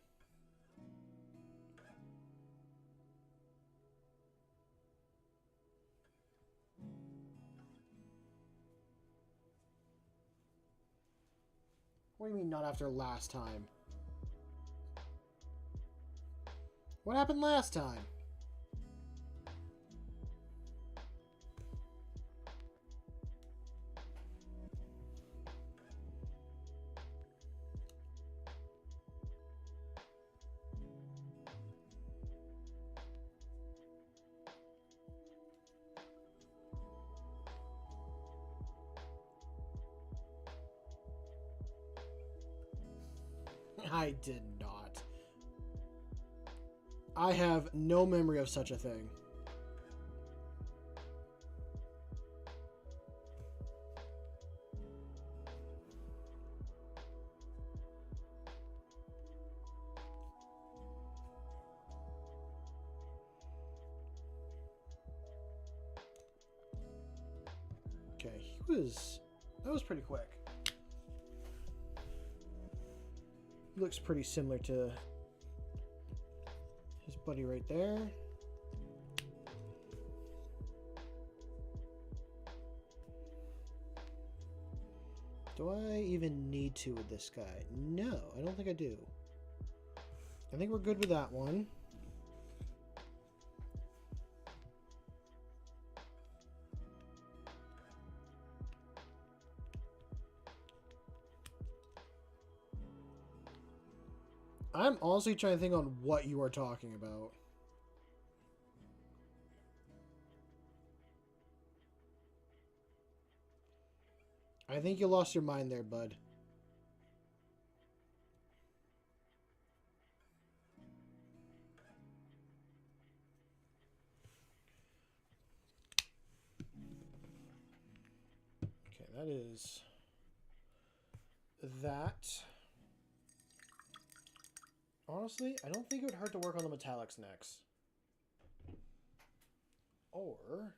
What do you mean not after last time? What happened last time? I did not. I have no memory of such a thing. Okay, that was pretty quick. He looks pretty similar to his buddy right there. Do I even need to with this guy? No, I don't think I do. I think we're good with that one. I'm honestly trying to think on what you are talking about. I think you lost your mind there, bud. Okay, that is that. Honestly, I don't think it would hurt to work on the metallics next. Or...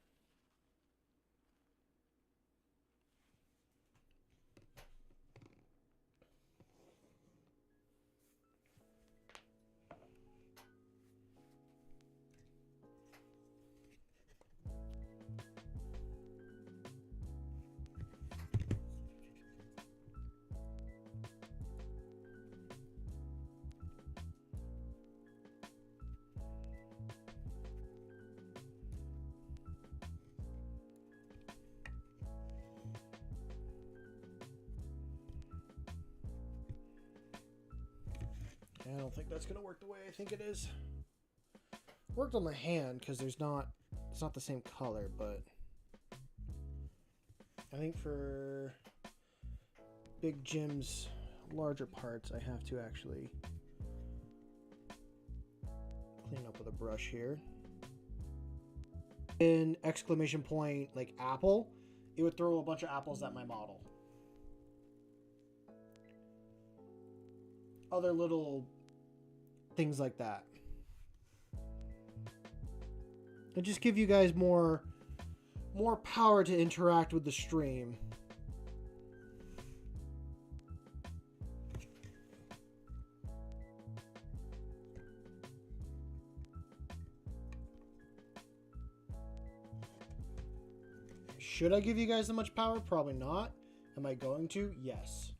I don't think that's going to work the way I think it is. Worked on the hand because it's not the same color, but I think for Big Jim's larger parts, I have to actually clean up with a brush here. In exclamation point, like apple, it would throw a bunch of apples at my model. Other little things like that. And just give you guys more power to interact with the stream. Should I give you guys that much power? Probably not. Am I going to? Yes.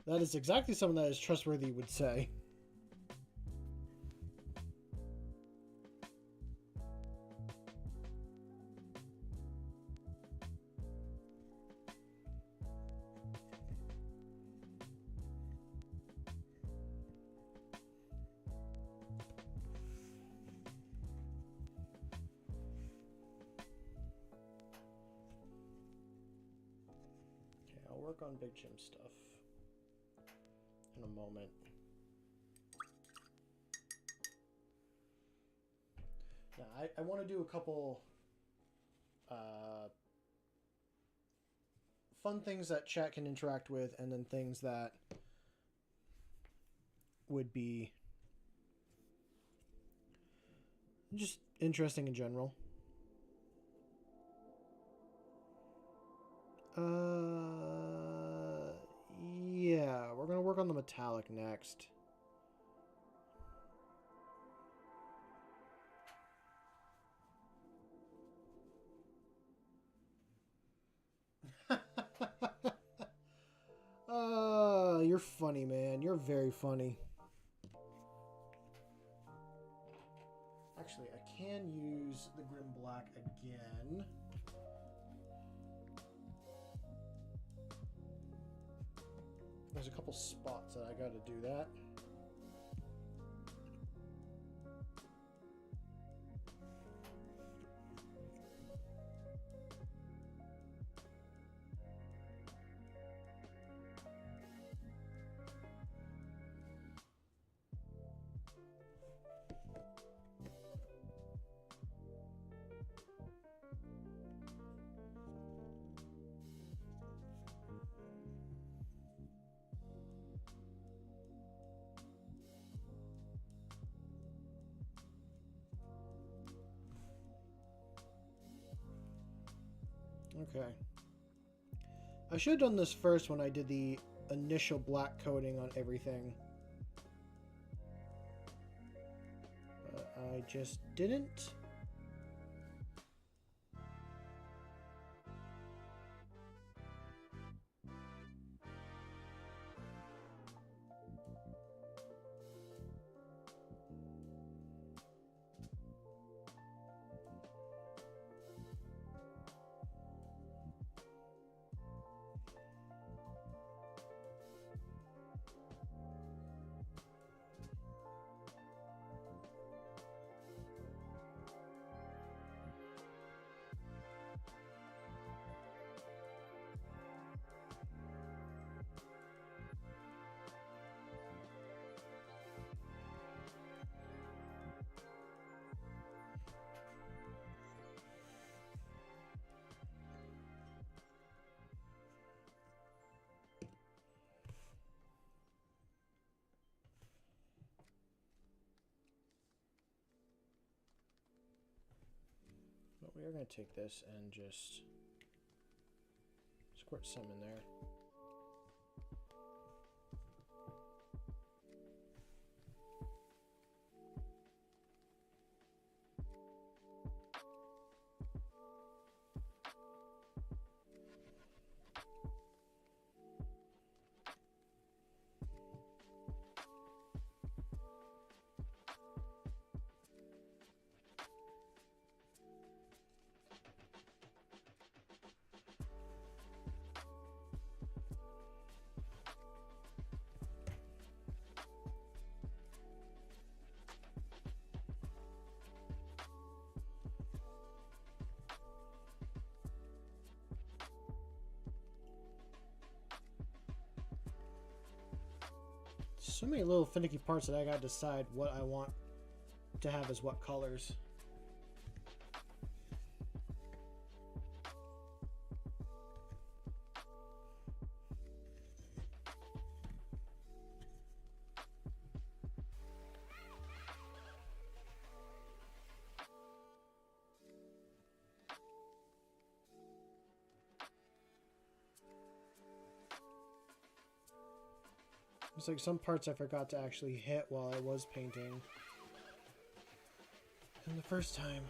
That is exactly something that is trustworthy would say. I'll work on Big Jim stuff in a moment. Now, I want to do a couple fun things that chat can interact with, and then things that would be just interesting in general. Yeah, we're gonna work on the metallic next. You're funny, man. You're very funny. Actually, I can use the Grim Black again. There's a couple spots that I gotta do that. Okay. I should have done this first when I did the initial black coating on everything. But I just didn't. But we are going to take this and just squirt some in there. So many little finicky parts that I gotta decide what I want to have as what colors. It's like some parts I forgot to actually hit while I was painting. And the first time.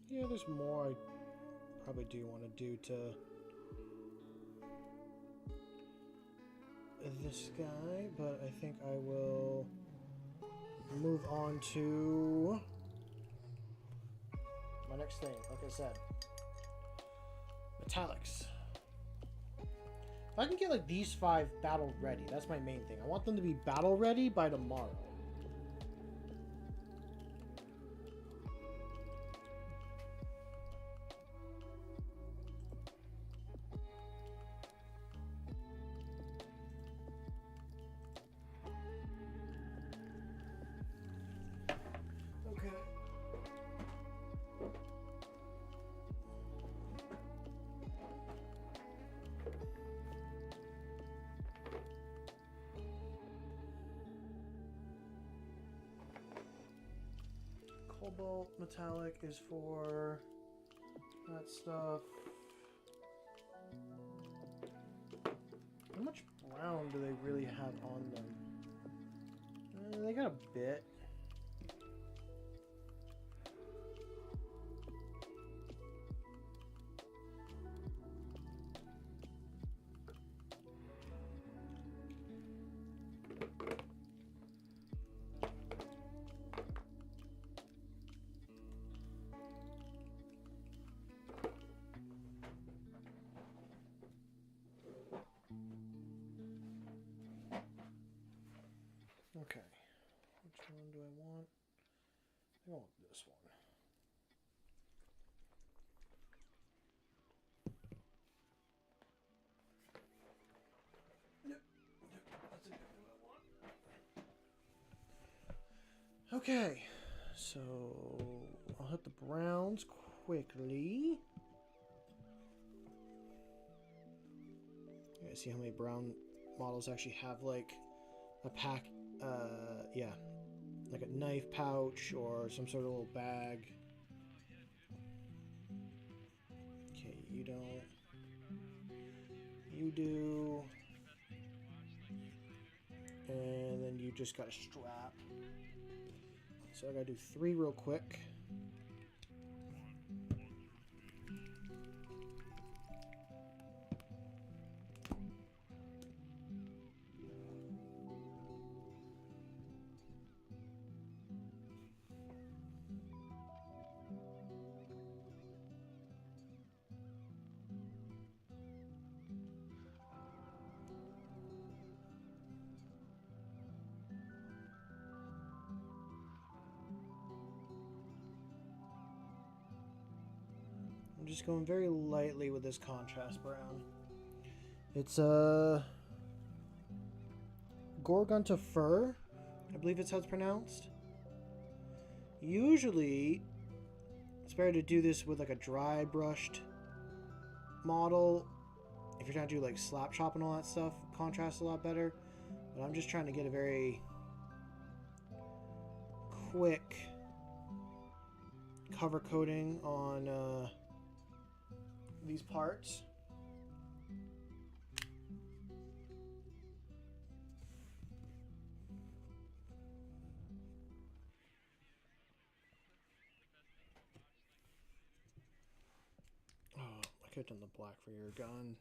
Yeah, there's more I probably do want to do to this guy, but I think I will move on to my next thing. Like I said, metallics. If I can get like these 5 battle ready, that's my main thing. I want them to be battle ready by tomorrow. Okay. Cobalt metallic is for that stuff. How much brown do they really have on them? They got a bit. Okay, which one do I want? I want this one. Yep, that's exactly what I want. Okay, so I'll hit the browns quickly. You guys see how many brown models actually have like a pack, yeah, like a knife pouch or some sort of little bag. Okay, you don't. You do. And then you just got a strap. So I gotta do 3 real quick. I'm just going very lightly with this contrast brown. It's Gorgonta Fur, I believe it's how it's pronounced. Usually, it's better to do this with like a dry brushed model. If you're trying to do like slap chop and all that stuff, contrasts a lot better. But I'm just trying to get a very quick cover coating on these parts. Oh, I could have done the black for your gun.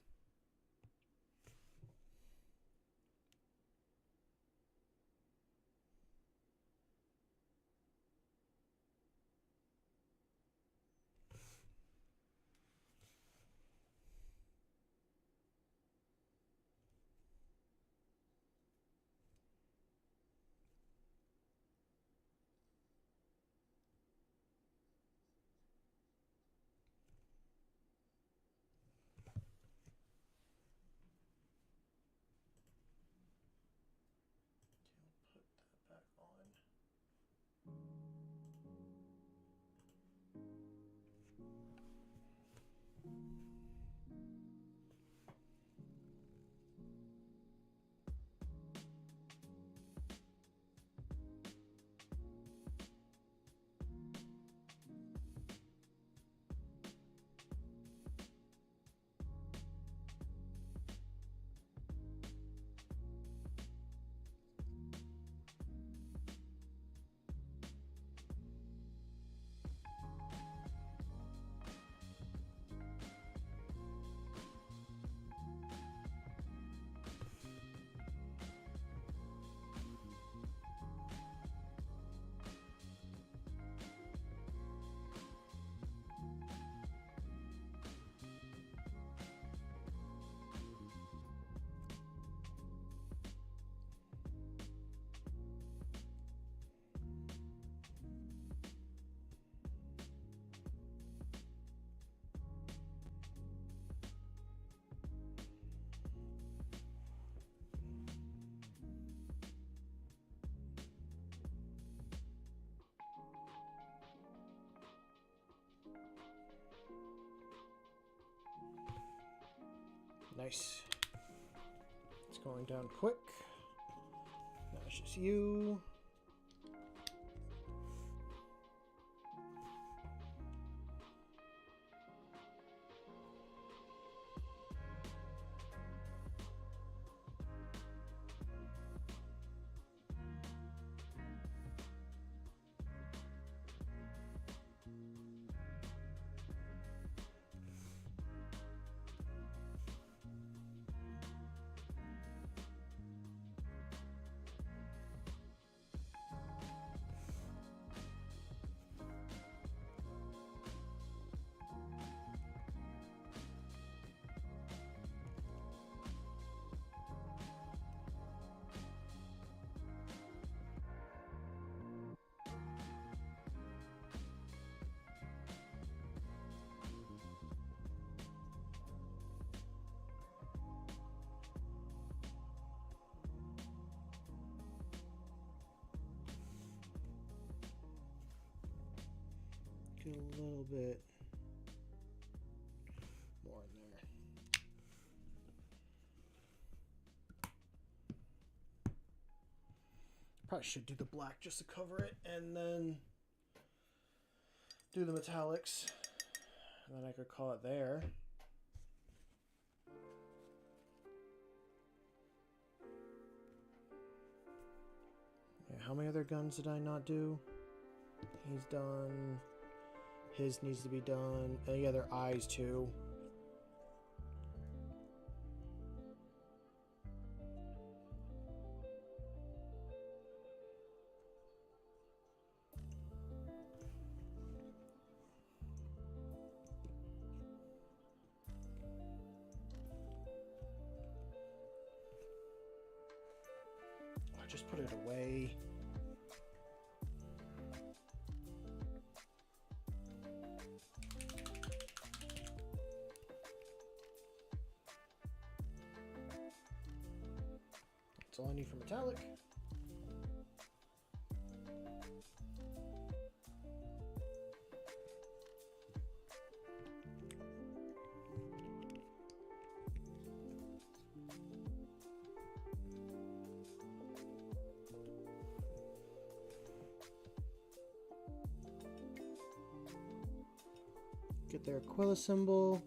Nice. It's going down quick. Now it's just you. Get a little bit more in there. Probably should do the black just to cover it, and then do the metallics, and then I could call it there. Yeah, how many other guns did I not do? He's done. His needs to be done. And yeah, their eyes too. I just put it away. That's all I need for metallic. Get their Aquila symbol.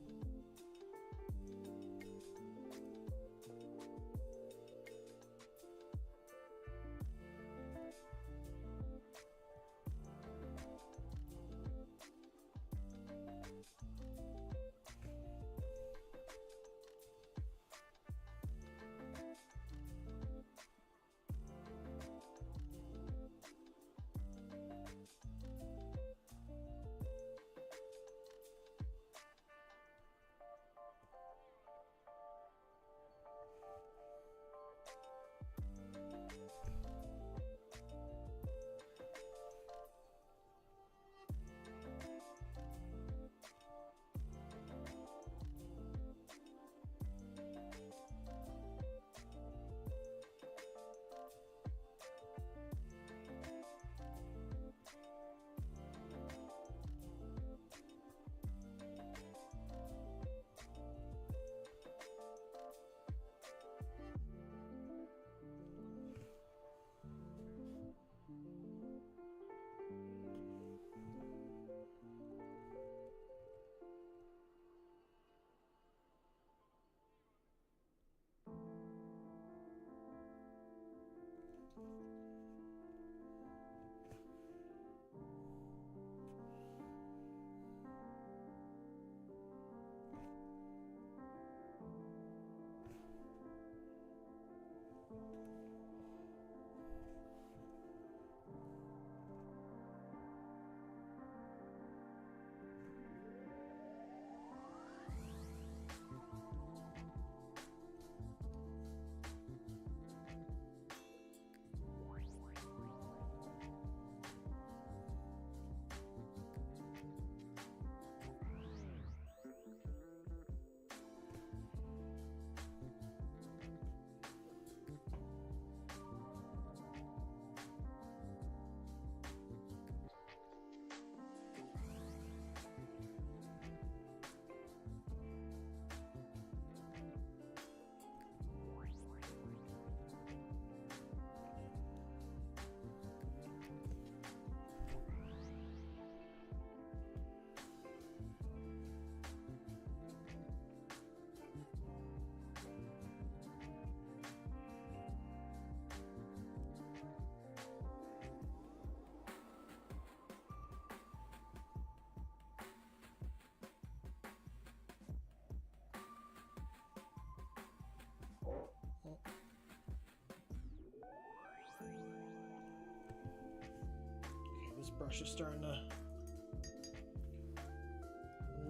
brush is starting to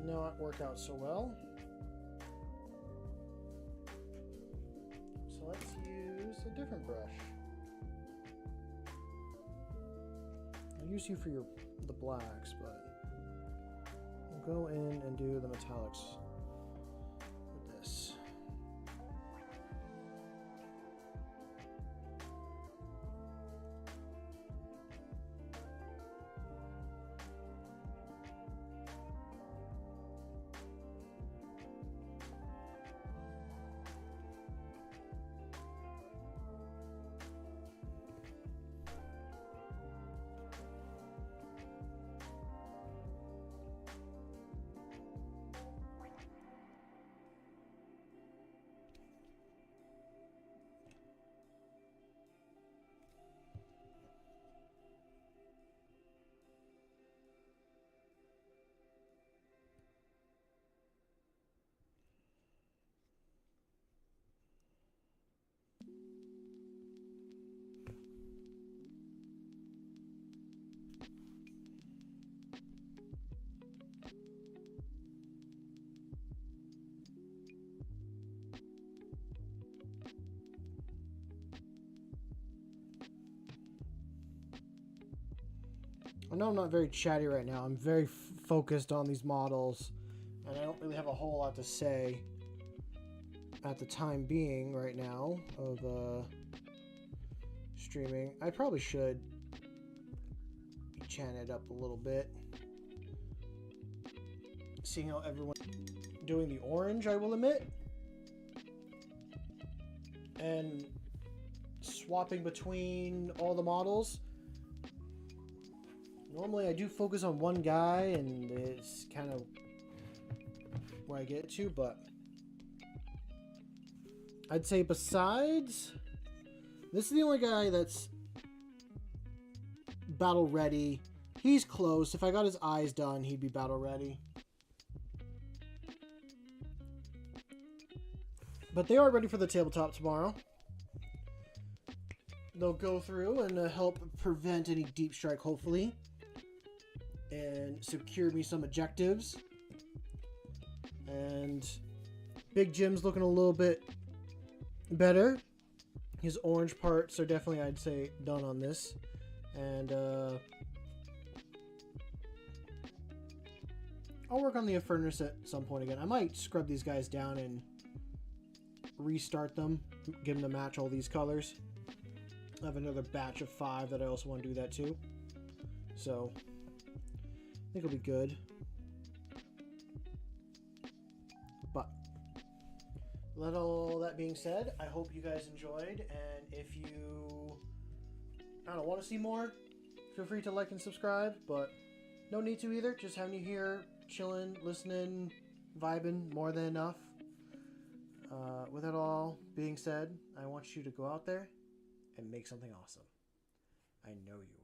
not work out so well. So let's use a different brush. I'll use you for the blacks, but we'll go in and do the metallics with this. I know I'm not very chatty right now. I'm very focused on these models, and I don't really have a whole lot to say at the time being right now of streaming. I probably should be chatting it up a little bit. Seeing how everyone's doing the orange, I will admit. And swapping between all the models. Normally I do focus on one guy, and it's kind of where I get to, but I'd say besides, this is the only guy that's battle ready. He's close. If I got his eyes done, he'd be battle ready. But they are ready for the tabletop tomorrow. They'll go through and help prevent any deep strike, hopefully, and secure me some objectives. And Big Jim's looking a little bit better. His orange parts are definitely, I'd say, done on this. And I'll work on the furnace at some point again. I might scrub these guys down and restart them, get them to match all these colors. I have another batch of 5 that I also want to do that too. So I think it'll be good. But let all that being said, I hope you guys enjoyed, and if you want to see more, feel free to like and subscribe, but no need to either. Just having you here, chilling, listening, vibing, more than enough. With it all being said, I want you to go out there and make something awesome. I know you